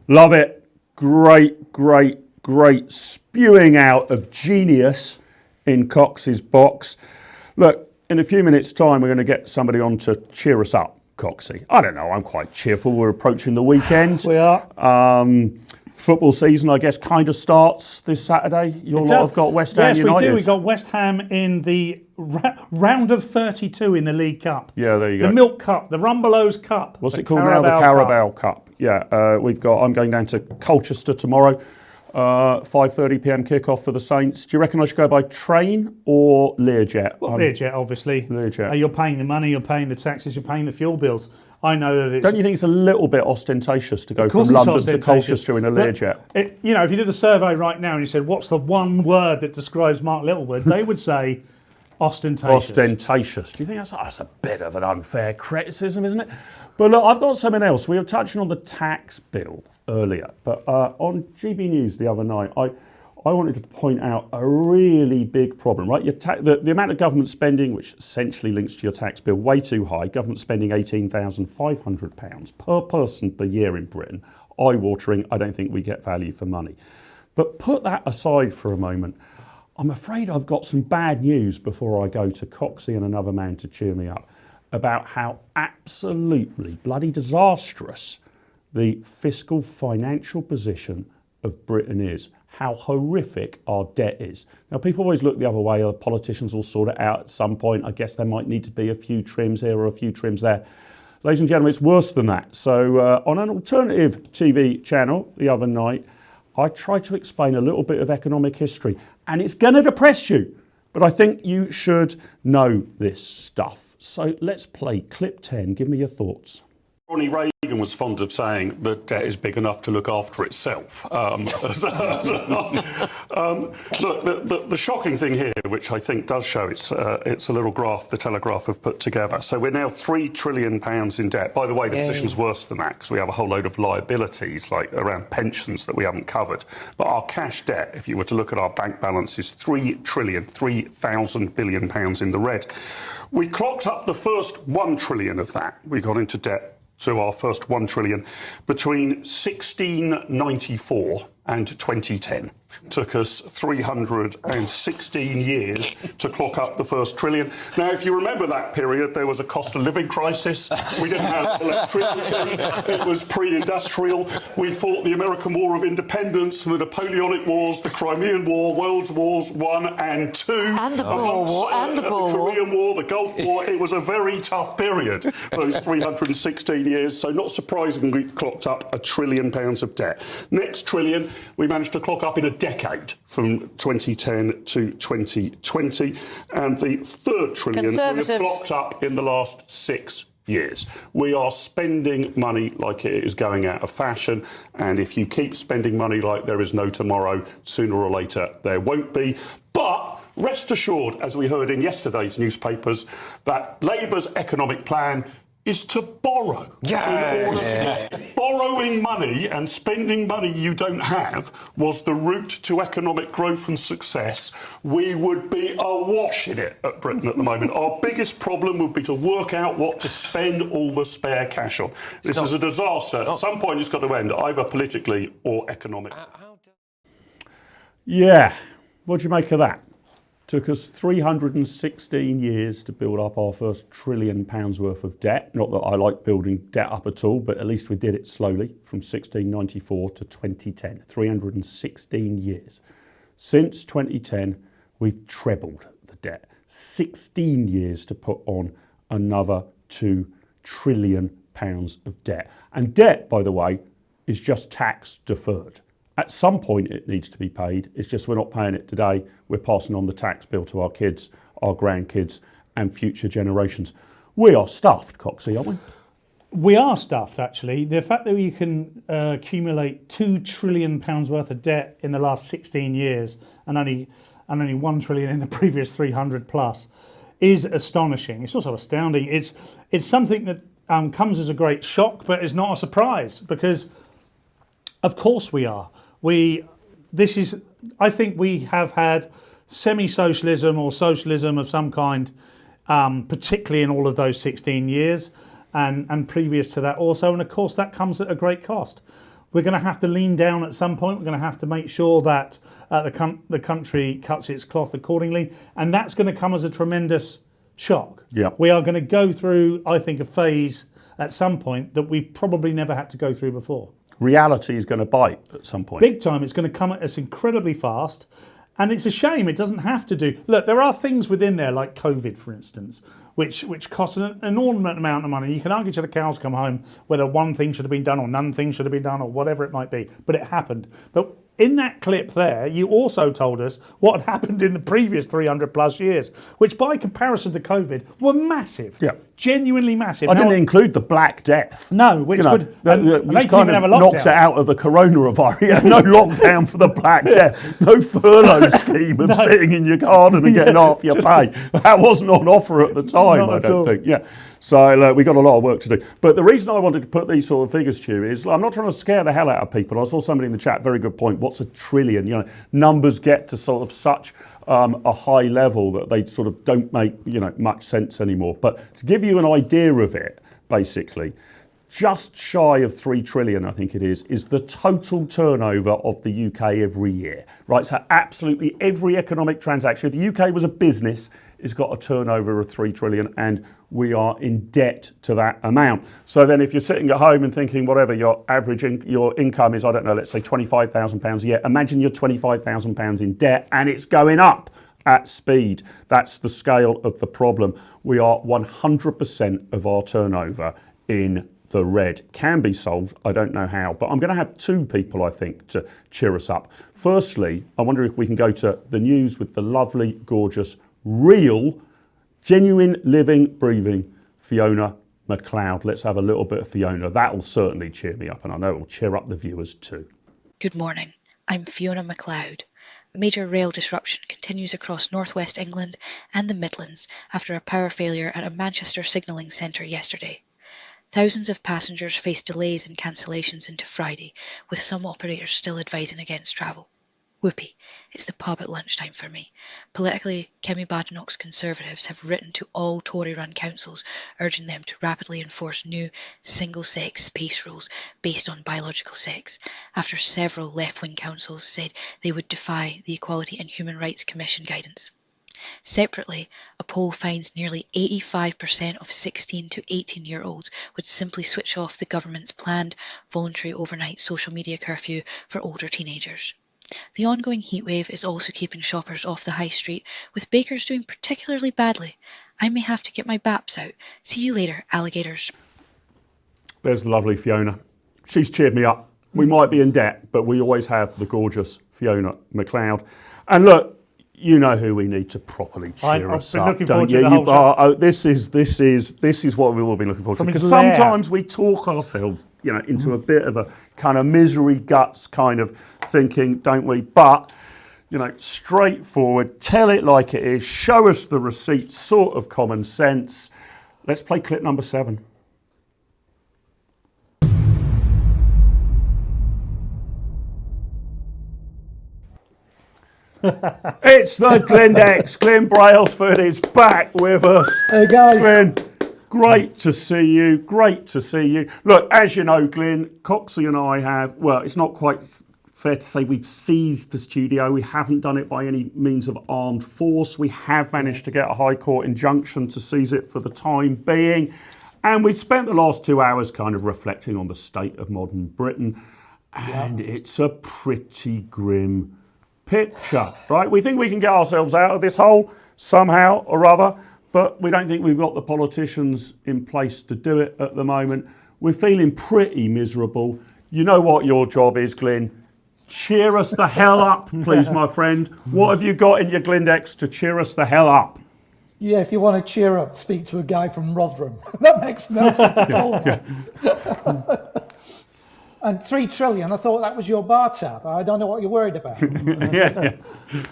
Love it. Great, great, great spewing out of genius in Cox's box. Look, in a few minutes' time, we're going to get somebody on to cheer us up, Coxie. I don't know, I'm quite cheerful. We're approaching the weekend. We are. Football season, I guess, kind of starts this Saturday. Your lot have got West Ham United. Yes, we do. We've got West Ham in the round of 32 in the League Cup. Yeah, there you go. The Milk Cup, the Rumbelows Cup. What's it called now? The Carabao Cup. Yeah, I'm going down to Colchester tomorrow. 5:30 p.m. kickoff for the Saints. Do you reckon I should go by train or Learjet? Well, Learjet, obviously. Learjet. You're paying the money, you're paying the taxes, you're paying the fuel bills. I know that it's... Don't you think it's a little bit ostentatious to go from London to Colchester in a Learjet? If you did a survey right now and you said, what's the one word that describes Mark Littlewood? They would say ostentatious. Ostentatious. Do you think that's a bit of an unfair criticism, isn't it? But look, I've got something else. We were touching on the tax bill earlier, but on GB News the other night, I wanted to point out a really big problem, right? The amount of government spending, which essentially links to your tax bill, way too high. Government spending £18,500 per person per year in Britain. Eye-watering. I don't think we get value for money. But put that aside for a moment. I'm afraid I've got some bad news before I go to Coxie and another man to cheer me up about how absolutely bloody disastrous the fiscal financial position of Britain is, how horrific our debt is. Now, people always look the other way, or politicians will sort it out at some point. I guess there might need to be a few trims here or a few trims there. Ladies and gentlemen, it's worse than that. So on an alternative TV channel the other night, I tried to explain a little bit of economic history, and it's going to depress you, but I think you should know this stuff. So let's play clip 10. Give me your thoughts. Ronnie Reagan was fond of saying that debt is big enough to look after itself. Look, the shocking thing here, which I think does show, it's a little graph the Telegraph have put together. So we're now £3 trillion in debt. By the way, the position's worse than that because we have a whole load of liabilities, like around pensions that we haven't covered. But our cash debt, if you were to look at our bank balance, is 3,000 billion pounds in the red. We clocked up the first 1 trillion of that. We got into debt to our first 1 trillion between 1694 and 2010. Took us 316 years to clock up the first trillion. Now, if you remember that period, there was a cost of living crisis. We didn't have electricity. It was pre-industrial. We fought the American War of Independence, the Napoleonic Wars, the Crimean War, World Wars I and II. And the Boer War, and the Boer War. The Korean War, the Gulf War. It was a very tough period, those 316 years. So not surprisingly, we clocked up £1 trillion of debt. Next trillion, we managed to clock up in a decade from 2010 to 2020, and the third trillion we have clocked up in the last 6 years. We are spending money like it is going out of fashion, and if you keep spending money like there is no tomorrow, sooner or later there won't be. But rest assured, as we heard in yesterday's newspapers, that Labour's economic plan is to borrow. Borrowing money and spending money you don't have was the route to economic growth and success. We would be awash in it at Britain at the moment. Our biggest problem would be to work out what to spend all the spare cash on. This is a disaster. At some point it's got to end, either politically or economically. Yeah, what do you make of that? Took us 316 years to build up our first £1 trillion worth of debt. Not that I like building debt up at all, but at least we did it slowly from 1694 to 2010. 316 years. Since 2010, we've trebled the debt. 16 years to put on another £2 trillion of debt. And debt, by the way, is just tax deferred. At some point it needs to be paid. It's just we're not paying it today. We're passing on the tax bill to our kids, our grandkids and future generations. We are stuffed, Coxie, aren't we? We are stuffed, actually. The fact that you can accumulate £2 trillion worth of debt in the last 16 years and only 1 trillion in the previous 300 plus is astonishing. It's also astounding. It's something that comes as a great shock, but it's not a surprise because, of course, we are. I think we have had semi-socialism or socialism of some kind, particularly in all of those 16 years and previous to that also. And of course, that comes at a great cost. We're going to have to lean down at some point. We're going to have to make sure that the country cuts its cloth accordingly. And that's going to come as a tremendous shock. Yeah. We are going to go through, I think, a phase at some point that we've probably never had to go through before. Reality is going to bite at some point. Big time. It's going to come at us incredibly fast. And it's a shame it doesn't have to do. Look, there are things within there like COVID, for instance, which cost an enormous amount of money. You can argue till the cows come home whether one thing should have been done or none thing should have been done or whatever it might be. But it happened. But in that clip there, you also told us what had happened in the previous 300 plus years, which by comparison to COVID were massive. Yeah. Genuinely massive. I didn't include the Black Death. No, which would which kind of knocks it out of the coronavirus. Yeah, no lockdown for the Black Death. No furlough scheme of sitting in your garden and getting half your pay. That wasn't on offer at the time, I don't think. Yeah. So we got a lot of work to do. But the reason I wanted to put these sort of figures to you is I'm not trying to scare the hell out of people. I saw somebody in the chat, very good point. What's a trillion? You know, numbers get to sort of such a high level that they sort of don't make, you know, much sense anymore. But to give you an idea of it, basically, just shy of 3 trillion, I think it is the total turnover of the UK every year, right? So absolutely every economic transaction, if the UK was a business, it's got a turnover of 3 trillion and we are in debt to that amount. So then if you're sitting at home and thinking whatever your average your income is, I don't know, let's say £25,000 a year, imagine you're £25,000 in debt and it's going up at speed. That's the scale of the problem. We are 100% of our turnover in the red. Can be solved, I don't know how, but I'm going to have two people, I think, to cheer us up. Firstly, I wonder if we can go to the news with the lovely, gorgeous, real, genuine, living, breathing Fiona MacLeod. Let's have a little bit of Fiona. That'll certainly cheer me up, and I know it'll cheer up the viewers too. Good morning. I'm Fiona MacLeod. Major rail disruption continues across northwest England and the Midlands after a power failure at a Manchester signalling centre yesterday. Thousands of passengers face delays and cancellations into Friday, with some operators still advising against travel. Whoopee, it's the pub at lunchtime for me. Politically, Kemi Badenoch's Conservatives have written to all Tory-run councils urging them to rapidly enforce new single-sex space rules based on biological sex, after several left-wing councils said they would defy the Equality and Human Rights Commission guidance. Separately, a poll finds nearly 85% of 16 to 18-year-olds would simply switch off the government's planned voluntary overnight social media curfew for older teenagers. The ongoing heatwave is also keeping shoppers off the high street, with bakers doing particularly badly. I may have to get my baps out. See you later, alligators. There's the lovely Fiona. She's cheered me up. We might be in debt, but we always have the gorgeous Fiona MacLeod. And look, you know who we need to properly cheer us up, don't you? This is what we've all been looking forward to. Because sometimes we talk ourselves, you know, into a bit of a kind of misery guts kind of thinking, don't we? But, you know, straightforward, tell it like it is, show us the receipts, sort of common sense. Let's play clip number 7. It's the Glendex. Glyn Brailsford is back with us. Hey guys. Glyn, great to see you. Great to see you. Look, as you know, Glyn, Coxie and I have, well, it's not quite fair to say we've seized the studio. We haven't done it by any means of armed force. We have managed to get a High Court injunction to seize it for the time being. And we've spent the last 2 hours kind of reflecting on the state of modern Britain. And it's a pretty grim picture, right? We think we can get ourselves out of this hole somehow or other, but we don't think we've got the politicians in place to do it at the moment. We're feeling pretty miserable. You know what your job is, Glyn. Cheer us the hell up, please, my friend. What have you got in your Glindex to cheer us the hell up? Yeah, if you want to cheer up, speak to a guy from Rotherham. That makes no sense at all. And 3 trillion, I thought that was your bar tab. I don't know what you're worried about.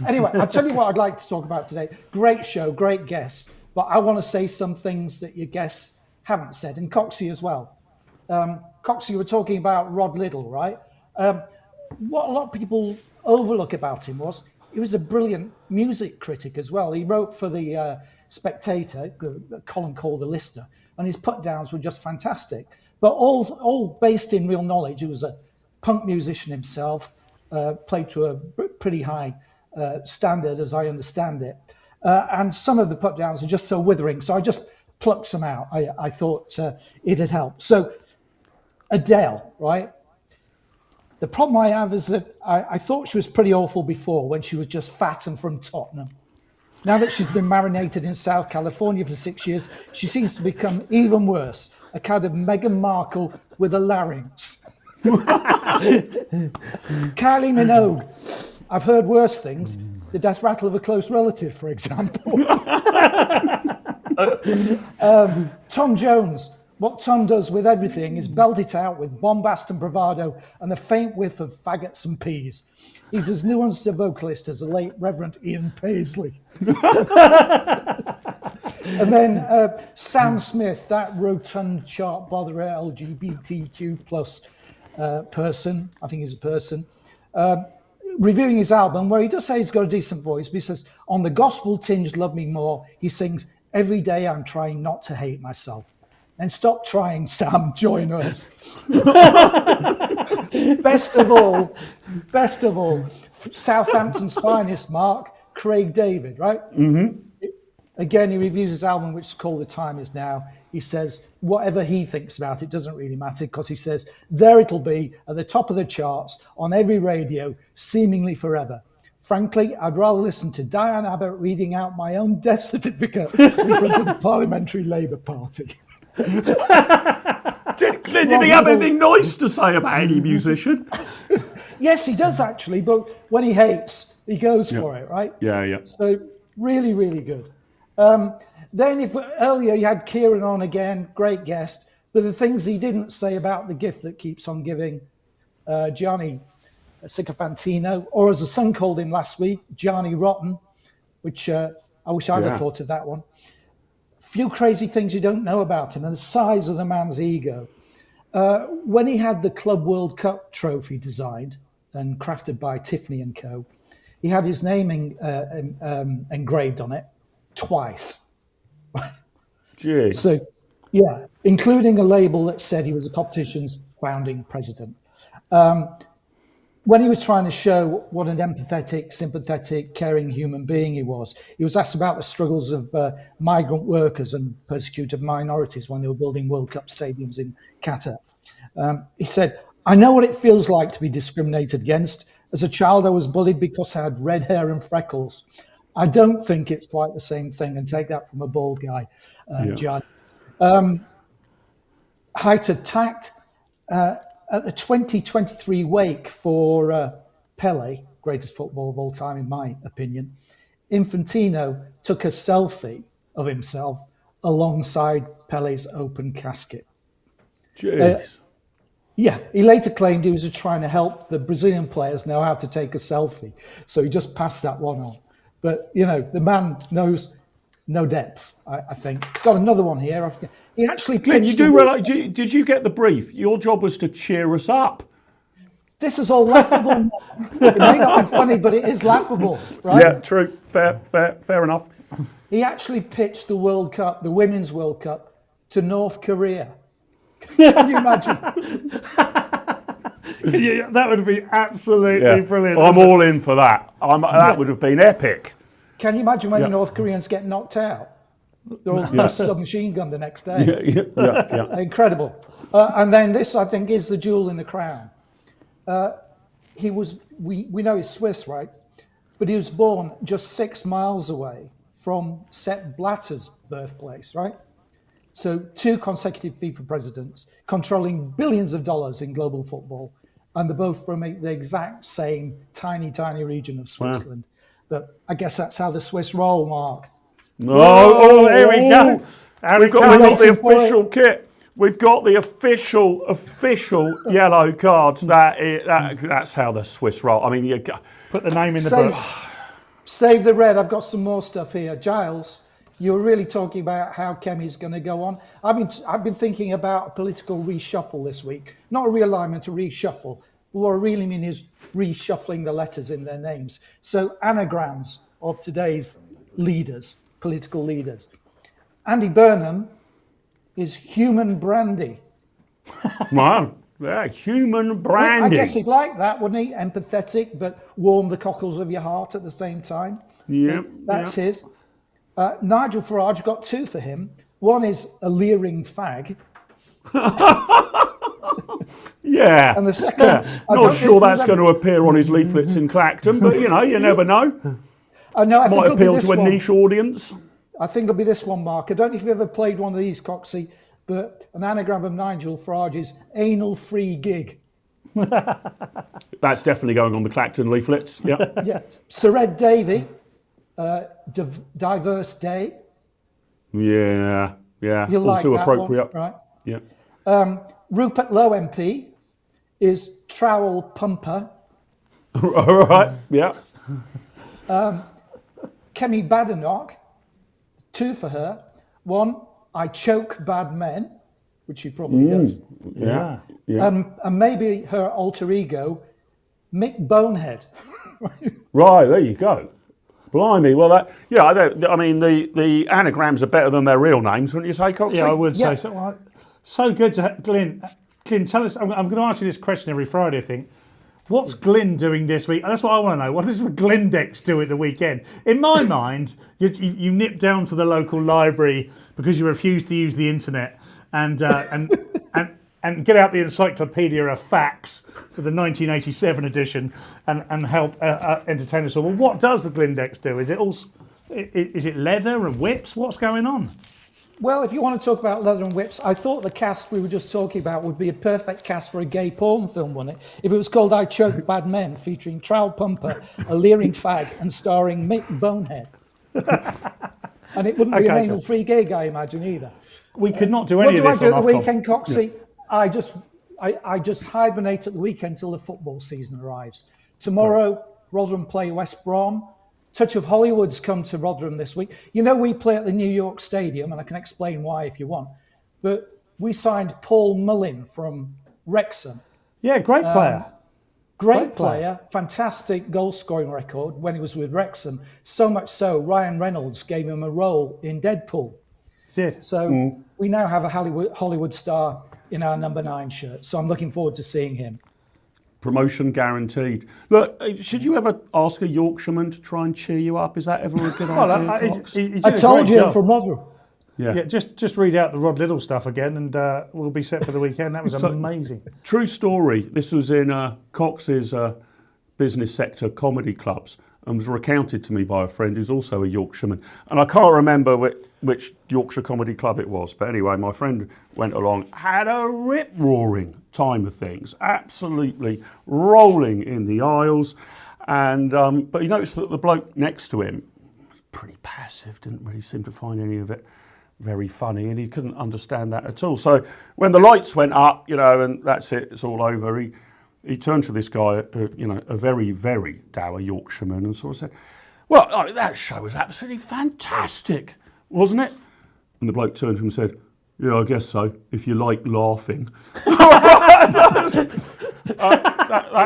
Anyway, I'll tell you what I'd like to talk about today. Great show, great guest. But I want to say some things that your guests haven't said, and Coxie as well. Coxie, you were talking about Rod Liddle, right? What a lot of people overlook about him was he was a brilliant music critic as well. He wrote for the Spectator, a column called The Listener, and his put-downs were just fantastic. But all based in real knowledge. He was a punk musician himself, played to a pretty high standard, as I understand it. And some of the put-downs are just so withering, so I just plucked some out. I thought it'd help. So, Adele, right? The problem I have is that I thought she was pretty awful before when she was just fat and from Tottenham. Now that she's been marinated in South California for 6 years, she seems to become even worse, a kind of Meghan Markle with a larynx. Kylie Minogue, I've heard worse things. The death rattle of a close relative, for example. Tom Jones, what Tom does with everything is belt it out with bombast and bravado and the faint whiff of faggots and peas. He's as nuanced a vocalist as the late Reverend Ian Paisley. And then Sam Smith, that rotund chart botherer LGBTQ plus person, I think he's a person, reviewing his album, where he does say he's got a decent voice, but he says, on the gospel-tinged Love Me More, he sings, every day I'm trying not to hate myself. And stop trying, Sam, join us. Best of all, Southampton's finest, Mark, Craig David, right? Mm-hmm. Again, he reviews his album, which is called The Time Is Now. He says, whatever he thinks about it doesn't really matter, because he says, there it'll be at the top of the charts on every radio, seemingly forever. Frankly, I'd rather listen to Diane Abbott reading out my own death certificate in front of the Parliamentary Labour Party. Did he have anything nice to say about any musician? Yes, he does actually, but when he hates, he goes for it, right? Yeah. So really, really good. Then earlier you had Kieran on again, great guest, but the things he didn't say about the gift that keeps on giving, Gianni Sycophantino, or as the son called him last week, Gianni Rotten, which I wish I'd have thought of that one. Few crazy things you don't know about him, and the size of the man's ego. When he had the Club World Cup trophy designed and crafted by Tiffany & Co., he had his name engraved on it twice. Gee. So, yeah, including a label that said he was the competition's founding president. When he was trying to show what an empathetic, sympathetic, caring human being he was asked about the struggles of migrant workers and persecuted minorities when they were building World Cup stadiums in Qatar. He said, I know what it feels like to be discriminated against. As a child, I was bullied because I had red hair and freckles. I don't think it's quite the same thing, and take that from a bald guy, John. Height of tact. At the 2023 wake for Pele, greatest footballer of all time in my opinion, Infantino took a selfie of himself alongside Pele's open casket. Jeez. Yeah, he later claimed he was trying to help the Brazilian players know how to take a selfie, so he just passed that one on. But, you know, the man knows no depths, I think. Got another one here. He actually Glenn, you do realise, did you get the brief? Your job was to cheer us up. This is all laughable. It may not be funny, but it is laughable, right? Yeah, true. Fair enough. He actually pitched the World Cup, the Women's World Cup, to North Korea. Can you imagine? Yeah, that would be absolutely brilliant. I'm all in for that. That would have been epic. Can you imagine when the North Koreans get knocked out? They're all just submachine gunned the next day. Incredible. And then this, I think, is the jewel in the crown. He was, we know he's Swiss, right? But he was born just 6 miles away from Sepp Blatter's birthplace, right? So 2 consecutive FIFA presidents controlling billions of dollars in global football, and they're both from the exact same tiny, tiny region of Switzerland. But I guess that's how the Swiss roll, Mark. Oh, here we go. We've got the official kit. We've got the official yellow cards. That's how the Swiss roll. I mean, you put the name in the book. Save the red. I've got some more stuff here. Giles, you were really talking about how Kemi's going to go on. I've been thinking about a political reshuffle this week. Not a realignment, a reshuffle. What I really mean is reshuffling the letters in their names. So anagrams of today's leaders, political leaders. Andy Burnham is Human Brandy. Man, yeah, Human Brandy. Well, I guess he'd like that, wouldn't he? Empathetic, but warm the cockles of your heart at the same time. Yeah. That's his. Nigel Farage got 2 for him. One is a leering fag. Yeah. And the second... Not sure that's going to appear on his leaflets in Clacton, but, you never know. Might appeal to a niche audience. I think it'll be this one, Mark. I don't know if you've ever played one of these, Coxie, but an anagram of Nigel Farage is anal free gig. That's definitely going on the Clacton leaflets. Yeah. Sir Ed Davey, diverse day. Yeah. You'll like too that appropriate. One, right? Yeah. Rupert Lowe MP is trowel pumper. All right. Yeah. Kemi Badenoch, 2 for her. 1, I choke bad men, which she probably does. Yeah. And maybe her alter ego, Mick Bonehead. Right, there you go. Blimey. Well, I mean, the anagrams are better than their real names, wouldn't you say, Coxie? Yeah, I would say so. So good to have Glyn. Glyn, tell us, I'm going to ask you this question every Friday, I think. What's Glyn doing this week? That's what I want to know. What does the Glindex do at the weekend? In my mind, you nip down to the local library because you refuse to use the internet and get out the Encyclopedia of Facts for the 1987 edition and help entertain us all. Well, what does the Glindex do? Is it leather and whips? What's going on? Well, if you want to talk about leather and whips, I thought the cast we were just talking about would be a perfect cast for a gay porn film, wouldn't it? If it was called I Choke Bad Men, featuring Trowel Pumper, a leering fag, and starring Mick Bonehead. And it wouldn't be an anal-free gay guy, I imagine, either. We could not do any of this on What do I do at the Ofcom. weekend, Coxie? Yeah. I just hibernate at the weekend till the football season arrives. Tomorrow, Rotherham play West Brom. Touch of Hollywood's come to Rotherham this week. We play at the New York Stadium, and I can explain why if you want. But we signed Paul Mullin from Wrexham. Yeah, great player. Great player, fantastic goal-scoring record when he was with Wrexham. So much so, Ryan Reynolds gave him a role in Deadpool. Yes. So we now have a Hollywood star in our number 9 shirt. So I'm looking forward to seeing him. Promotion guaranteed. Look, should you ever ask a Yorkshireman to try and cheer you up? Is that ever a good idea? I told you from Rotherham. Yeah, just read out the Rod Little stuff again, and we'll be set for the weekend. That was amazing. True story. This was in Cox's business sector comedy clubs, and was recounted to me by a friend who's also a Yorkshireman. And I can't remember which Yorkshire comedy club it was, but anyway, my friend went along, had a rip-roaring time of things, absolutely rolling in the aisles, and but he noticed that the bloke next to him was pretty passive, didn't really seem to find any of it very funny, and he couldn't understand that at all. So when the lights went up, and that's it, it's all over, he turned to this guy, a very, very dour Yorkshireman, and sort of said, well, that show was absolutely fantastic, wasn't it? And the bloke turned to him and said, yeah, I guess so, if you like laughing. That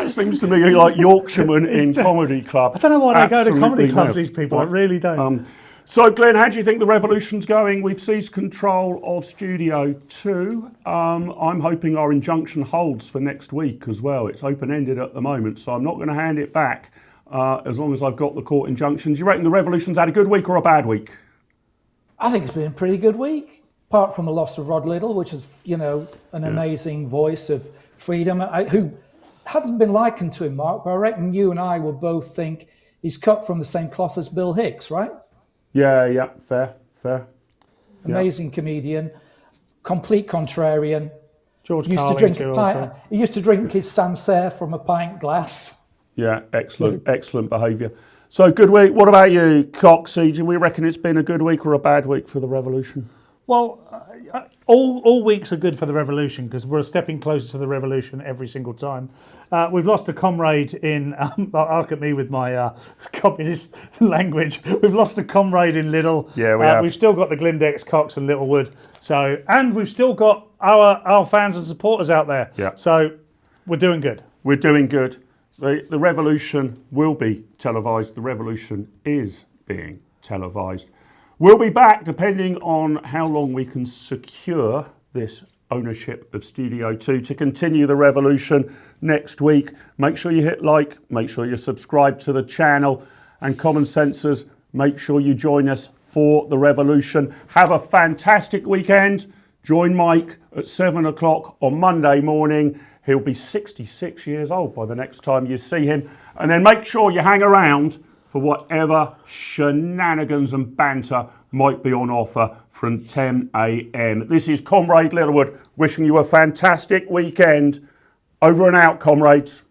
seems to me like Yorkshireman in comedy club. I don't know why they go to comedy clubs, these people, I really don't. So, Glenn, how do you think the Revolution's going? We've seized control of Studio 2. I'm hoping our injunction holds for next week as well. It's open-ended at the moment, so I'm not going to hand it back as long as I've got the court injunction. Do you reckon the Revolution's had a good week or a bad week? I think it's been a pretty good week, apart from the loss of Rod Liddle, which is, an amazing voice of freedom, who hadn't been likened to him, Mark, but I reckon you and I will both think he's cut from the same cloth as Bill Hicks, right? Yeah, fair. Amazing comedian, complete contrarian. George used to drink a pint. He used to drink his Sancerre from a pint glass. Yeah, excellent behaviour. So, good week. What about you, Coxie? Do we reckon it's been a good week or a bad week for the Revolution? Well, all weeks are good for the Revolution because we're stepping closer to the Revolution every single time. We've lost a comrade in, look at me with my communist language. We've lost a comrade in Liddle. Yeah, we have. We've still got the Glindex, Cox and Littlewood. So, and we've still got our fans and supporters out there. Yeah. So, we're doing good. We're doing good. The Revolution will be televised. The Revolution is being televised. We'll be back depending on how long we can secure this ownership of Studio 2 to continue the Revolution next week. Make sure you hit like, make sure you subscribe to the channel, and Common Sensors, make sure you join us for the Revolution. Have a fantastic weekend. Join Mike at 7 o'clock on Monday morning. He'll be 66 years old by the next time you see him. And then make sure you hang around for whatever shenanigans and banter might be on offer from 10 a.m. This is Comrade Littlewood wishing you a fantastic weekend. Over and out, comrades.